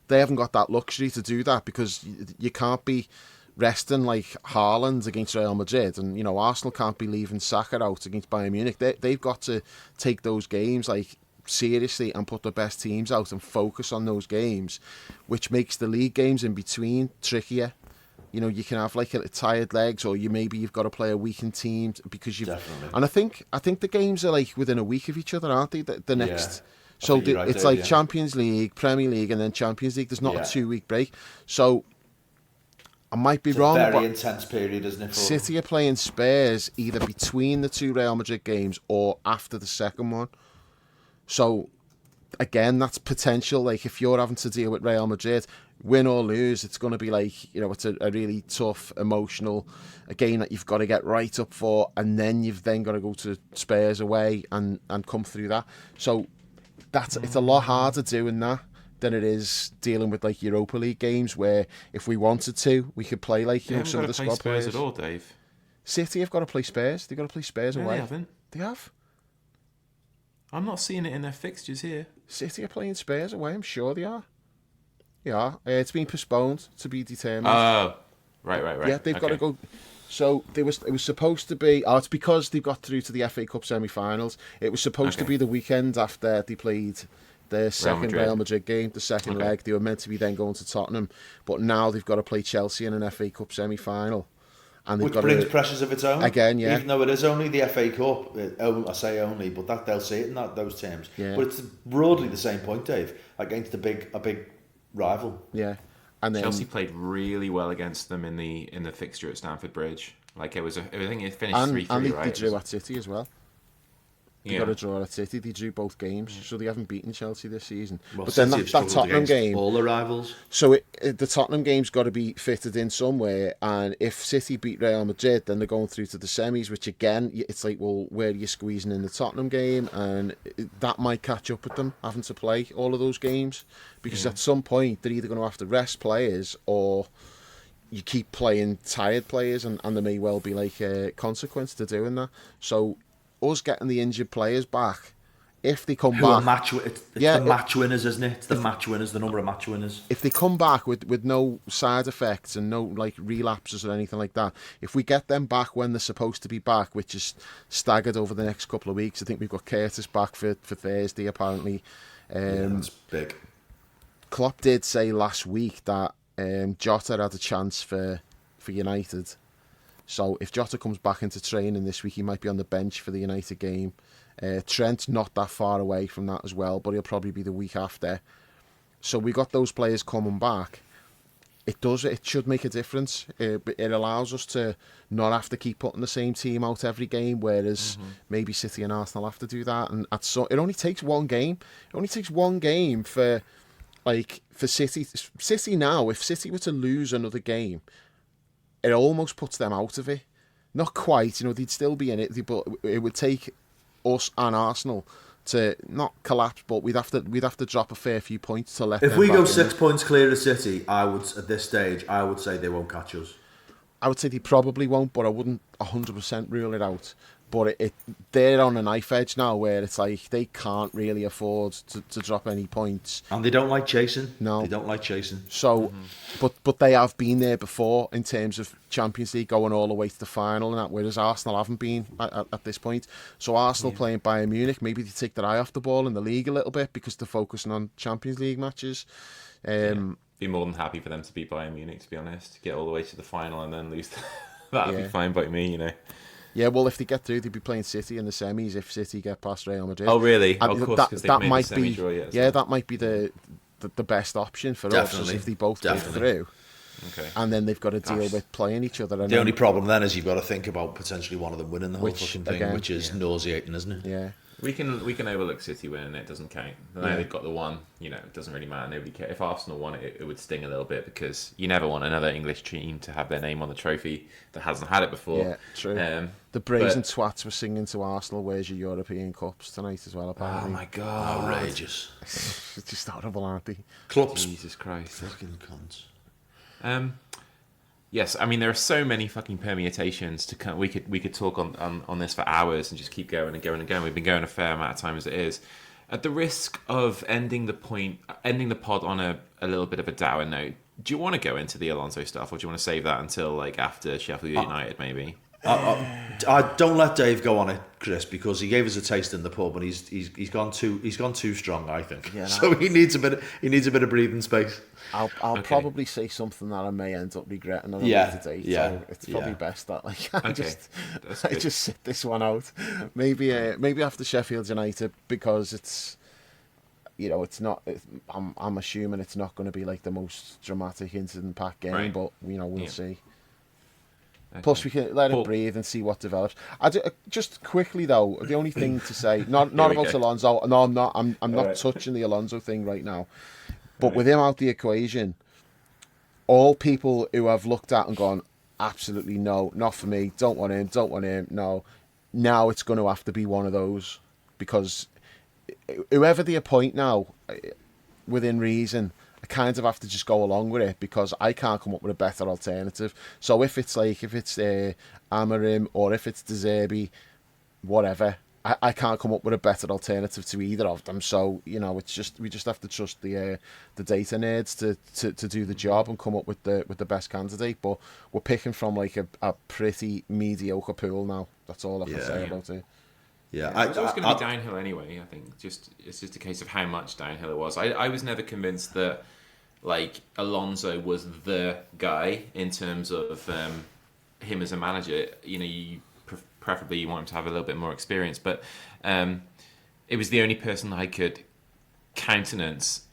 Speaker 3: They haven't got that luxury to do that because you can't be resting like Haaland against Real Madrid, and Arsenal can't be leaving Saka out against Bayern Munich. They've got to take those games like seriously and put the best teams out and focus on those games, which makes the league games in between trickier. You know, you can have like tired legs, or you've got to play a weakened team because you've.
Speaker 1: Definitely.
Speaker 3: And I think the games are like within a week of each other, aren't they? The next.
Speaker 1: I
Speaker 3: So
Speaker 1: think you're right
Speaker 3: it's
Speaker 1: there,
Speaker 3: like
Speaker 1: yeah.
Speaker 3: Champions League, Premier League, and then Champions League. There's not
Speaker 1: Yeah.
Speaker 3: a 2-week break. So I might be
Speaker 1: It's
Speaker 3: wrong,
Speaker 1: a very
Speaker 3: but
Speaker 1: intense period, isn't it? For
Speaker 3: City are playing Spurs either between the 2 Real Madrid games or after the second one. So again, that's potential. Like, if you're having to deal with Real Madrid, win or lose, it's going to be like, you know, it's a really tough, emotional game that you've got to get right up for, and then you've then got to go to Spurs away and come through that. So it's a lot harder doing that than it is dealing with like Europa League games, where if we wanted to, we could play like, you know, some of the squad
Speaker 2: Spurs
Speaker 3: players.
Speaker 2: at all, Dave.
Speaker 3: City have got to play Spurs. They've got to play Spurs
Speaker 2: No,
Speaker 3: away.
Speaker 2: they haven't.
Speaker 3: They have.
Speaker 2: I'm not seeing it in their fixtures here.
Speaker 3: City are playing Spurs away. I'm sure they are. Yeah, it's been postponed to be determined.
Speaker 2: Oh, right.
Speaker 3: Yeah, they've got to go. So it was supposed to be. Oh, it's because they got through to the FA Cup semi-finals. It was supposed to be the weekend after they played the second Real Madrid game, the second leg. They were meant to be then going to Tottenham, but now they've got to play Chelsea in an FA Cup semi-final. And
Speaker 1: which brings pressures of its own.
Speaker 3: Again, yeah.
Speaker 1: Even though it is only the FA Cup, I say only, but that they'll see it in those terms.
Speaker 3: Yeah.
Speaker 1: But it's broadly the same point, Dave, against a big rival.
Speaker 3: Yeah. And then
Speaker 2: Chelsea played really well against them in the fixture at Stamford Bridge. Like, I think it finished 3-3,
Speaker 3: and they
Speaker 2: right?
Speaker 3: drew at City as well. They got a draw at City. They drew both games, so they haven't beaten Chelsea this season.
Speaker 1: Well,
Speaker 3: but then
Speaker 1: City
Speaker 3: that
Speaker 1: have struggled
Speaker 3: Tottenham
Speaker 1: against
Speaker 3: game,
Speaker 1: all the rivals.
Speaker 3: so the Tottenham game's got to be fitted in somewhere. And if City beat Real Madrid, then they're going through to the semis, which again, it's like, well, where are you squeezing in the Tottenham game? And that might catch up with them having to play all of those games, because at some point they're either going to have to rest players, or you keep playing tired players, and there may well be like a consequence to doing that. So us getting the injured players back, if they come back,
Speaker 1: It's the match winners, isn't it? It's the match winners, the number of match winners.
Speaker 3: if they come back with no side effects and no like relapses or anything like that, if we get them back when they're supposed to be back, which is staggered over the next couple of weeks, I think we've got Curtis back for Thursday apparently.
Speaker 1: That's big.
Speaker 3: Klopp did say last week that Jota had a chance for United. So if Jota comes back into training this week, he might be on the bench for the United game. Trent's not that far away from that as well, but he'll probably be the week after. So we got those players coming back. It should make a difference. It allows us to not have to keep putting the same team out every game, whereas maybe City and Arsenal have to do that. And it only takes one game. It only takes one game for City. City now, if City were to lose another game, it almost puts them out of it. Not quite, they'd still be in it, but it would take us and Arsenal to not collapse, but we'd have to drop a fair few points to let.
Speaker 1: If
Speaker 3: them
Speaker 1: we
Speaker 3: back
Speaker 1: go
Speaker 3: in
Speaker 1: 6 points clear of City, at this stage, I would say they won't catch us.
Speaker 3: I would say they probably won't, but I wouldn't 100% rule it out. But they're on a knife edge now, where it's like they can't really afford to drop any points.
Speaker 1: And they don't like chasing.
Speaker 3: No.
Speaker 1: They don't like chasing.
Speaker 3: So, but they have been there before in terms of Champions League, going all the way to the final and that, whereas Arsenal haven't been at this point. So Arsenal playing Bayern Munich, maybe they take their eye off the ball in the league a little bit because they're focusing on Champions League matches.
Speaker 2: Be more than happy for them to beat Bayern Munich, to be honest. Get all the way to the final and then lose. That'd be fine by me,
Speaker 3: Yeah, well, if they get through, they'd be playing City in the semis if City get past Real Madrid.
Speaker 2: Oh, really?
Speaker 3: And
Speaker 2: of course, because they've made the semi-draw yet.
Speaker 3: that might be the best option for us, is if they both go through.
Speaker 2: Okay.
Speaker 3: And then they've got to deal with playing each other. And
Speaker 1: The only problem then is you've got to think about potentially one of them winning the whole fucking thing,
Speaker 3: again,
Speaker 1: which is nauseating, isn't it?
Speaker 3: Yeah.
Speaker 2: We can overlook City winning, it doesn't count. Now they've got the one, it doesn't really matter. Nobody cares. If Arsenal won it, it would sting a little bit, because you never want another English team to have their name on the trophy that hasn't had it before.
Speaker 3: Yeah, true. The brazen twats were singing to Arsenal, "Where's your European Cups?" tonight as well, apparently.
Speaker 2: Oh my god.
Speaker 1: Outrageous.
Speaker 3: It's just horrible, aren't they?
Speaker 1: Clubs.
Speaker 2: Jesus Christ.
Speaker 1: Fucking cunts.
Speaker 2: Yes, I mean there are so many fucking permutations to come. We could talk on this for hours and just keep going and going and going. We've been going a fair amount of time as it is. At the risk of ending the pod on a little bit of a dour note, do you want to go into the Alonso stuff, or do you want to save that until after Sheffield United maybe?
Speaker 4: I don't let Dave go on it, Chris, because he gave us a taste in the pub, and he's gone too strong, I think.
Speaker 3: Yeah,
Speaker 4: so he needs a bit of breathing space.
Speaker 3: I'll probably say something that I may end up regretting on a
Speaker 4: Yeah,
Speaker 3: later date.
Speaker 4: yeah,
Speaker 3: So it's probably
Speaker 4: yeah.
Speaker 3: best that like
Speaker 2: Okay,
Speaker 3: I just sit this one out. Maybe after Sheffield United, because it's, you know, it's not. I'm assuming it's not going to be like the most dramatic incident-packed game,
Speaker 2: Right.
Speaker 3: but you know, we'll
Speaker 2: Yeah.
Speaker 3: see.
Speaker 2: Okay.
Speaker 3: Plus, we can let
Speaker 2: Paul-
Speaker 3: it breathe and see what develops. Just quickly though, the only thing to say, not
Speaker 2: Here we
Speaker 3: about
Speaker 2: go.
Speaker 3: Alonso. No, I'm not. I'm not
Speaker 2: right.
Speaker 3: touching the Alonso thing right now. But
Speaker 2: Right.
Speaker 3: with him out the equation, all people who have looked at and gone, absolutely no, not for me. Don't want him. No. Now it's going to have to be one of those, because whoever they appoint now, within reason, I kind of have to just go along with it, because I can't come up with a better alternative. So if it's Amarim, or if it's De Zerbi, whatever, I can't come up with a better alternative to either of them. So, you know, it's just, we just have to trust the data nerds to do the job and come up with the best candidate. But we're picking from like a pretty mediocre pool now. That's all I can say about it.
Speaker 4: Yeah,
Speaker 2: It was always going to be downhill anyway. I think it's just a case of how much downhill it was. I was never convinced that like Alonso was the guy in terms of him as a manager. You know, preferably you want him to have a little bit more experience, but it was the only person that I could countenance,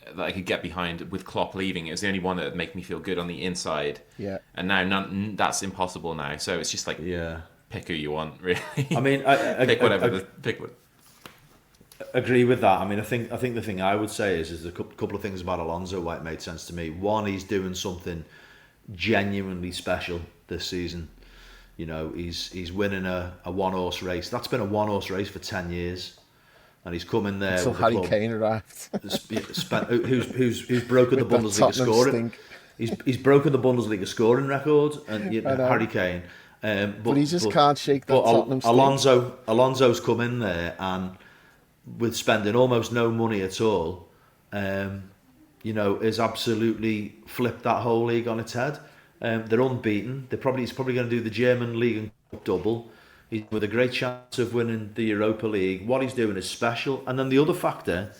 Speaker 2: that I could get behind with Klopp leaving. It was the only one that would make me feel good on the inside.
Speaker 3: Yeah.
Speaker 2: And now that's impossible now. So it's just like,
Speaker 4: yeah.
Speaker 2: pick who you want, really.
Speaker 4: I mean,
Speaker 2: pick whatever. Pick what.
Speaker 4: Agree with that. I mean, I think the thing I would say is a couple of things about Alonso why it made sense to me. One, he's doing something genuinely special this season. You know, he's winning a one-horse race. That's been a one-horse race for 10 years. And he's come in there
Speaker 3: Until
Speaker 4: with
Speaker 3: Harry
Speaker 4: the club,
Speaker 3: Kane arrived.
Speaker 4: who's broken the
Speaker 3: With that
Speaker 4: Bundesliga
Speaker 3: Tottenham
Speaker 4: scoring.
Speaker 3: stink.
Speaker 4: He's broken the Bundesliga scoring record, and Harry Kane.
Speaker 3: But he just can't shake that Tottenham stink.
Speaker 4: Alonso's come in there, and with spending almost no money at all, you know, has absolutely flipped that whole league on its head. They're unbeaten. He's probably going to do the German League and Cup double. He's with a great chance of winning the Europa League. What he's doing is special. And then the other factor,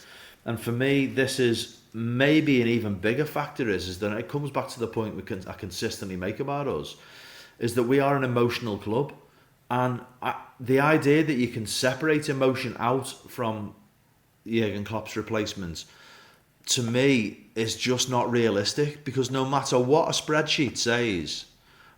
Speaker 4: and for me, this is maybe an even bigger factor, is that it comes back to the point I consistently make about us, is that we are an emotional club. And the idea that you can separate emotion out from Jurgen Klopp's replacement, to me, is just not realistic, because no matter what a spreadsheet says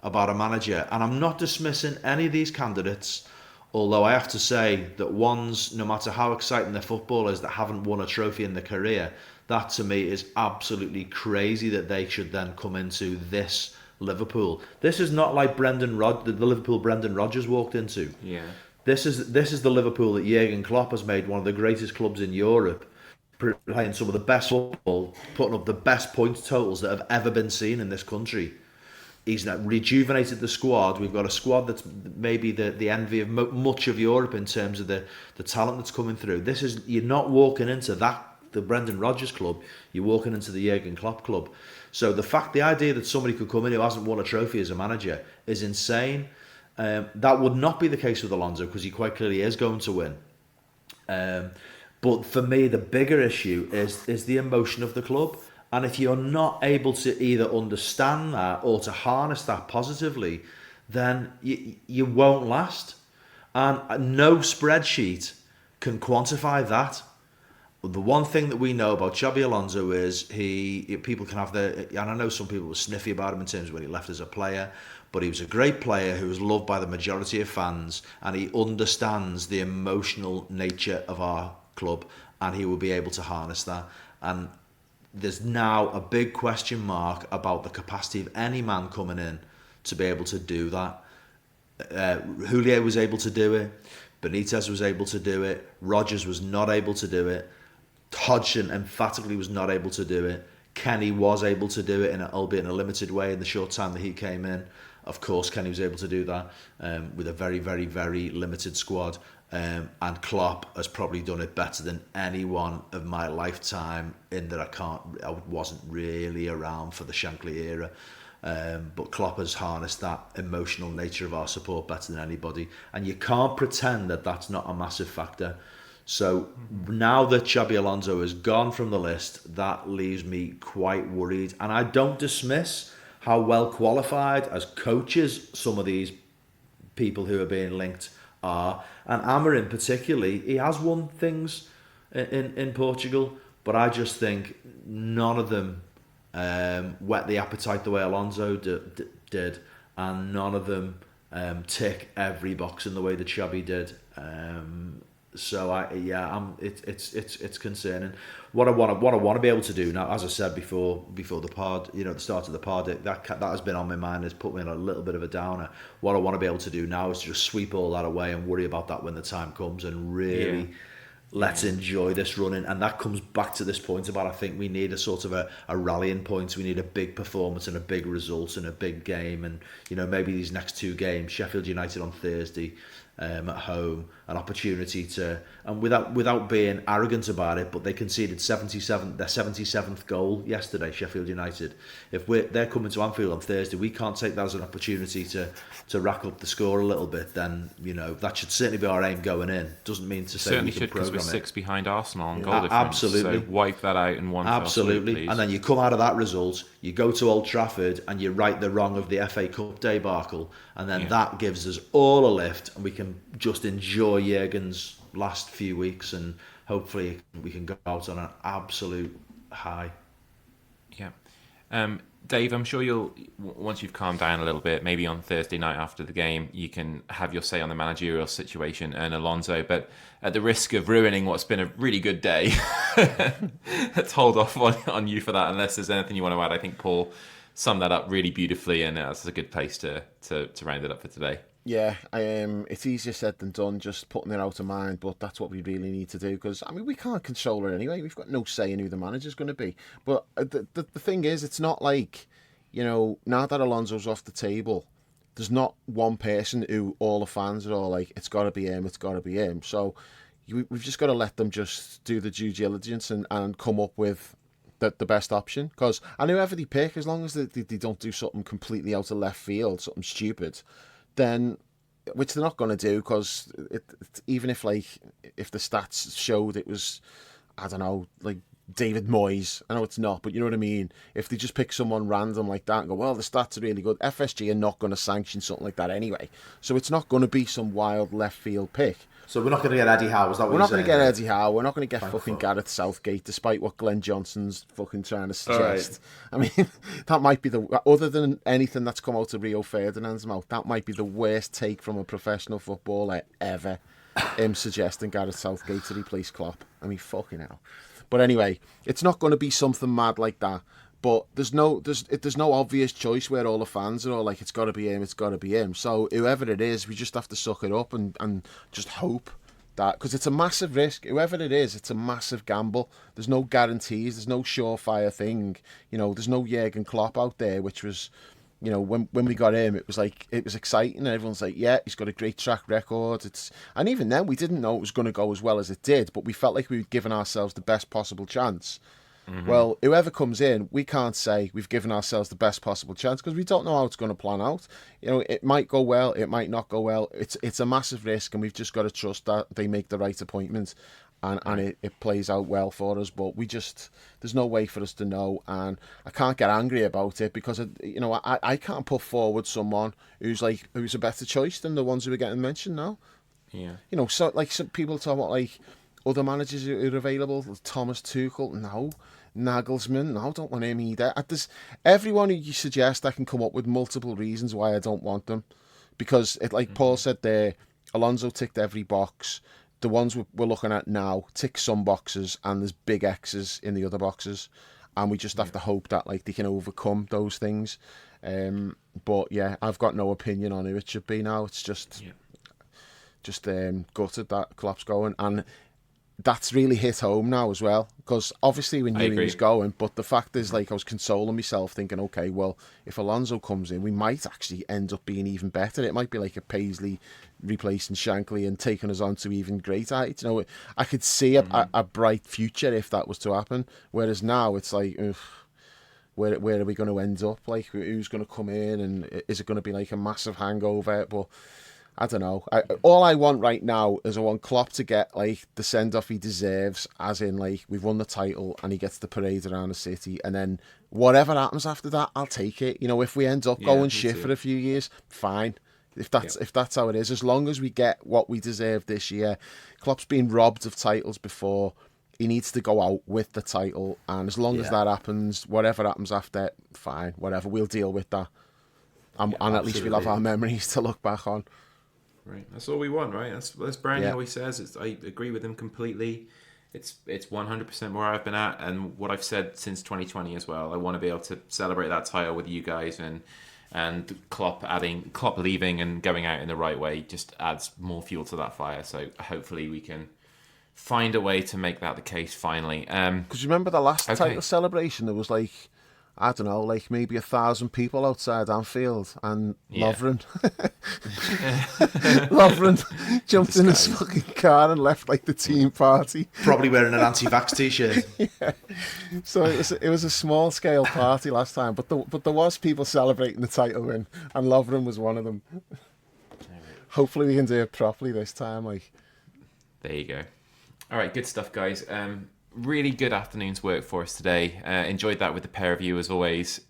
Speaker 4: about a manager, and I'm not dismissing any of these candidates, although I have to say that ones, no matter how exciting their football is, that haven't won a trophy in their career, that to me is absolutely crazy that they should then come into this Liverpool. This is not like the Liverpool Brendan Rodgers walked into.
Speaker 2: Yeah.
Speaker 4: This is the Liverpool that Jurgen Klopp has made one of the greatest clubs in Europe, playing some of the best football, putting up the best point totals that have ever been seen in this country. He's now rejuvenated the squad. We've got a squad that's maybe the envy of much of Europe in terms of the talent that's coming through. You're not walking into the Brendan Rodgers club. You're walking into the Jurgen Klopp club. So the idea that somebody could come in who hasn't won a trophy as a manager is insane. That would not be the case with Alonso, because he quite clearly is going to win. But for me, the bigger issue is the emotion of the club. And if you're not able to either understand that or to harness that positively, then you won't last. And no spreadsheet can quantify that. The one thing that we know about Xabi Alonso is people can have and I know some people were sniffy about him in terms of when he left as a player, but he was a great player who was loved by the majority of fans, and he understands the emotional nature of our club, and he will be able to harness that. And there's now a big question mark about the capacity of any man coming in to be able to do that. Julio was able to do it. Benitez was able to do it. Rodgers was not able to do it. Hodgson emphatically was not able to do it. Kenny was able to do it, albeit in a limited way, in the short time that he came in. Of course, Kenny was able to do that with a very, very, very limited squad. And Klopp has probably done it better than anyone of my lifetime, in that I wasn't really around for the Shankly era. But Klopp has harnessed that emotional nature of our support better than anybody, and you can't pretend that that's not a massive factor. So now that Xabi Alonso has gone from the list, that leaves me quite worried. And I don't dismiss how well qualified as coaches some of these people who are being linked are. And Amorim particularly, he has won things in Portugal, but I just think none of them whet the appetite the way Alonso did, and none of them tick every box in the way that Xabi did. So it's concerning. What I want to be able to do now, as I said before the pod, at the start of the pod, that has been on my mind. Has put me in a little bit of a downer. What I want to be able to do now is to just sweep all that away and worry about that when the time comes, and really let's enjoy this running. And that comes back to this point about, I think we need a sort of a rallying point. We need a big performance and a big result and a big game. And maybe these next 2 games, Sheffield United on Thursday. At home, an opportunity to, and without being arrogant about it, but they conceded their 77th goal yesterday, Sheffield United. If they're coming to Anfield on Thursday, we can't take that as an opportunity to rack up the score a little bit. Then that should certainly be our aim going in. Doesn't mean to say
Speaker 2: certainly
Speaker 4: we can
Speaker 2: should, because we're
Speaker 4: program
Speaker 2: 6 behind Arsenal on goal difference.
Speaker 4: Absolutely.
Speaker 2: So wipe that out in one.
Speaker 4: Absolutely.
Speaker 2: Fell swoop,
Speaker 4: And then you come out of that result, you go to Old Trafford, and you right the wrong of the FA Cup debacle, and then that gives us all a lift, and we can just enjoy Jurgen's last few weeks, and hopefully we can go out on an absolute high.
Speaker 2: Yeah. Dave, I'm sure once you've calmed down a little bit, maybe on Thursday night after the game, you can have your say on the managerial situation and Alonso, but at the risk of ruining what's been a really good day, let's hold off on you for that, unless there's anything you want to add. I think Paul summed that up really beautifully, and that's a good place to round it up for today.
Speaker 3: Yeah, it's easier said than done, just putting it out of mind, but that's what we really need to do, because, we can't control it anyway. We've got no say in who the manager's going to be. But the thing is, it's not like, now that Alonso's off the table, there's not one person who all the fans are all like, it's got to be him, it's got to be him. So we've just got to let them just do the due diligence and come up with the best option. And whoever they pick, as long as they don't do something completely out of left field, something stupid, then, which they're not going to do, because even if the stats showed it was, I don't know, like David Moyes, I know it's not, but you know what I mean, if they just pick someone random like that and go, well, the stats are really good, FSG are not going to sanction something like that anyway, so it's not going to be some wild left field pick.
Speaker 1: So we're not going to get Eddie Howe, is that what
Speaker 3: We're
Speaker 1: you're
Speaker 3: not
Speaker 1: saying?
Speaker 3: going to get Eddie Howe. We're not going to get fucking Gareth Southgate, despite what Glenn Johnson's fucking trying to suggest. Right. That might be other than anything that's come out of Rio Ferdinand's mouth, that might be the worst take from a professional footballer ever, him suggesting Gareth Southgate to replace Klopp. Fucking hell. But anyway, it's not going to be something mad like that. But there's no obvious choice where all the fans are all like, it's got to be him, it's got to be him. So whoever it is, we just have to suck it up and just hope that, because it's a massive risk. Whoever it is, it's a massive gamble. There's no guarantees. There's no surefire thing. There's no Jurgen Klopp out there, which was, when we got him, it was exciting, and everyone's like, yeah, he's got a great track record. And even then, we didn't know it was going to go as well as it did, but we felt like we were giving ourselves the best possible chance. Mm-hmm. Well, whoever comes in, we can't say we've given ourselves the best possible chance, because we don't know how it's going to plan out. It might go well, it might not go well. It's a massive risk, and we've just got to trust that they make the right appointment, and it plays out well for us. But there's no way for us to know, and I can't get angry about it, because I can't put forward someone who's a better choice than the ones who are getting mentioned now.
Speaker 2: Yeah.
Speaker 3: So some people talk about other managers who are available, Thomas Tuchel, no. Nagelsmann, no, I don't want him either. Everyone who you suggest, I can come up with multiple reasons why I don't want them. Because, Paul said there, Alonso ticked every box. The ones we're looking at now tick some boxes, and there's big X's in the other boxes. And we just have to hope that they can overcome those things. But yeah, I've got no opinion on who it should be now. It's just gutted that Klopp's going. And that's really hit home now as well, because obviously we knew he was going, but the fact is, I was consoling myself thinking, okay, well, if Alonso comes in, we might actually end up being even better. It might be like a Paisley replacing Shankly and taking us on to even greater heights. I could see a bright future if that was to happen, whereas now it's like, where are we going to end up? Like, who's going to come in, and is it going to be like a massive hangover? But I don't know. All I want right now is I want Klopp to get like the send off he deserves, as in like we've won the title and he gets the parade around the city, and then whatever happens after that, I'll take it. You know, if we end up going shit for a few years, fine. If that's how it is, as long as we get what we deserve this year. Klopp's been robbed of titles before. He needs to go out with the title, and as long as that happens, whatever happens after, fine, whatever, we'll deal with that. And at least we'll have our memories to look back on.
Speaker 2: Right, that's all we want, right? That's Brownie always says. I agree with him completely. It's 100% where I've been at, and what I've said since 2020 as well. I want to be able to celebrate that title with you guys, and Klopp leaving and going out in the right way just adds more fuel to that fire. So hopefully we can find a way to make that the case finally.
Speaker 3: Because you remember the last title celebration, there was like, I don't know, like maybe 1,000 people outside Anfield, and Lovren jumped in his fucking car and left like the team party.
Speaker 1: Probably wearing an anti-vax t-shirt.
Speaker 3: So it was a small scale party last time, but there was people celebrating the title win, and Lovren was one of them. Hopefully we can do it properly this time. Like,
Speaker 2: there you go. All right, good stuff, guys. Really good afternoon's work for us today. Enjoyed that with the pair of you as always.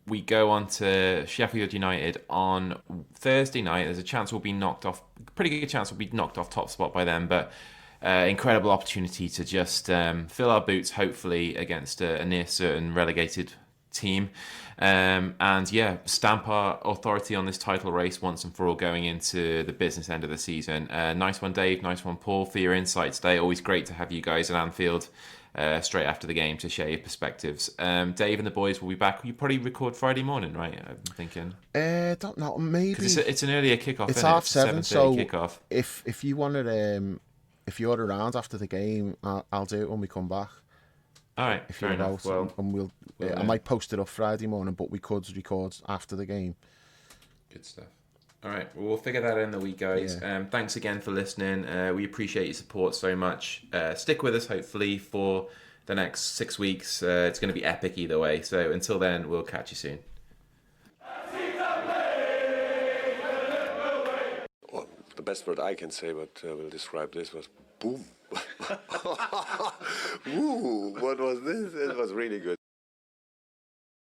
Speaker 2: We go on to Sheffield United on Thursday night. There's a chance we'll be knocked off. Pretty good chance we'll be knocked off top spot by them, but incredible opportunity to just fill our boots, hopefully against a near certain relegated team, and stamp our authority on this title race once and for all going into the business end of the season. Nice one, Dave. Nice one, Paul, for your insight today. Always great to have you guys at Anfield straight after the game to share your perspectives. Dave and the boys will be back. You probably record Friday morning, right? I'm thinking.
Speaker 3: Don't know. Maybe
Speaker 2: it's an earlier kickoff.
Speaker 3: It's 7:30, so
Speaker 2: kickoff.
Speaker 3: If you wanted, if you're around after the game, I'll do it when we come back.
Speaker 2: All right,
Speaker 3: if
Speaker 2: fair enough. Well,
Speaker 3: and I might post it up Friday morning, but we could record after the game.
Speaker 2: Good stuff. All right, well, we'll figure that out in the week, guys. Thanks again for listening. We appreciate your support so much. Stick with us, hopefully, for the next 6 weeks. It's going to be epic either way. So until then, we'll catch you soon.
Speaker 5: Well, the best word I can say, but will describe this was boom. Ooh, what was this?